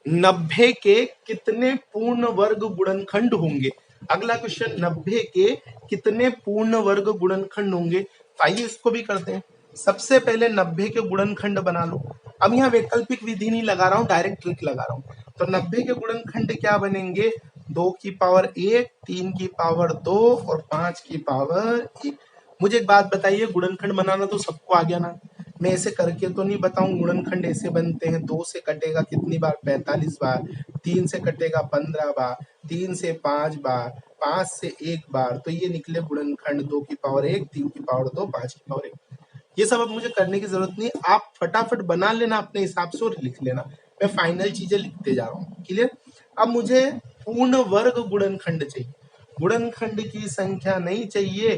90 के कितने पूर्ण वर्ग गुणनखंड होंगे। अगला क्वेश्चन, 90 के कितने पूर्ण वर्ग गुणनखंड होंगे। तो आइए इसको भी करते हैं। सबसे पहले 90 के गुणनखंड बना लो। अब यहाँ वैकल्पिक विधि नहीं लगा रहा हूँ, डायरेक्ट ट्रिक लगा रहा हूँ। तो 90 के गुणनखंड क्या बनेंगे, 2 की पावर 1, 3 की पावर 2 और 5 की पावर 1। मुझे एक बात बताइए, गुणनखंड बनाना तो सबको आ गया ना। मैं ऐसे करके तो नहीं बताऊं, गुणनखंड ऐसे बनते हैं। 2 से कटेगा कितनी बार, 45 बार। 3 से कटेगा 15 बार। 3 से 5 बार। 5 से 1 बार। तो ये निकले गुणनखंड 2 की पावर 1, 3 की पावर 2, 5 की पावर 1। ये सब अब मुझे करने की जरूरत नहीं, आप फटाफट बना लेना अपने हिसाब से और लिख लेना। मैं फाइनल चीजें लिखते जा रहा हूँ। क्लियर। अब मुझे पूर्ण वर्ग गुणनखंड चाहिए, गुणनखंड की संख्या नहीं चाहिए,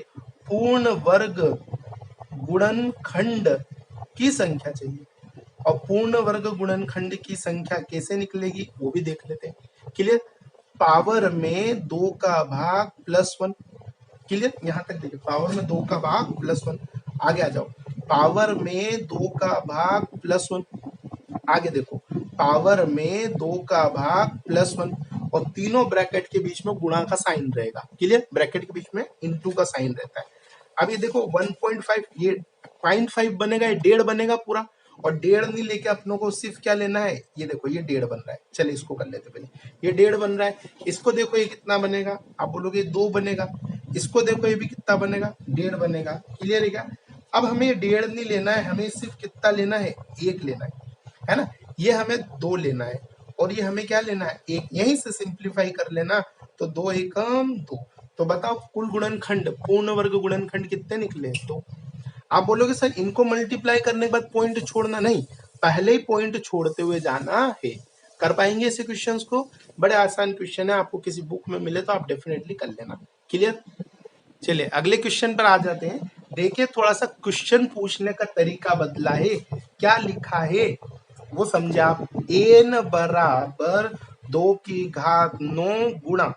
पूर्ण वर्ग गुणनखंड की संख्या चाहिए। और पूर्ण वर्ग गुणनखंड की संख्या कैसे निकलेगी वो भी देख लेते हैं। क्लियर। पावर में 2 का भाग प्लस 1। क्लियर, यहां तक देखिए, पावर में 2 का भाग प्लस 1। आगे आ जाओ, पावर में 2 का भाग प्लस 1। आगे देखो, पावर में 2 का भाग प्लस 1। और तीनों ब्रैकेट के बीच में गुणा का साइन रहेगा। क्लियर, ब्रैकेट के बीच में इनटू का साइन रहता है। अब ये देखो 1.5 ये 0.5 बनेगा, ये 1.5 बनेगा पूरा, और 1.5 नहीं लेके अपनों को सिर्फ क्या लेना है, ये देखो ये 1.5 बन रहा है। चलिए इसको कर लेते पहले, ये 1.5 बन रहा है। इसको देखो ये कितना बनेगा, आप बोलोगे 2 बनेगा। इसको देखो ये भी कितना बनेगा, 1.5 बनेगा। क्लियर है क्या? अब हमें 1.5 नहीं लेना है, हमें सिर्फ कितना लेना है, 1 लेना है ना। ये हमें 2 लेना है और ये हमें क्या लेना है, 1। यहीं से सिंप्लीफाई कर लेना, तो 2 एकम 2। तो बताओ कुल गुणनखंड, पूर्ण वर्ग गुणनखंड कितने निकले, 2। आप बोलोगे सर इनको मल्टीप्लाई करने के बाद पॉइंट छोड़ना, नहीं, पहले ही पॉइंट छोड़ते हुए जाना है। कर पाएंगे ऐसे क्वेश्चंस को? बड़े आसान क्वेश्चन है, आपको किसी बुक में मिले तो आप डेफिनेटली कर लेना। क्लियर? चलिए अगले क्वेश्चन पर आ जाते हैं। देखिए थोड़ा सा क्वेश्चन पूछने का तरीका बदला है। क्या लिखा है वो समझे आप। n बराबर 2 की घात 9 गुणा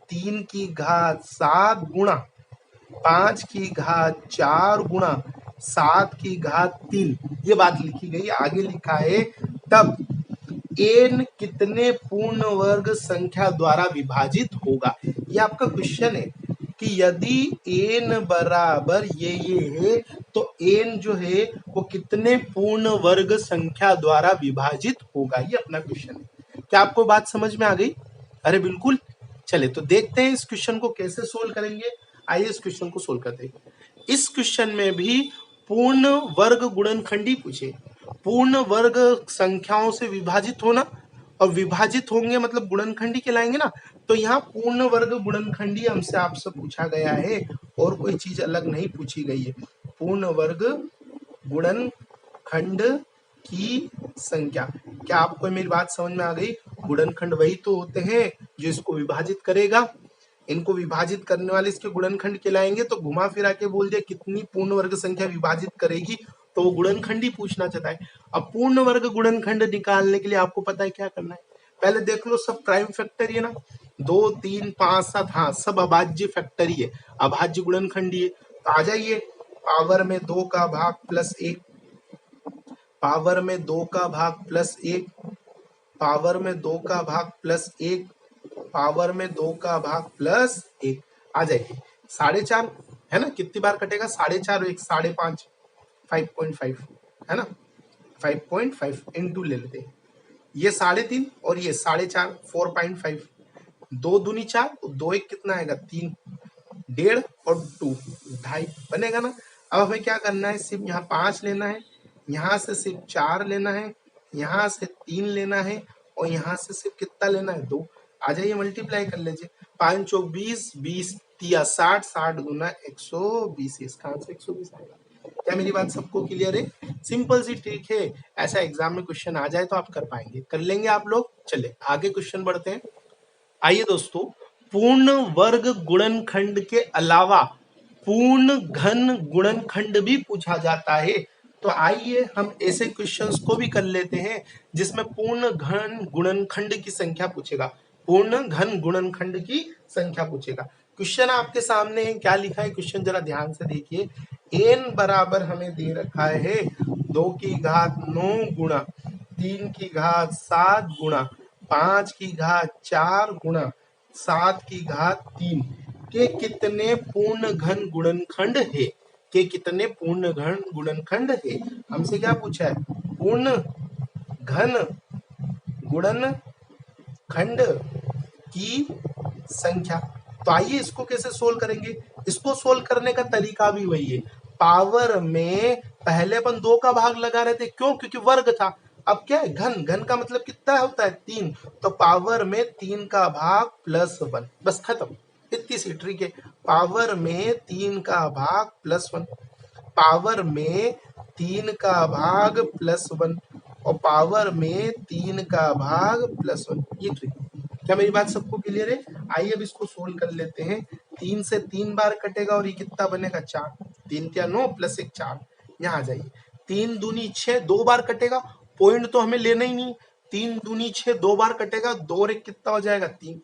3 की घात 7 गुणा 5 की घात 4 गुणा 7 की घात 3, ये बात लिखी गई। आगे लिखा है तब n कितने पूर्ण वर्ग संख्या द्वारा विभाजित होगा। ये आपका क्वेश्चन है कि यदि n बराबर ये है तो n जो है वो कितने पूर्ण वर्ग संख्या द्वारा विभाजित होगा, ये अपना क्वेश्चन है। क्या आपको बात समझ में आ गई? अरे बिल्कुल। चले तो देखते हैं इस क्वेश्चन को कैसे सोल्व करेंगे। आइए इस क्वेश्चन को सोल्व करते हैं। इस क्वेश्चन में भी पूर्ण वर्ग गुणनखंडी पूछे, पूर्ण वर्ग संख्याओं से विभाजित होना, और विभाजित होंगे मतलब गुणनखंडी कहलाएंगे ना। तो यहाँ पूर्ण वर्ग गुणनखंडी हमसे आपसे पूछा गया है, और कोई चीज अलग नहीं पूछी गई है। पूर्ण वर्ग गुणनखंड की संख्या। क्या आपको मेरी बात समझ में आ गई? गुणनखंड वही तो होते हैं जो इसको विभाजित करेगा, इनको विभाजित करने वाले इसके गुणनखंड कहलाएंगे। तो घुमा फिरा के बोल दिया कितनी पूर्ण वर्ग संख्या विभाजित करेगी, तो वो गुणनखंड ही पूछना चाहता है। अब पूर्ण वर्ग गुणनखंड निकालने के लिए आपको पता है क्या करना है। पहले देख लो सब प्राइम फैक्टर है ना, 2 3 5 7, हाँ सब अभाज्य फैक्टर ही है, अभाज्य गुणनखंडी है। तो आ जाइए, पावर में 2 का भाग प्लस 1, पावर में 2 का भाग प्लस 1, पावर में 2 का भाग प्लस 1, पावर में 2 का भाग प्लस 1। आ जाएगी 4.5 है ना। कितनी बार कटेगा, 4.5 और 1 5.5, 5.5 है ना। 5.5 इंटू ले लेते हैं, ये 3.5 और ये 4.5, 4.5, 2 दूनी 4, 2 1 कितना आएगा 3, 1.5 और 2 2.5 बनेगा ना। अब हमें क्या करना है, सिर्फ यहाँ 5 लेना है, यहाँ से सिर्फ 4 लेना है, यहाँ से 3 लेना है, और यहाँ से सिर्फ कितना लेना है 2। आ जाइए मल्टीप्लाई कर लीजिए, 5 चौक 20, 20 तिया 60, 60 गुना 120, इसका आंसर 120 आएगा। क्या मेरी बात सबको क्लियर है? सिंपल सी ट्रिक है, ऐसा एग्जाम में क्वेश्चन आ जाए तो आप कर पाएंगे, कर लेंगे आप लोग। चले आगे क्वेश्चन बढ़ते हैं। आइए दोस्तों, पूर्ण वर्ग गुणनखंड के अलावा पूर्ण घन गुणनखंड भी पूछा जाता है। तो आइए हम ऐसे क्वेश्चंस को भी कर लेते हैं जिसमें पूर्ण घन गुणनखंड की संख्या पूछेगा, पूर्ण घन गुणनखंड की संख्या पूछेगा। क्वेश्चन आपके सामने है, क्या लिखा है क्वेश्चन जरा ध्यान से देखिए। n बराबर हमें दे रखा है 2 की घात 9 गुणा 3 की घात 7 गुणा 5 की घात 4 गुणा 7 की घात 3 के कितने पूर्ण घन गुणनखंड है, के कितने पूर्ण घन गुणनखंड है। हमसे क्या पूछा है, पूर्ण घन गुणनखंड की संख्या। तो आइए इसको कैसे सोल्व करेंगे। इसको सोल्व करने का तरीका भी वही है, पावर में पहले अपन 2 का भाग लगा रहे थे, क्यों, क्योंकि वर्ग था। अब क्या है, घन, घन का मतलब कितना होता है 3, तो पावर में 3 का भाग प्लस 1, बस खत्म। इतनी सी ट्रिक है, पावर में 3 का भाग प्लस 1, पावर में 3 का भाग प्लस 1, और पावर में 3 का भाग प्लस 1, ये ट्रिक। क्या मेरी बात सबको क्लियर है? आइए अब इसको सोल्व कर लेते हैं। 3 से 3 बार कटेगा और ये कितना बनेगा 4, 3 क्या 9 प्लस 1 4। यहाँ आ जाइए, 3 दूनी 6, 2 बार कटेगा, पॉइंट तो हमें लेना ही नहीं। 3 दूनी 6, 2 बार कटेगा, 2 और 1 कितना हो जाएगा 3,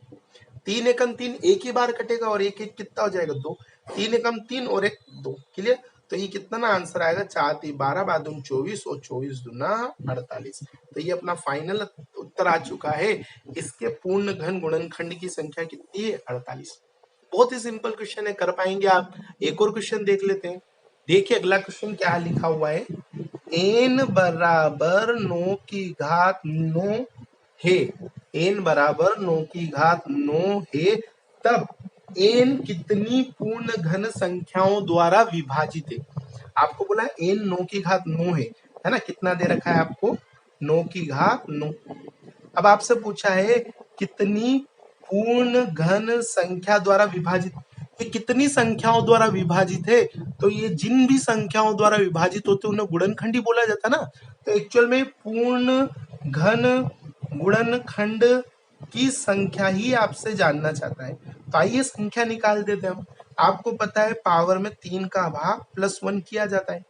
3 एकम 3 एक ही बार कटेगा, और 1 1 कितना हो जाएगा 2, 3 एकम 3 और 1 2। क्लियर? तो ये कितना ना आंसर आएगा, 4×3 = 12, 12×2 = 24 और 24×2 = 48। तो ये अपना फाइनल उत्तर आ चुका है। इसके पूर्ण घन गुणनखंड की संख्या कितनी है? 48। बहुत ही सिंपल क्वेश्चन है, कर पाएंगे आप। एक और क्वेश्चन देख लेते हैं। देखिए अगला क्वेश्चन क्या लिखा हुआ है, n बराबर 9 है, n बराबर 9 है, तब n कितनी पूर्ण घन संख्याओं द्वारा विभाजित है? आपको बोला n 9 है ना, कितना दे रखा है आपको? 9। अब आपसे पूछा है कितनी पूर्ण घन संख्या द्वारा विभाजित, ये कितनी संख्याओं द्वारा विभाजित है? तो ये जिन भी संख्याओं द्वारा विभाजित होते उन्हें गुणनखंड ही बोला जाता ना। तो एक्चुअल में पूर्ण घन गुणनखंड की संख्या ही आपसे जानना चाहता है। तो आइए संख्या निकाल देते हैं हम। आपको पता है पावर में 3 का भाग +1 किया जाता है।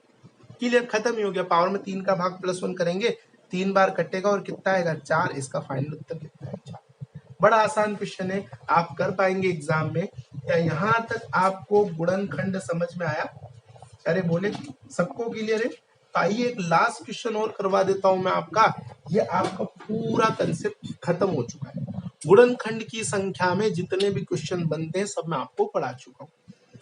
क्लियर, खत्म ही हो गया। पावर में 3 का भाग +1 करेंगे, 3 बार कटेगा और कितना आएगा? 4। इसका फाइनल उत्तर कितना है? 4। बड़ा आसान क्वेश्चन है, आप कर पाएंगे एग्जाम में। क्या यहाँ तक आपको गुणनखंड समझ में आया? अरे बोले सबको क्लियर है? तो आइए एक लास्ट क्वेश्चन और करवा देता हूं मैं आपका। ये आपका पूरा कंसेप्ट खत्म हो चुका है। गुणनखंड की संख्या में जितने भी क्वेश्चन बनते हैं सब मैं आपको पढ़ा चुका हूँ।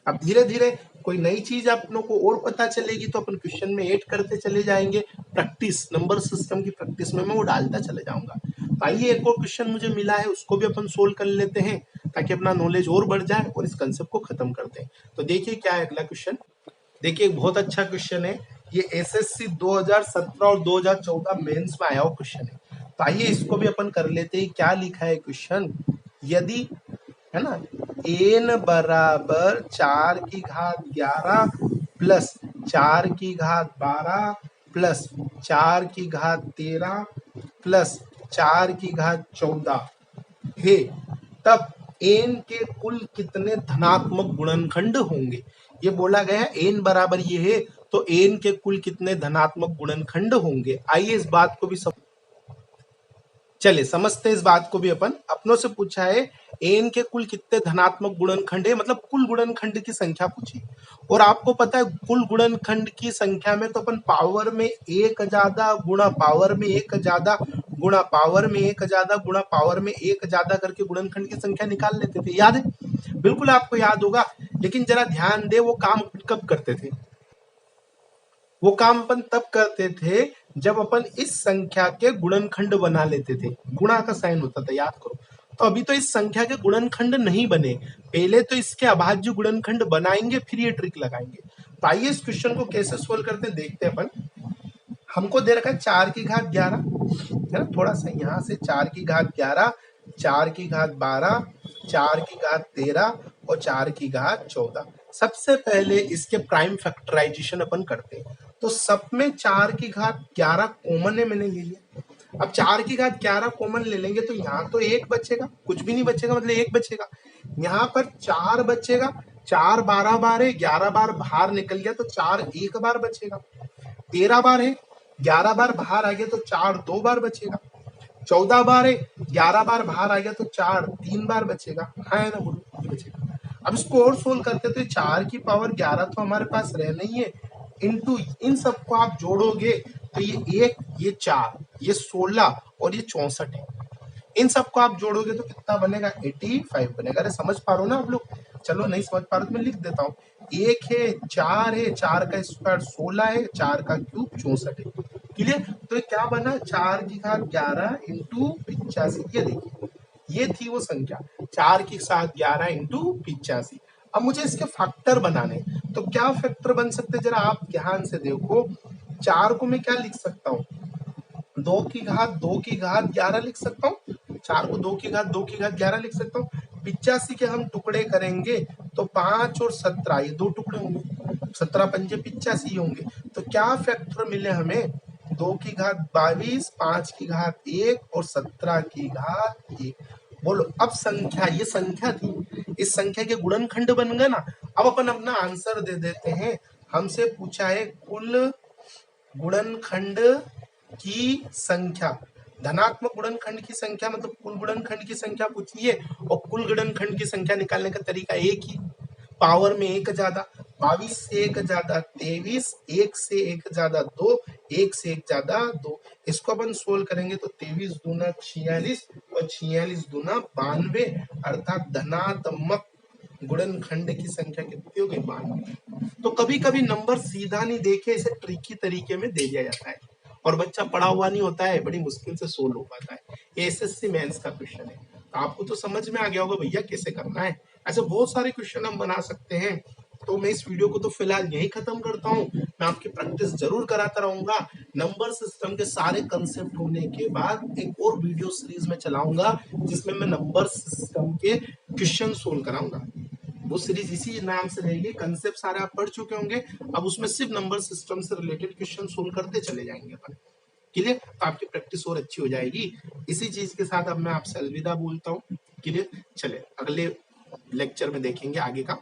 अब धीरे धीरे कोई नई चीज अपनों को और पता चलेगी तो अपन क्वेश्चन में ऐड करते चले जाएंगे। प्रैक्टिस, नंबर सिस्टम की प्रैक्टिस में मैं वो डालता चले जाऊंगा। तो आइए एक और क्वेश्चन मुझे मिला है, उसको भी अपन सोल्व कर लेते हैं ताकि अपना नॉलेज और बढ़ जाए और इस कंसेप्ट को खत्म करते हैं। तो देखिए क्या है अगला क्वेश्चन। देखिए एक बहुत अच्छा क्वेश्चन है, ये एसएससी 2017 और 2014 मेंस में आया हुआ क्वेश्चन है। तो आइए इसको भी अपन कर लेते हैं। क्या लिखा है क्वेश्चन, यदि है ना n बराबर 4⁻11 प्लस 4⁻12 प्लस 4⁻13 प्लस 4⁻14 है, तब n के कुल कितने धनात्मक गुणनखंड होंगे? ये बोला गया है n बराबर ये है तो n के कुल कितने धनात्मक गुणनखंड होंगे। आइए इस बात को भी चलिए समझते हैं। इस बात को भी अपन अपनों से पूछा है n के कुल कितने धनात्मक गुणनखंड है, मतलब कुल गुणनखंड की संख्या पूछी। और आपको पता है कुल गुणनखंड की संख्या में तो अपन पावर में 1 ज्यादा गुणा पावर में 1 ज्यादा गुणा पावर में 1 ज्यादा गुणा पावर में 1 ज्यादा करके गुणनखंड की संख्या निकाल लेते थे, याद है? बिल्कुल आपको याद होगा। लेकिन जरा ध्यान दे, वो काम कब करते थे? वो काम अपन तब करते थे जब अपन इस संख्या के गुणनखंड बना लेते थे। गुणा का साइन होता था, याद करो। तो अभी तो इस संख्या के गुणनखंड नहीं बने, पहले तो इसके अभाज्य गुणनखंड बनाएंगे फिर ये ट्रिक लगाएंगे। तो आइए इस क्वेश्चन को कैसे सोल्व करते हैं देखते हैं अपन। हमको दे रखा है 4⁻11 है ना, थोड़ा सा यहाँ से 4⁻11, 4⁻12, 4⁻13 और 4⁻14। सबसे पहले इसके प्राइम फैक्टराइजेशन अपन करते हैं। तो सब में 4⁻11 कॉमन है, मैंने ले लिया। अब 4⁻11 कॉमन ले लेंगे तो यहाँ तो 1 बचेगा, कुछ भी नहीं बचेगा, मतलब 1 बचेगा। यहाँ पर 4 बचेगा, 4 12 बार है, 11 बार बाहर निकल गया तो 4 एक बार बचेगा। 13 बार है, 11 बार बाहर आ गया तो 4 2 बार बचेगा। 14 बार है, 11 बार बाहर आ गया तो 4 3 बार बचेगा, है ना बोलो, बचेगा। अब इसको और सोल्व करते तो 4⁻11 तो हमारे पास रहना ही है, इंटू इन सबको आप जोड़ोगे तो ये 1, ये 4, ये 16 और ये 64 है। इन सबको आप जोड़ोगे तो कितना बनेगा? 85 बनेगा। अरे समझ पा रहे हो ना आप लोग? चलो नहीं समझ पा रहे तो मैं लिख देता हूँ। 1 है, 4 है, 4 का स्क्वायर 16 है, 4 का क्यूब 64 है। क्लियर? तो क्या बना? 4⁻11 इंटू 85। ये देखिए, ये थी वो संख्या 4⁻11 इंटू 85। अब मुझे इसके फैक्टर बनाने, तो क्या फैक्टर बन सकते जरा आप ध्यान से देखो। 4 को मैं क्या लिख सकता हूँ? 2⁻11 लिख सकता हूँ। 4 को 2⁻11 लिख सकता हूँ। 85 के हम टुकड़े करेंगे तो 5 और 17, ये 2 टुकड़े होंगे, 17 पंजे 85 होंगे। तो क्या फैक्टर मिले हमें? 2⁻22, 5⁻1 और 17⁻1। बोलो अब संख्या, ये संख्या थी, इस संख्या के गुणनखंड बन गए ना। अब अपन अपना आंसर दे देते हैं। हमसे पूछा है कुल गुणनखंड की संख्या, धनात्मक गुणनखंड की संख्या मतलब कुल गुणनखंड की संख्या पूछी है। और कुल गुणनखंड की संख्या निकालने का तरीका एक ही, पावर में 1 ज्यादा। 22 से 1 ज्यादा 23, 1 से 1 ज्यादा 2, 1 से 1 ज्यादा 2। इसको अपन सोल्व करेंगे तो 23 दूना 46 और 46 दूना 92, अर्थात धनात्मक गुणनखंड की संख्या कितनी हो गई 92। तो कभी कभी नंबर सीधा नहीं देके इसे ट्रिकी तरीके में दे दिया जाता है और बच्चा पढ़ा हुआ नहीं होता है, बड़ी मुश्किल से सोल्व हो पाता है। ये एसएससी मेंस का क्वेश्चन है, तो आपको तो समझ में आ गया होगा भैया कैसे करना है। ऐसे बहुत सारे क्वेश्चन हम बना सकते हैं। तो मैं इस वीडियो को तो फिलहाल यही खत्म करता हूँ। मैं आपकी प्रैक्टिस जरूर कराता रहूंगा। नंबर सिस्टम के सारे कंसेप्ट होने के बाद एक और वीडियो सीरीज में चलाऊंगा जिसमें मैं नंबर सिस्टम के क्वेश्चन सोल्व कराऊंगा। वो सीरीज इसी नाम से रहेगी। कंसेप्ट सारे आप पढ़ चुके होंगे, अब उसमें सिर्फ नंबर सिस्टम से रिलेटेड क्वेश्चन सोल्व करते चले जाएंगे अपन। क्लियर? तो आपकी प्रैक्टिस और अच्छी हो जाएगी। इसी चीज के साथ अब मैं आपसे अलविदा बोलता हूँ। क्लियर? चले अगले लेक्चर में देखेंगे आगे का।